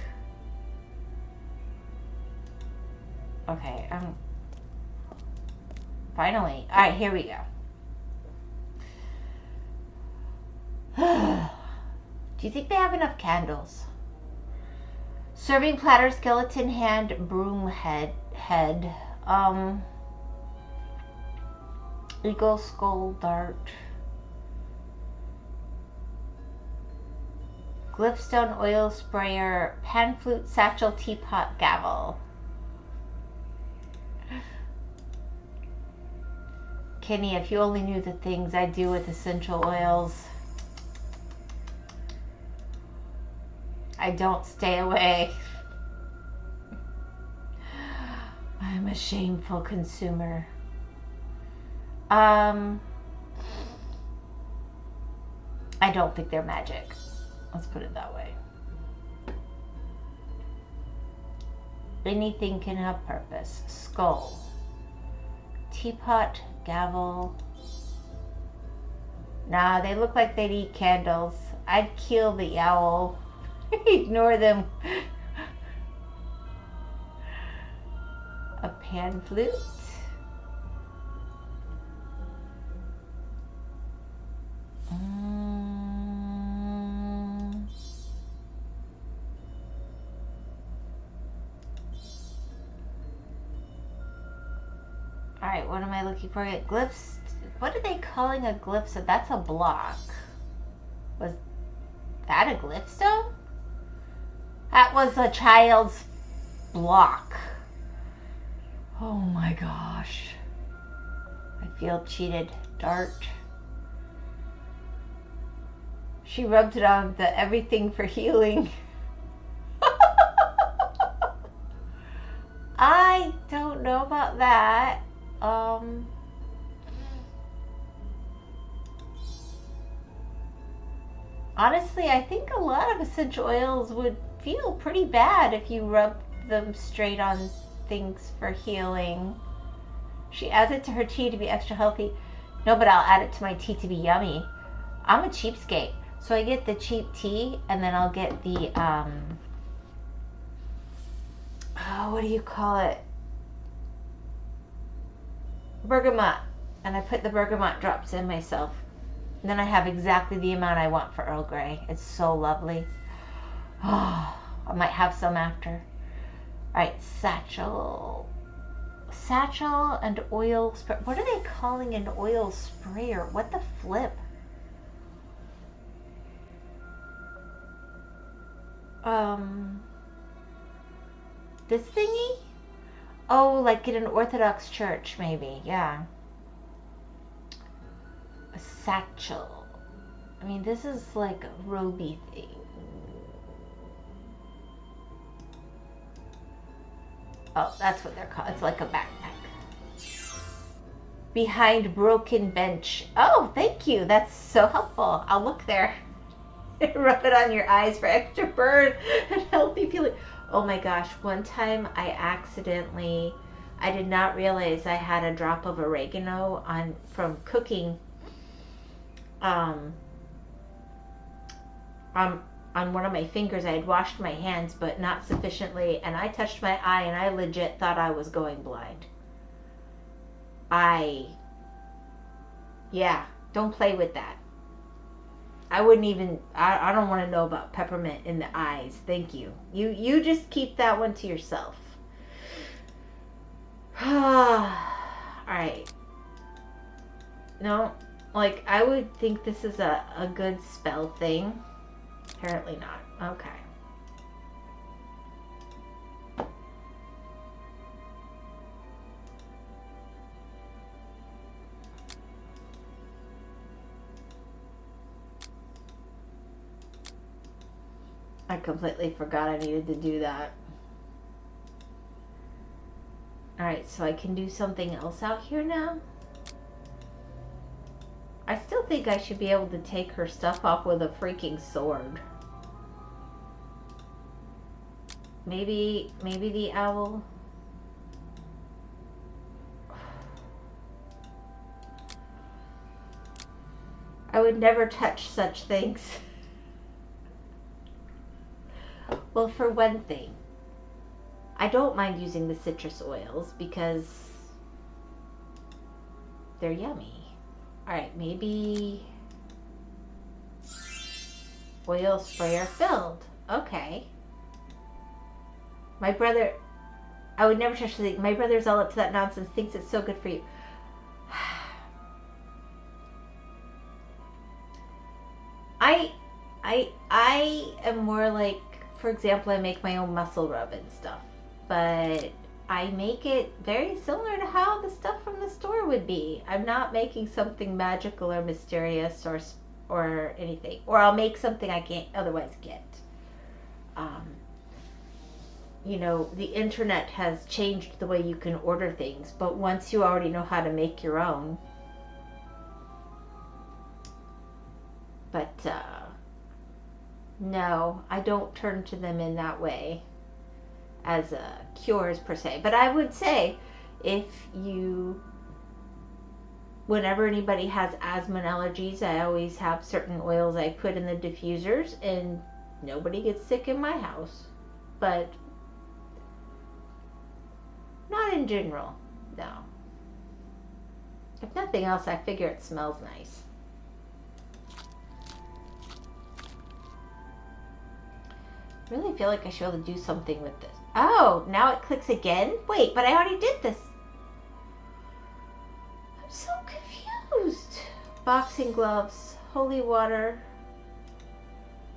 Okay, finally. Alright, here we go. Do you think they have enough candles? Serving platter, skeleton hand, broom head. Eagle skull dart. Glyphstone oil sprayer, pan flute, satchel, teapot, gavel. Kenny, if you only knew the things I do with essential oils. I don't stay away. I'm a shameful consumer. I don't think they're magic. Let's put it that way. Anything can have purpose. Skull. Teapot, gavel. Nah, they look like they'd eat candles. I'd kill the owl. Ignore them. A pan flute. Alright, what am I looking for? Glyphs. What are they calling a glyph? So that's a block. Was that a glyphstone? That was a child's block. Oh my gosh. I feel cheated. Dart. She rubbed it on the everything for healing. I don't know about that. Honestly, I think a lot of essential oils would feel pretty bad if you rubbed them straight on things for healing. She adds it to her tea to be extra healthy. No, but I'll add it to my tea to be yummy. I'm a cheapskate, so I get the cheap tea, and then I'll get the, what do you call it? Bergamot. And I put the bergamot drops in myself. And then I have exactly the amount I want for Earl Grey. It's so lovely. Oh, I might have some after. Alright, satchel. Satchel and oil spray. What are they calling an oil sprayer? What the flip? This thingy? Oh, like in an Orthodox church, maybe. Yeah. A satchel. I mean, this is like a roby thing. Oh, that's what they're called. It's like a backpack. Behind broken bench. Oh, thank you. That's so helpful. I'll look there. Rub it on your eyes for extra burn and healthy feeling. Oh my gosh. One time I did not realize I had a drop of oregano from cooking on one of my fingers. I had washed my hands, but not sufficiently, and I touched my eye, and I legit thought I was going blind. Yeah, don't play with that. I wouldn't even, I don't want to know about peppermint in the eyes. Thank you. You just keep that one to yourself. Alright. No, like, I would think this is a good spell thing. Apparently not. Okay. I completely forgot I needed to do that. Alright, so I can do something else out here now? I still think I should be able to take her stuff off with a freaking sword. Maybe the owl. I would never touch such things. Well, for one thing, I don't mind using the citrus oils because they're yummy. Alright, maybe oil sprayer filled. Okay. My brother, I would never touch the thing. My brother's all up to that nonsense, thinks it's so good for you. I am more like, for example, I make my own muscle rub and stuff, but I make it very similar to how the stuff from the store would be. I'm not making something magical or mysterious or anything. Or I'll make something I can't otherwise get. You know, the internet has changed the way you can order things, but once you already know how to make your own. But, no, I don't turn to them in that way as cures per se. But I would say, whenever anybody has asthma and allergies, I always have certain oils I put in the diffusers, and nobody gets sick in my house. But not in general, no. If nothing else, I figure it smells nice. I really feel like I should be able to do something with this. Oh, now it clicks again? Wait, but I already did this. I'm so confused. Boxing gloves, holy water.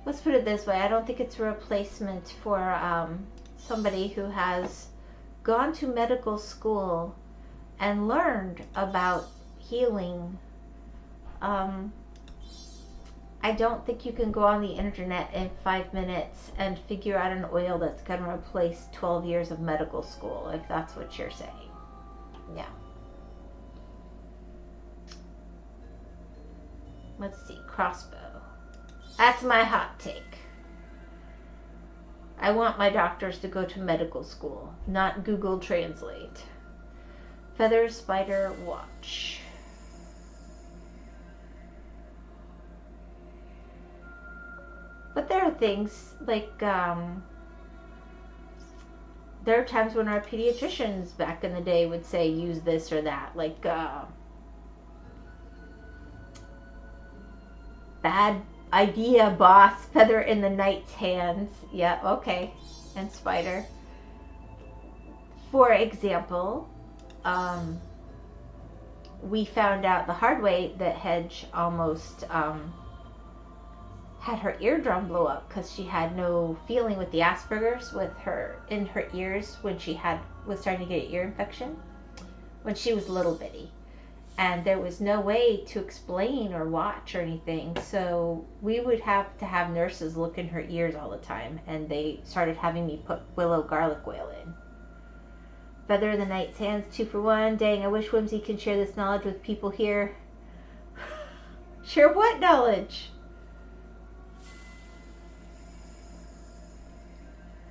let's put it this way, I don't think it's a replacement for somebody who has gone to medical school and learned about healing. I don't think you can go on the internet in 5 minutes and figure out an oil that's going to replace 12 years of medical school, if that's what you're saying. Yeah. Let's see, crossbow. That's my hot take. I want my doctors to go to medical school, not Google Translate. Feather, spider, watch. But there are things like, there are times when our pediatricians back in the day would say use this or that. Like, bad idea, boss. Feather in the knight's hands. Yeah, okay. And spider. For example, we found out the hard way that Hedge almost had her eardrum blow up because she had no feeling with the Asperger's in her ears when she was starting to get an ear infection when she was little bitty. And there was no way to explain or watch or anything, so we would have to have nurses look in her ears all the time, and they started having me put willow garlic oil in. Feather in the knight's hands, 2 for 1. Dang, I wish Whimsy can share this knowledge with people here. Share what knowledge?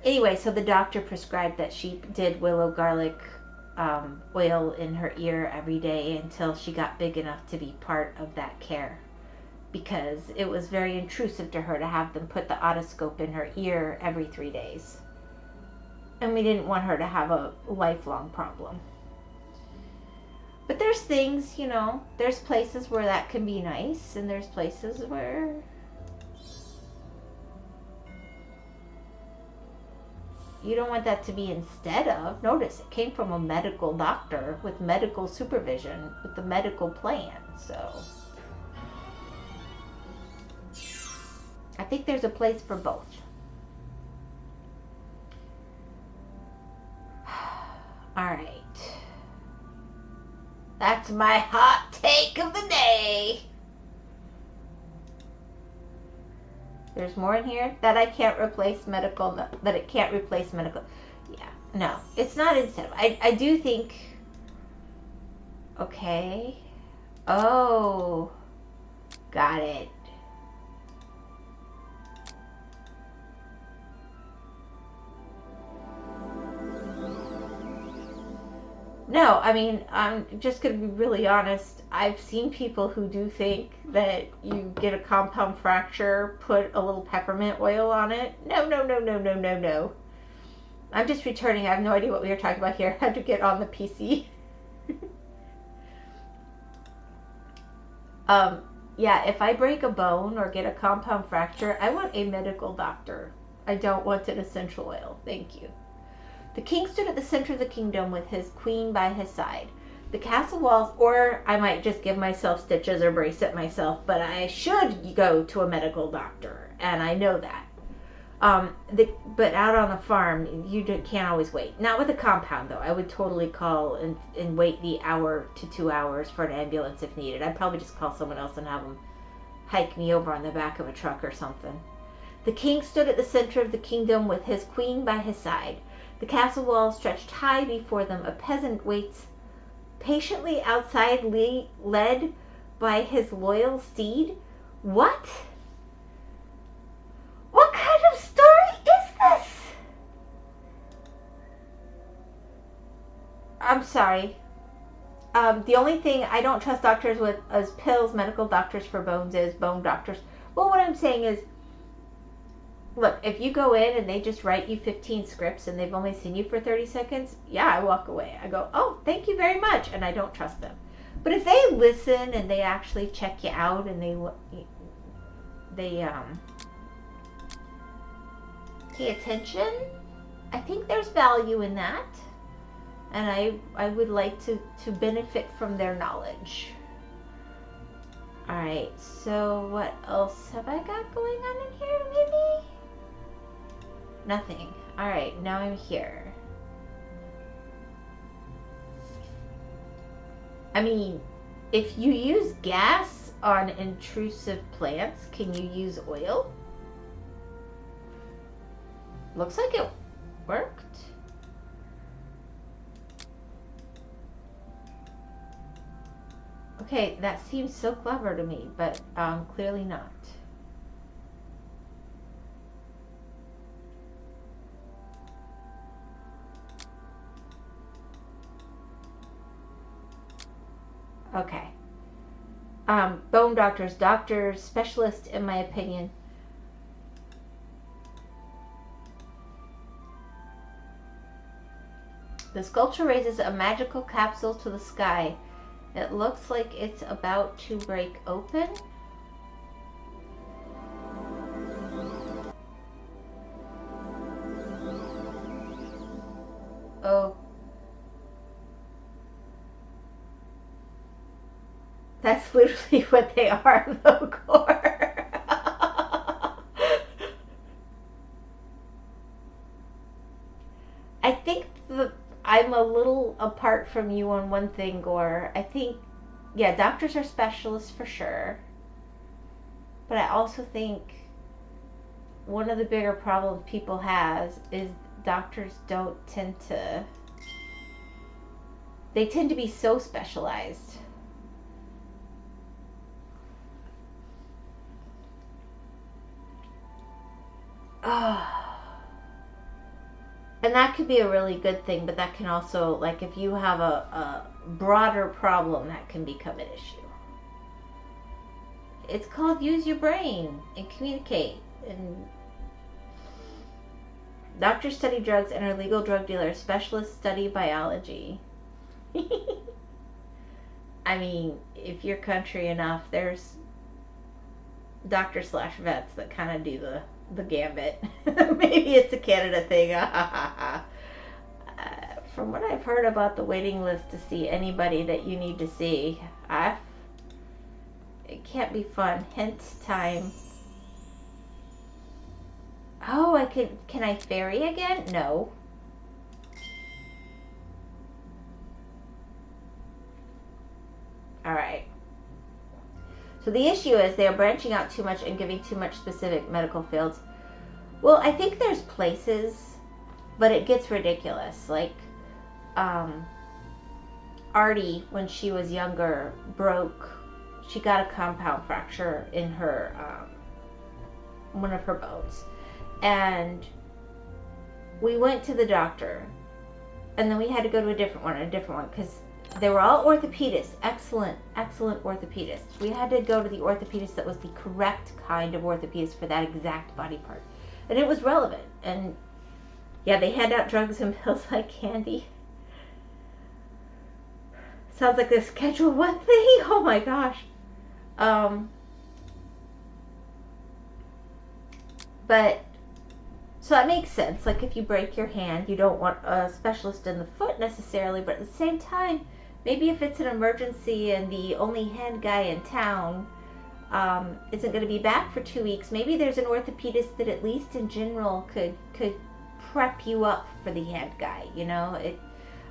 Anyway, so the doctor prescribed that she did willow garlic oil in her ear every day until she got big enough to be part of that care, because it was very intrusive to her to have them put the otoscope in her ear every 3 days, and we didn't want her to have a lifelong problem. But there's things, you know, there's places where that can be nice, and there's places where you don't want that to be instead of. Notice it came from a medical doctor with medical supervision, with the medical plan. So I think there's a place for both. All right. That's my hot take of the day. There's more in here that it can't replace medical. Yeah, no, it's not incentive. I do think. Okay. Oh, got it. No, I mean, I'm just going to be really honest. I've seen people who do think that you get a compound fracture, put a little peppermint oil on it. No. I'm just returning. I have no idea what we were talking about here. I had to get on the PC. Yeah, if I break a bone or get a compound fracture, I want a medical doctor. I don't want an essential oil. Thank you. The king stood at the center of the kingdom with his queen by his side. The castle walls, or I might just give myself stitches or brace it myself, but I should go to a medical doctor, and I know that. But out on the farm, you can't always wait. Not with a compound, though. I would totally call and wait the hour to 2 hours for an ambulance if needed. I'd probably just call someone else and have them hike me over on the back of a truck or something. The king stood at the center of the kingdom with his queen by his side. The castle walls stretched high before them. A peasant waits patiently outside, led by his loyal steed. What? What kind of story is this? I'm sorry. The only thing I don't trust doctors with as pills, medical doctors for bones, is bone doctors. Well, what I'm saying is, look, if you go in and they just write you 15 scripts and they've only seen you for 30 seconds, yeah, I walk away. I go, oh, thank you very much, and I don't trust them. But if they listen and they actually check you out and they pay attention, I think there's value in that, and I would like to benefit from their knowledge. All Alright, so what else have I got going on in here, maybe? Nothing. Alright, now I'm here. I mean, if you use gas on intrusive plants, can you use oil? Looks like it worked. Okay, that seems so clever to me, but clearly not. Okay. Bone doctors, specialists, in my opinion. The sculpture raises a magical capsule to the sky. It looks like it's about to break open. Oh. That's literally what they are, though, Gore. I think I'm a little apart from you on one thing, Gore. I think, yeah, doctors are specialists for sure. But I also think one of the bigger problems people has is doctors don't tend to... They tend to be so specialized. And that could be a really good thing, but that can also, like, if you have a broader problem, that can become an issue. It's called use your brain and communicate. And doctors study drugs and are legal drug dealers. Specialists study biology. I mean, if you're country enough, there's doctor/vets that kind of do the gambit. Maybe it's a Canada thing. From what I've heard about the waiting list to see anybody that you need to see, it can't be fun. Hint time. Oh, can I ferry again? No. Alright. So the issue is they are branching out too much and giving too much specific medical fields. Well, I think there's places, but it gets ridiculous. Like, Artie, when she was younger, she got a compound fracture in her, one of her bones. And we went to the doctor, and then we had to go to a different one, because they were all orthopedists, excellent orthopedists. We had to go to the orthopedist that was the correct kind of orthopedist for that exact body part. And it was relevant. And yeah, they hand out drugs and pills like candy. Sounds like the Schedule 1 thing. Oh my gosh. But, so that makes sense. Like, if you break your hand, you don't want a specialist in the foot necessarily, but at the same time, maybe if it's an emergency and the only hand guy in town isn't going to be back for 2 weeks, maybe there's an orthopedist that at least in general could prep you up for the hand guy, you know?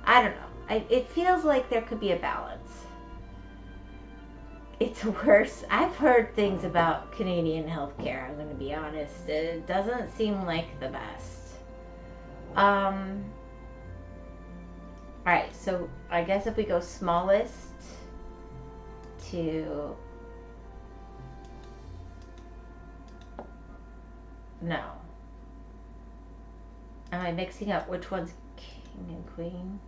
I don't know. It feels like there could be a balance. It's worse. I've heard things about Canadian healthcare, I'm going to be honest. It doesn't seem like the best. Alright, so I guess if we go smallest to... No. Am I mixing up which one's king and queen?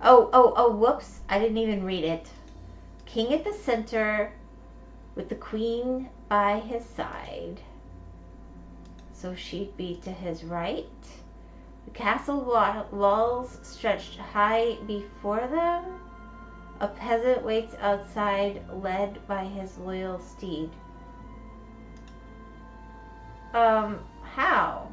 Oh, whoops. I didn't even read it. King at the center with the queen by his side. So she'd be to his right. The castle walls stretched high before them. A peasant waits outside, led by his loyal steed. How?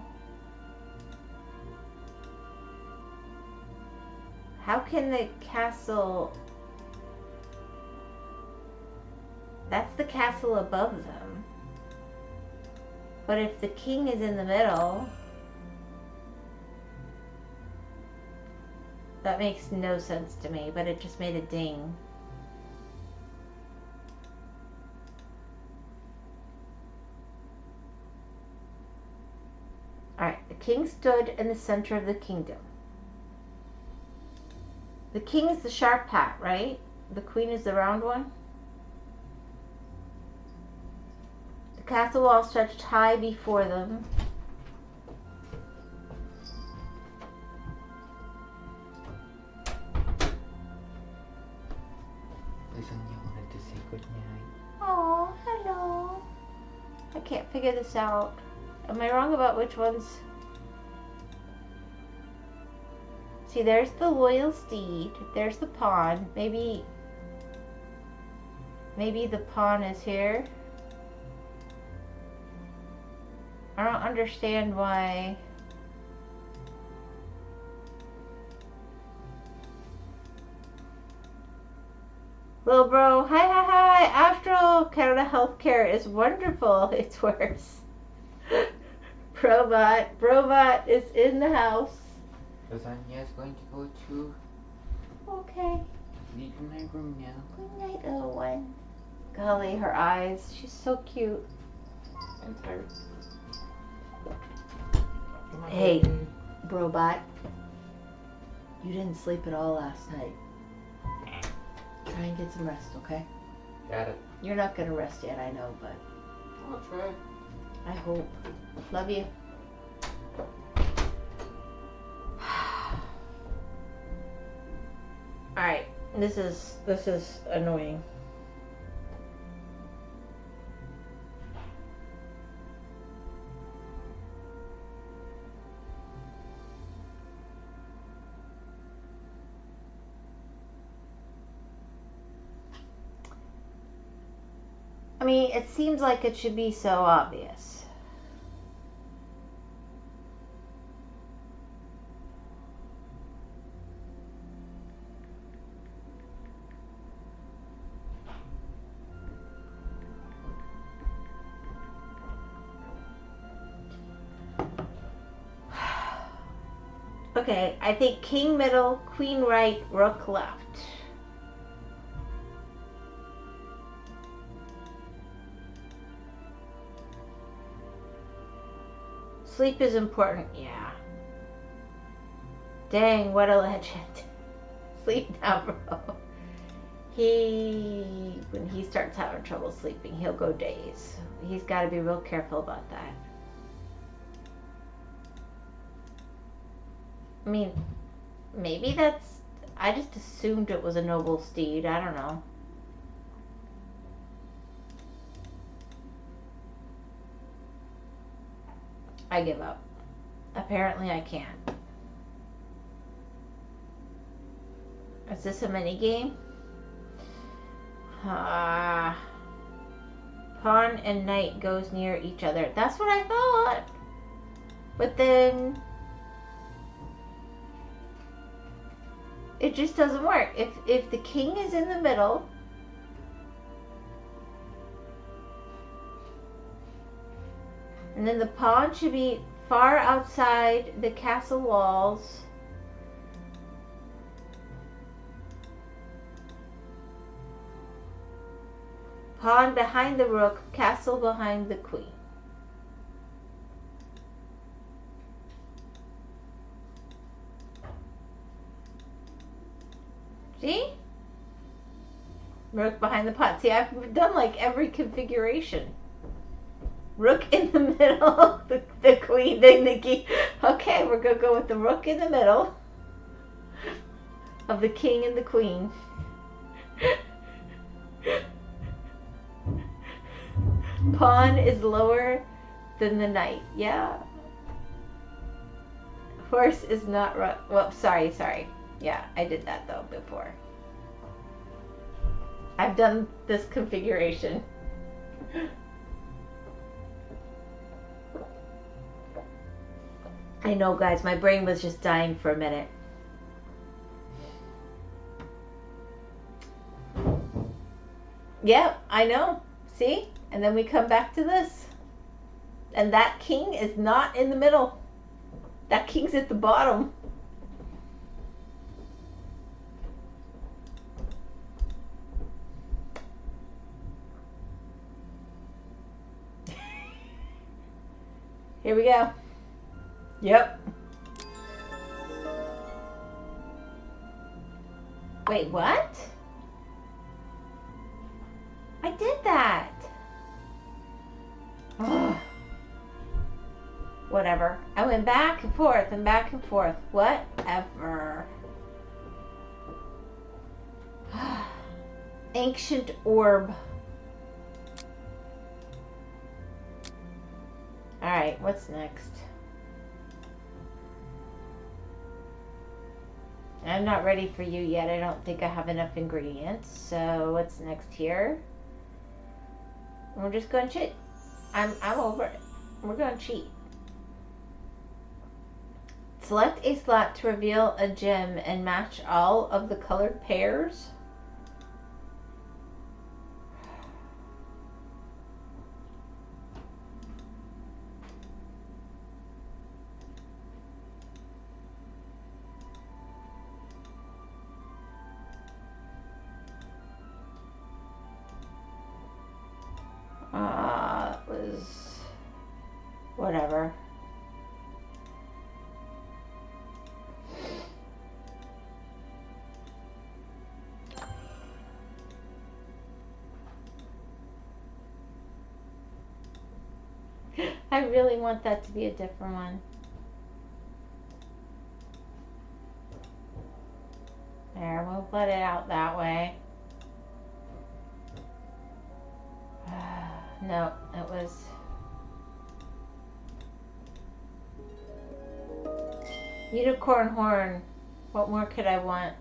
How can the castle... That's the castle above them. But if the king is in the middle, that makes no sense to me, but it just made a ding. Alright, the king stood in the center of the kingdom. The king is the sharp hat, right? The queen is the round one. The castle wall stretched high before them. Lasagna wanted to say goodnight. Oh, hello. I can't figure this out. Am I wrong about which ones? See, there's the loyal steed. There's the pawn. Maybe the pawn is here. I don't understand why. Little bro, hi. Astral Canada healthcare is wonderful. It's worse. Brobot is in the house. Lasagna is going to go to Okay. sleep in my room now. Good night, little one. Golly, her eyes. She's so cute. I'm tired. Come on, Hey. baby. Brobot, you didn't sleep at all last night. Try and get some rest, okay? Got it. You're not gonna rest yet, I know, but I'll try. I hope. Love you. Alright, this is annoying. I mean, it seems like it should be so obvious. Okay, I think king middle, queen right, rook left. Sleep is important, yeah. Dang, what a legend. Sleep now, bro. When he starts having trouble sleeping, he'll go days. He's got to be real careful about that. I mean, maybe that's... I just assumed it was a noble steed. I don't know. I give up. Apparently I can't. Is this a mini game? Pawn and knight goes near each other. That's what I thought. But then it just doesn't work. If the king is in the middle, and then the pawn should be far outside the castle walls. Pawn behind the rook, castle behind the queen. See? Rook behind the pot. See, I've done like every configuration. Rook in the middle, the queen, then the king. Okay, we're going to go with the rook in the middle of the king and the queen. Pawn is lower than the knight. Yeah. Horse is not right. Well, sorry. Yeah, I did that though before. I've done this configuration. I know, guys, my brain was just dying for a minute. Yep, I know. See? And then we come back to this. And that king is not in the middle. That king's at the bottom. Here we go. Yep. Wait, what? I did that. Ugh. Whatever. I went back and forth and back and forth. Whatever. Ancient orb. Alright, what's next? I'm not ready for you yet. I don't think I have enough ingredients. So what's next here? We're just going to cheat. I'm over it. We're going to cheat. Select a slot to reveal a gem and match all of the colored pairs. It was whatever. I really want that to be a different one. There, we'll let it out that way. No, it was... Unicorn horn. What more could I want?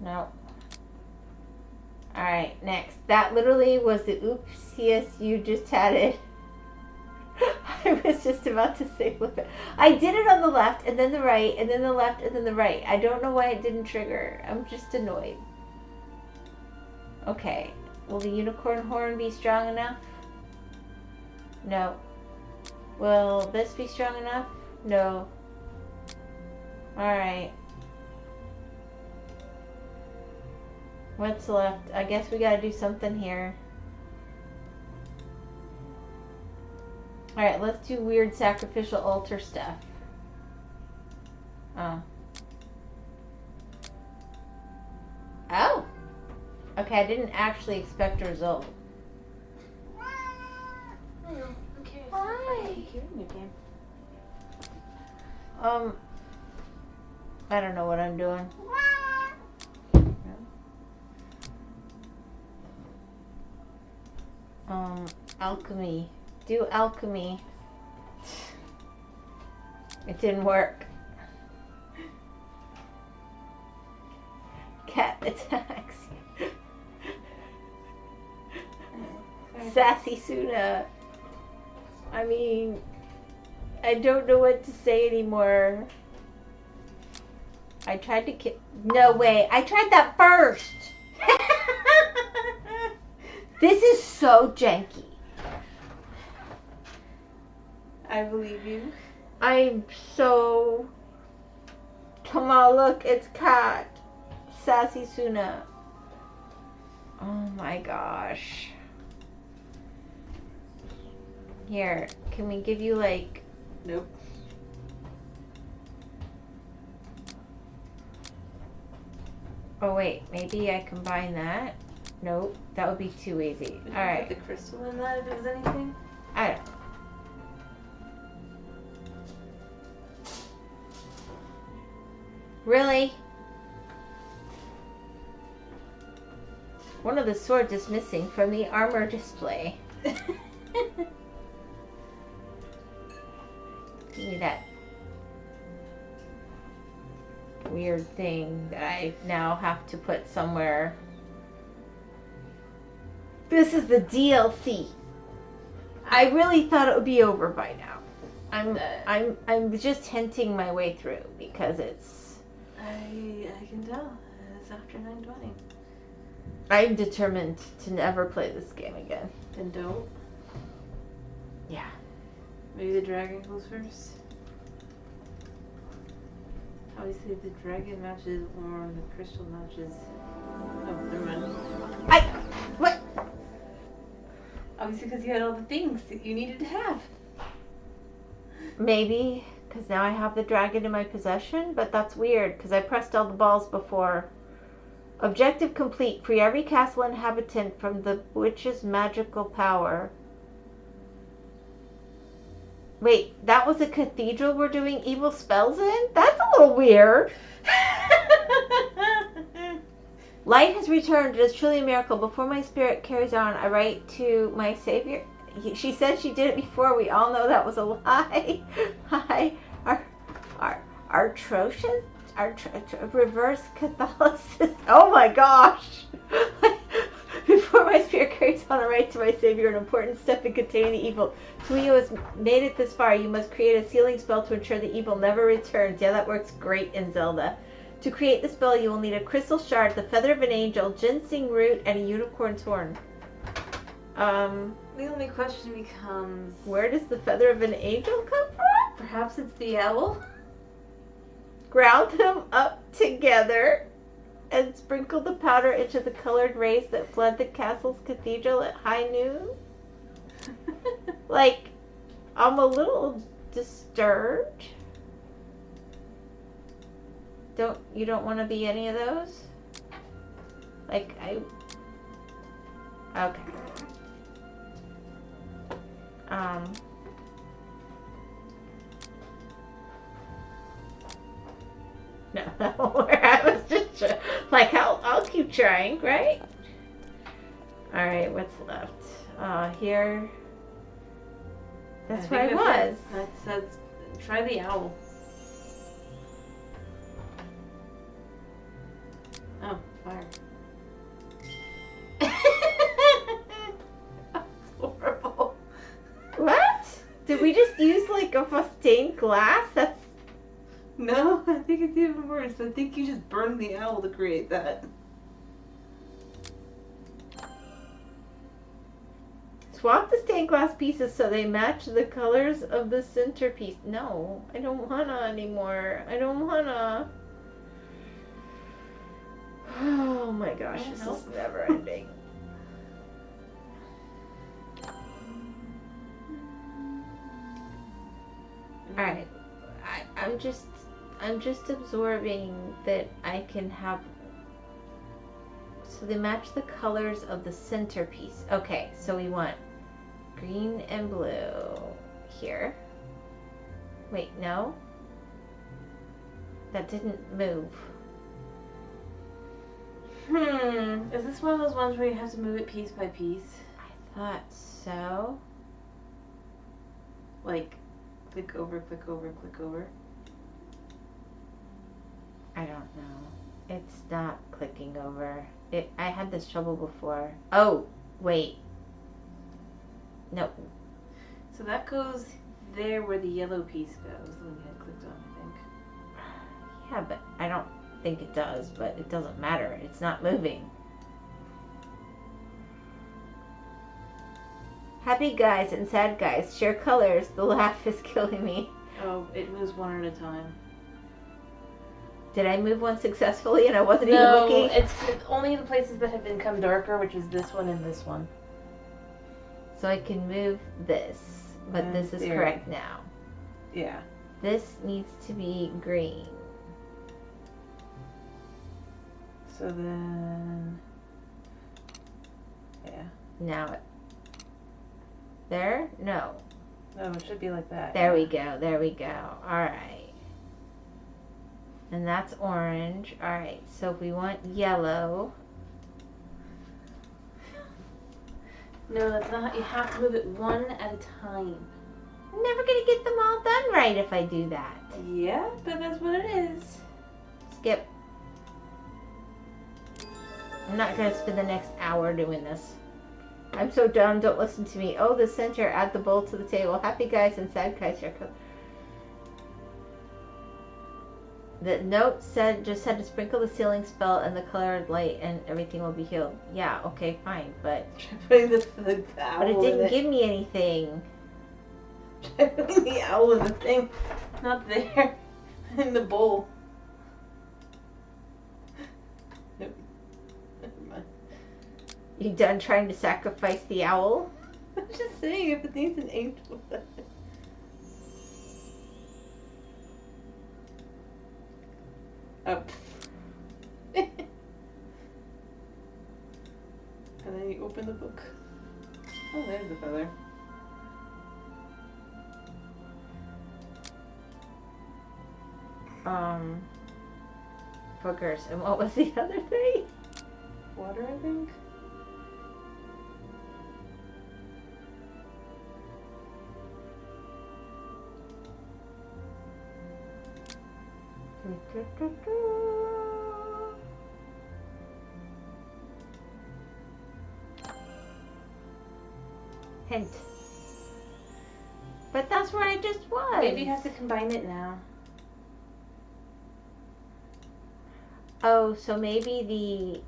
No. Alright, next. That literally was the oopsiest you just had it. I was just about to say flip it. I did it on the left and then the right and then the left and then the right. I don't know why it didn't trigger. I'm just annoyed. Okay. Will the unicorn horn be strong enough? No. Will this be strong enough? No. Alright. What's left? I guess we gotta do something here. Alright, let's do weird sacrificial altar stuff. Oh. Oh! Okay, I didn't actually expect a result. Okay. Hi. Hearing again. I don't know what I'm doing. Alchemy. Do alchemy. It didn't work. Cat attacks. Sassy Suna. I mean, I don't know what to say anymore. I tried to no way. I tried that first. This is so janky. I believe you. I'm so... Come on, look, it's cat. Sassy Suna. Oh my gosh. Here, can we give you like... Nope. Oh wait, maybe I combine that? Nope, that would be too easy. Did you Alright. put the crystal in that if it was anything? I don't know. Really? One of the swords is missing from the armor display. Give me that weird thing that I now have to put somewhere. This is the DLC. I really thought it would be over by now. I'm just hinting my way through because it's I can tell. It's after 9:20. I'm determined to never play this game again. Then don't. Yeah. Maybe the dragon goes first. Obviously, the dragon matches or the crystal matches. Oh, never mind. What? Obviously, because you had all the things that you needed to have. Maybe, because now I have the dragon in my possession, but that's weird, because I pressed all the balls before. Objective complete. Free every castle inhabitant from the witch's magical power. Wait, that was a cathedral we're doing evil spells in? That's a little weird. Light has returned. It is truly a miracle. Before my spirit carries on, I write to my savior. She said she did it before. We all know that was a lie. Hi. Our atrocious? Reverse Catholicism. Oh my gosh. Before my spirit carries on, I write to my savior an important step in containing the evil. Tuio has made it this far. You must create a sealing spell to ensure the evil never returns. Yeah, that works great in Zelda. To create the spell, you will need a crystal shard, the feather of an angel, ginseng root, and a unicorn's horn. The only question becomes... Where does the feather of an angel come from? Perhaps it's the owl? Ground them up together and sprinkle the powder into the colored rays that flood the castle's cathedral at high noon? Like, I'm a little disturbed. You don't want to be any of those? Like, okay. No, I was just like, I'll keep trying, right? All right, what's left? Here. That's where I was. That's try the owl. Oh, fire. That's horrible. What? Did we just use like a stained glass? That's... No, I think it's even worse. I think you just burned the owl to create that. Swap the stained glass pieces so they match the colors of the centerpiece. No, I don't wanna anymore. I don't wanna. Oh my gosh, this is never ending. Alright, I'm just absorbing that I can have, so they match the colors of the centerpiece. Okay, so we want green and blue here. Wait, no? That didn't move. Is this one of those ones where you have to move it piece by piece? I thought so. Like, click over, click over, click over. I don't know. It's not clicking over. I had this trouble before. Oh, wait. No. So that goes there where the yellow piece goes, the one you had clicked on, I think. Yeah, but I don't think it does, but it doesn't matter. It's not moving. Happy guys and sad guys share colors. The laugh is killing me. Oh, it moves one at a time. Did I move one successfully and I wasn't even No, looking? it's only the places that have become darker, which is this one and this one. So I can move this, but this is there. correct now. Yeah. This needs to be green. So then... Yeah. Now it... There? No. No, it should be like that. There we go. There we go. Alright. And that's orange. Alright, so if we want yellow... No, that's not. You have to move it one at a time. I'm never gonna get them all done right if I do that. Yeah, but that's what it is. Skip. I'm not gonna spend the next hour doing this. I'm so dumb, don't listen to me. Oh, the center, add the bowl to the table. Happy guys and sad guys share color. The note just said to sprinkle the sealing spell and the colored light and everything will be healed. Yeah, okay, fine, but Putting the owl it in didn't give me anything. Putting the owl in the thing. Not there. In the bowl. Nope. Never mind. You done trying to sacrifice the owl? I'm just saying, if it needs an angel. Up. And then you open the book. Oh, there's the feather. Boogers. And what was the other thing? Water, I think? Hint. But that's where I just was. Maybe you have to combine it now. Oh, so maybe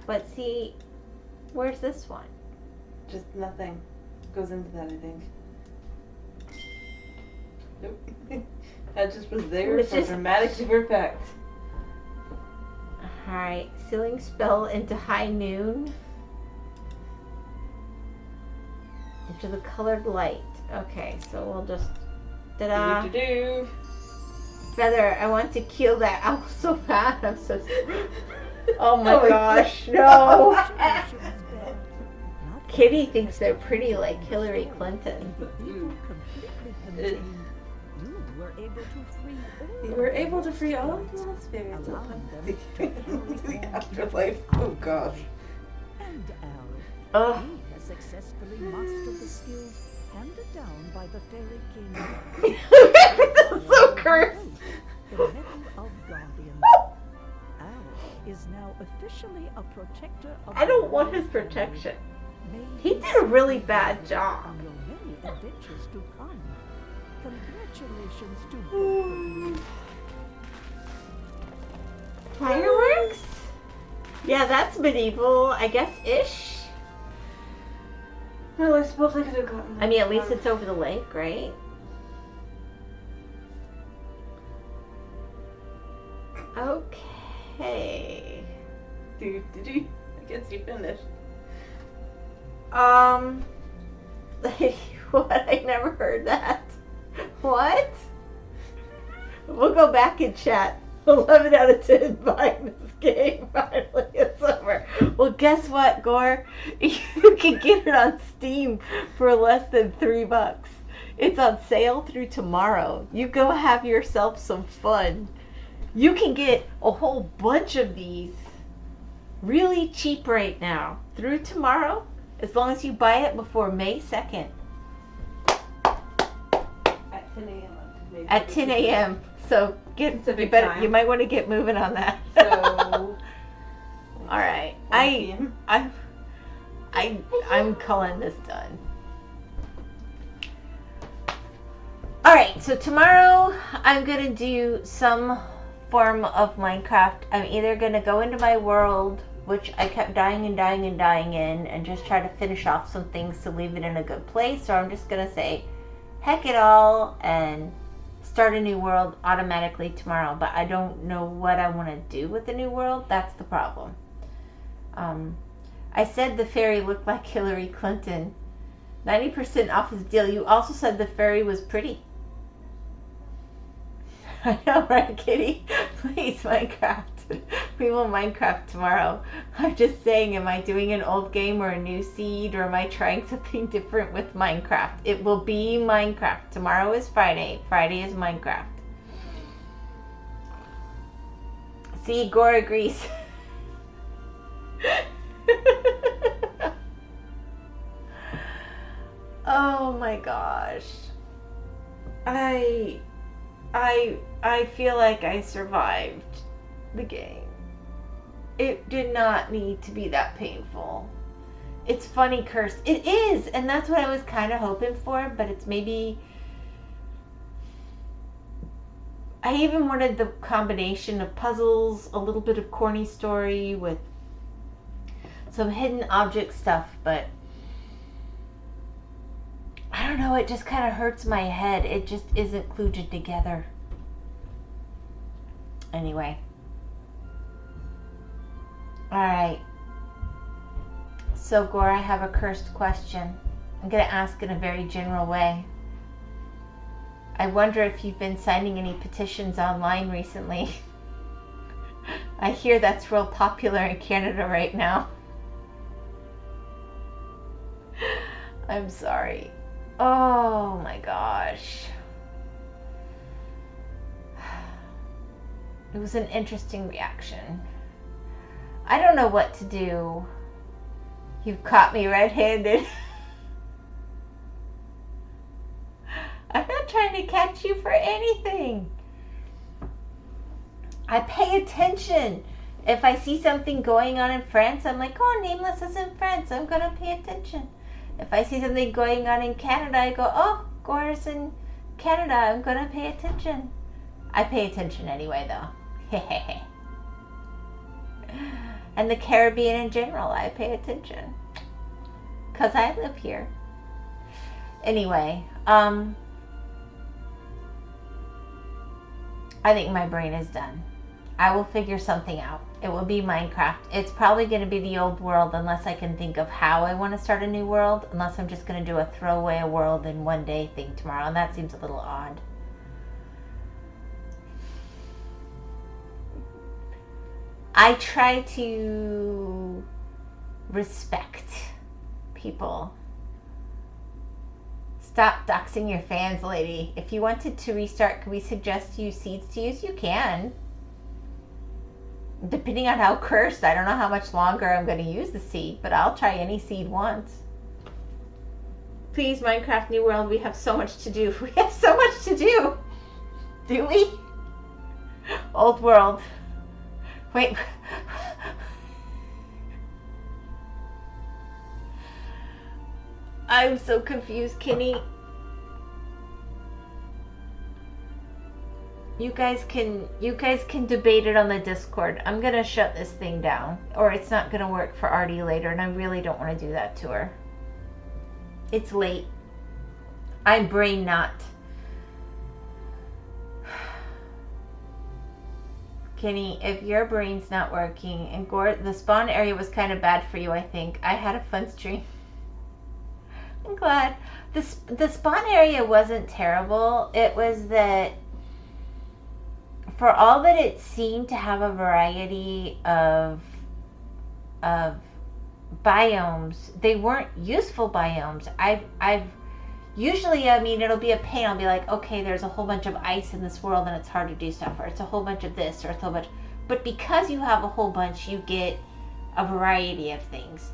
But see, where's this one? Just nothing goes into that, I think. Nope. That just was there for dramatic effect. Alright, sealing spell into high noon. Into the colored light. Okay, so we'll just... Ta-da! Do-do-do-do. Feather, I want to kill that owl so bad. I'm so sorry. Oh my gosh, no! Kitty thinks they're pretty like Hillary Clinton. You were able to free all of the lost spirits. The afterlife. Oh gosh. Ugh. He has successfully mastered the skills handed down by the Fairy King. This is so cursed. The Medal of Guardians. Al is now officially a protector of I don't want his protection. He did a really bad job. On your many adventures to come. Congratulations to both of you. Fireworks? Yeah, that's medieval, I guess, ish. Well, I suppose I could have gotten. I mean, at least it's over the lake, right? Okay. Did you? I guess you finished. What? I never heard that. What? We'll go back and chat. 11 out of 10 buying this game. Finally, it's over. Well, guess what, Gore? You can get it on Steam for less than $3. It's on sale through tomorrow. You go have yourself some fun. You can get a whole bunch of these really cheap right now through tomorrow, as long as you buy it before May 2nd. At 10 a.m. At 10 a.m. So Pacific time. you might want to get moving on that. So. All right, 1 p.m. I'm calling this done. All right, so tomorrow I'm gonna do some form of Minecraft. I'm either gonna go into my world, which I kept dying and dying and dying in, and just try to finish off some things to leave it in a good place, or I'm just gonna say, heck it all, and start a new world automatically tomorrow. But I don't know what I want to do with the new world. That's the problem. I said the fairy looked like Hillary Clinton. 90% off his deal. You also said the fairy was pretty. I know, right, Kitty? Please, Minecraft. We will Minecraft tomorrow. I'm just saying, am I doing an old game or a new seed, or am I trying something different with Minecraft? It will be Minecraft. Tomorrow is Friday. Friday is Minecraft. See, Gore agrees. Oh my gosh. I feel like I survived the game. It did not need to be that painful. It's funny cursed. It is, and that's what I was kind of hoping for, but it's maybe... I even wanted the combination of puzzles, a little bit of corny story with some hidden object stuff, but I don't know, it just kind of hurts my head. It just isn't kludged together. Anyway. Alright. So, Gore, I have a cursed question. I'm going to ask in a very general way. I wonder if you've been signing any petitions online recently. I hear that's real popular in Canada right now. I'm sorry. Oh my gosh. It was an interesting reaction. I don't know what to do. You've caught me red-handed. I'm not trying to catch you for anything. I pay attention. If I see something going on in France, I'm like, oh, Nameless is in France. I'm going to pay attention. If I see something going on in Canada, I go, oh, Gore's in Canada. I'm going to pay attention. I pay attention anyway, though. And the Caribbean in general, I pay attention. Because I live here. Anyway, I think my brain is done. I will figure something out. It will be Minecraft. It's probably going to be the old world unless I can think of how I want to start a new world. Unless I'm just going to do a throwaway world in one day thing tomorrow. And that seems a little odd. I try to respect people. Stop doxing your fans, lady. If you wanted to restart, could we suggest you seeds to use? You can. Depending on how cursed, I don't know how much longer I'm going to use the seed, but I'll try any seed once. Please, Minecraft New World, we have so much to do. We have so much to do. Do we? Old World. Wait. I'm so confused, Kenny. You guys can debate it on the Discord. I'm gonna shut this thing down, or it's not gonna work for Artie later, and I really don't want to do that to her. It's late. I'm brain not. Kenny, if your brain's not working, and Gore, the spawn area was kind of bad for you, I think. I had a fun stream. I'm glad. The spawn area wasn't terrible. It was that for all that it seemed to have a variety of biomes, they weren't useful biomes. I've usually, I mean, it'll be a pain. I'll be like, okay, there's a whole bunch of ice in this world and it's hard to do stuff, or it's a whole bunch of this, or it's a whole bunch. But because you have a whole bunch, you get a variety of things.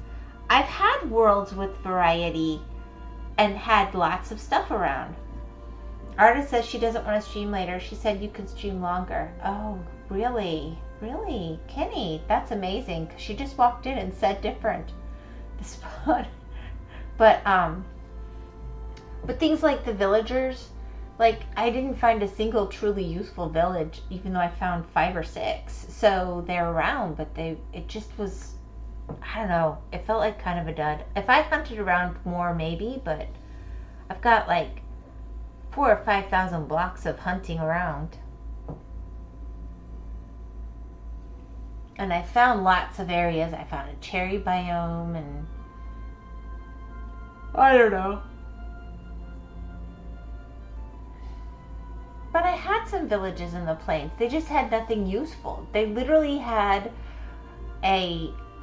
I've had worlds with variety and had lots of stuff around. Arta says she doesn't want to stream later. She said you can stream longer. Oh, really? Really? Kenny, that's amazing. 'Cause she just walked in and said different. The spot. But things like the villagers, like I didn't find a single truly useful village, even though I found 5 or 6. So they're around, but it just was, I don't know. It felt like kind of a dud. If I hunted around more, maybe, but I've got like 4,000 or 5,000 blocks of hunting around. And I found lots of areas. I found a cherry biome and I don't know. But I had some villages in the plains. They just had nothing useful. They literally had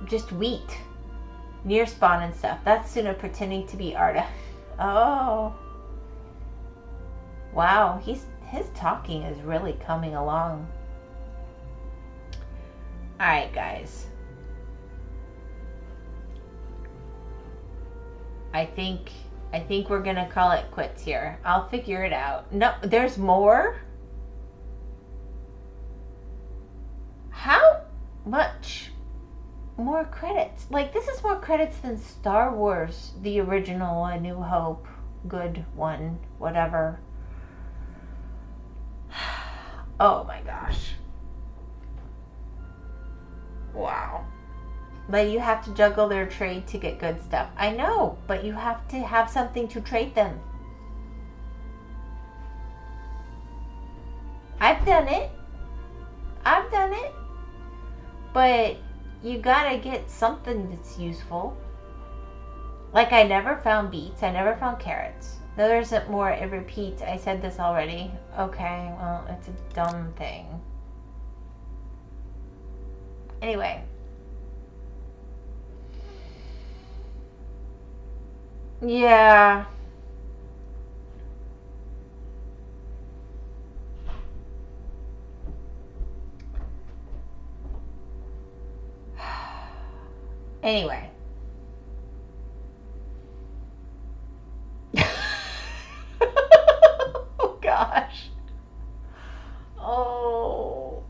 just wheat near spawn and stuff. That's Suna pretending to be Arta. Oh. Wow, his talking is really coming along. Alright, guys. I think we're gonna call it quits here. I'll figure it out. No, there's more? How much more credits. Like, this is more credits than Star Wars, the original, A New Hope, good one, whatever. Oh my gosh. Wow. But you have to juggle their trade to get good stuff. I know, but you have to have something to trade them. I've done it. I've done it. But you gotta get something that's useful. Like, I never found beets. I never found carrots. There isn't more. It repeats. I said this already. Okay, well, it's a dumb thing. Anyway. Yeah. Anyway. Oh gosh. Oh,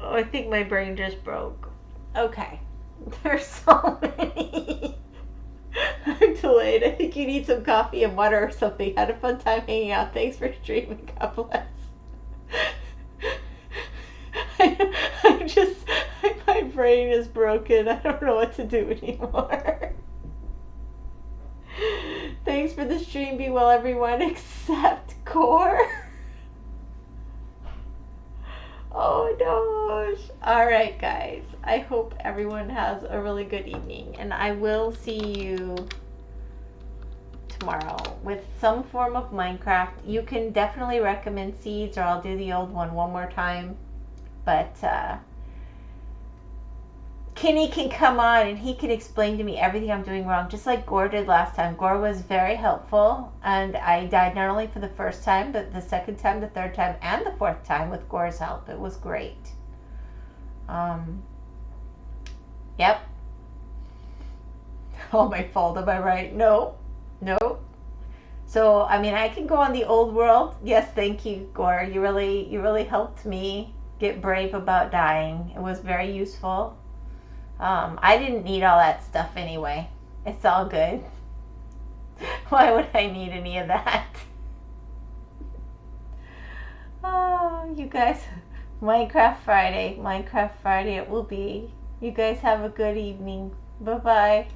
I think my brain just broke. Okay. There's so many. I'm delayed. I think you need some coffee and water or something. Had a fun time hanging out. Thanks for streaming. God bless. I'm just, my brain is broken. I don't know what to do anymore. Thanks for the stream. Be well, everyone, except Core. Oh my gosh. Alright, guys. I hope everyone has a really good evening. And I will see you tomorrow with some form of Minecraft. You can definitely recommend seeds, or I'll do the old one more time. But Kenny can come on and he can explain to me everything I'm doing wrong, just like Gore did last time. Gore was very helpful, and I died not only for the first time, but the second time, the third time, and the fourth time with Gore's help. It was great. Yep. Oh, my fault, am I right? No. So, I mean, I can go on the old world. Yes, thank you, Gore. You really helped me get brave about dying. It was very useful. I didn't need all that stuff anyway. It's all good. Why would I need any of that? Oh, you guys, Minecraft Friday it will be. You guys have a good evening. Bye-bye.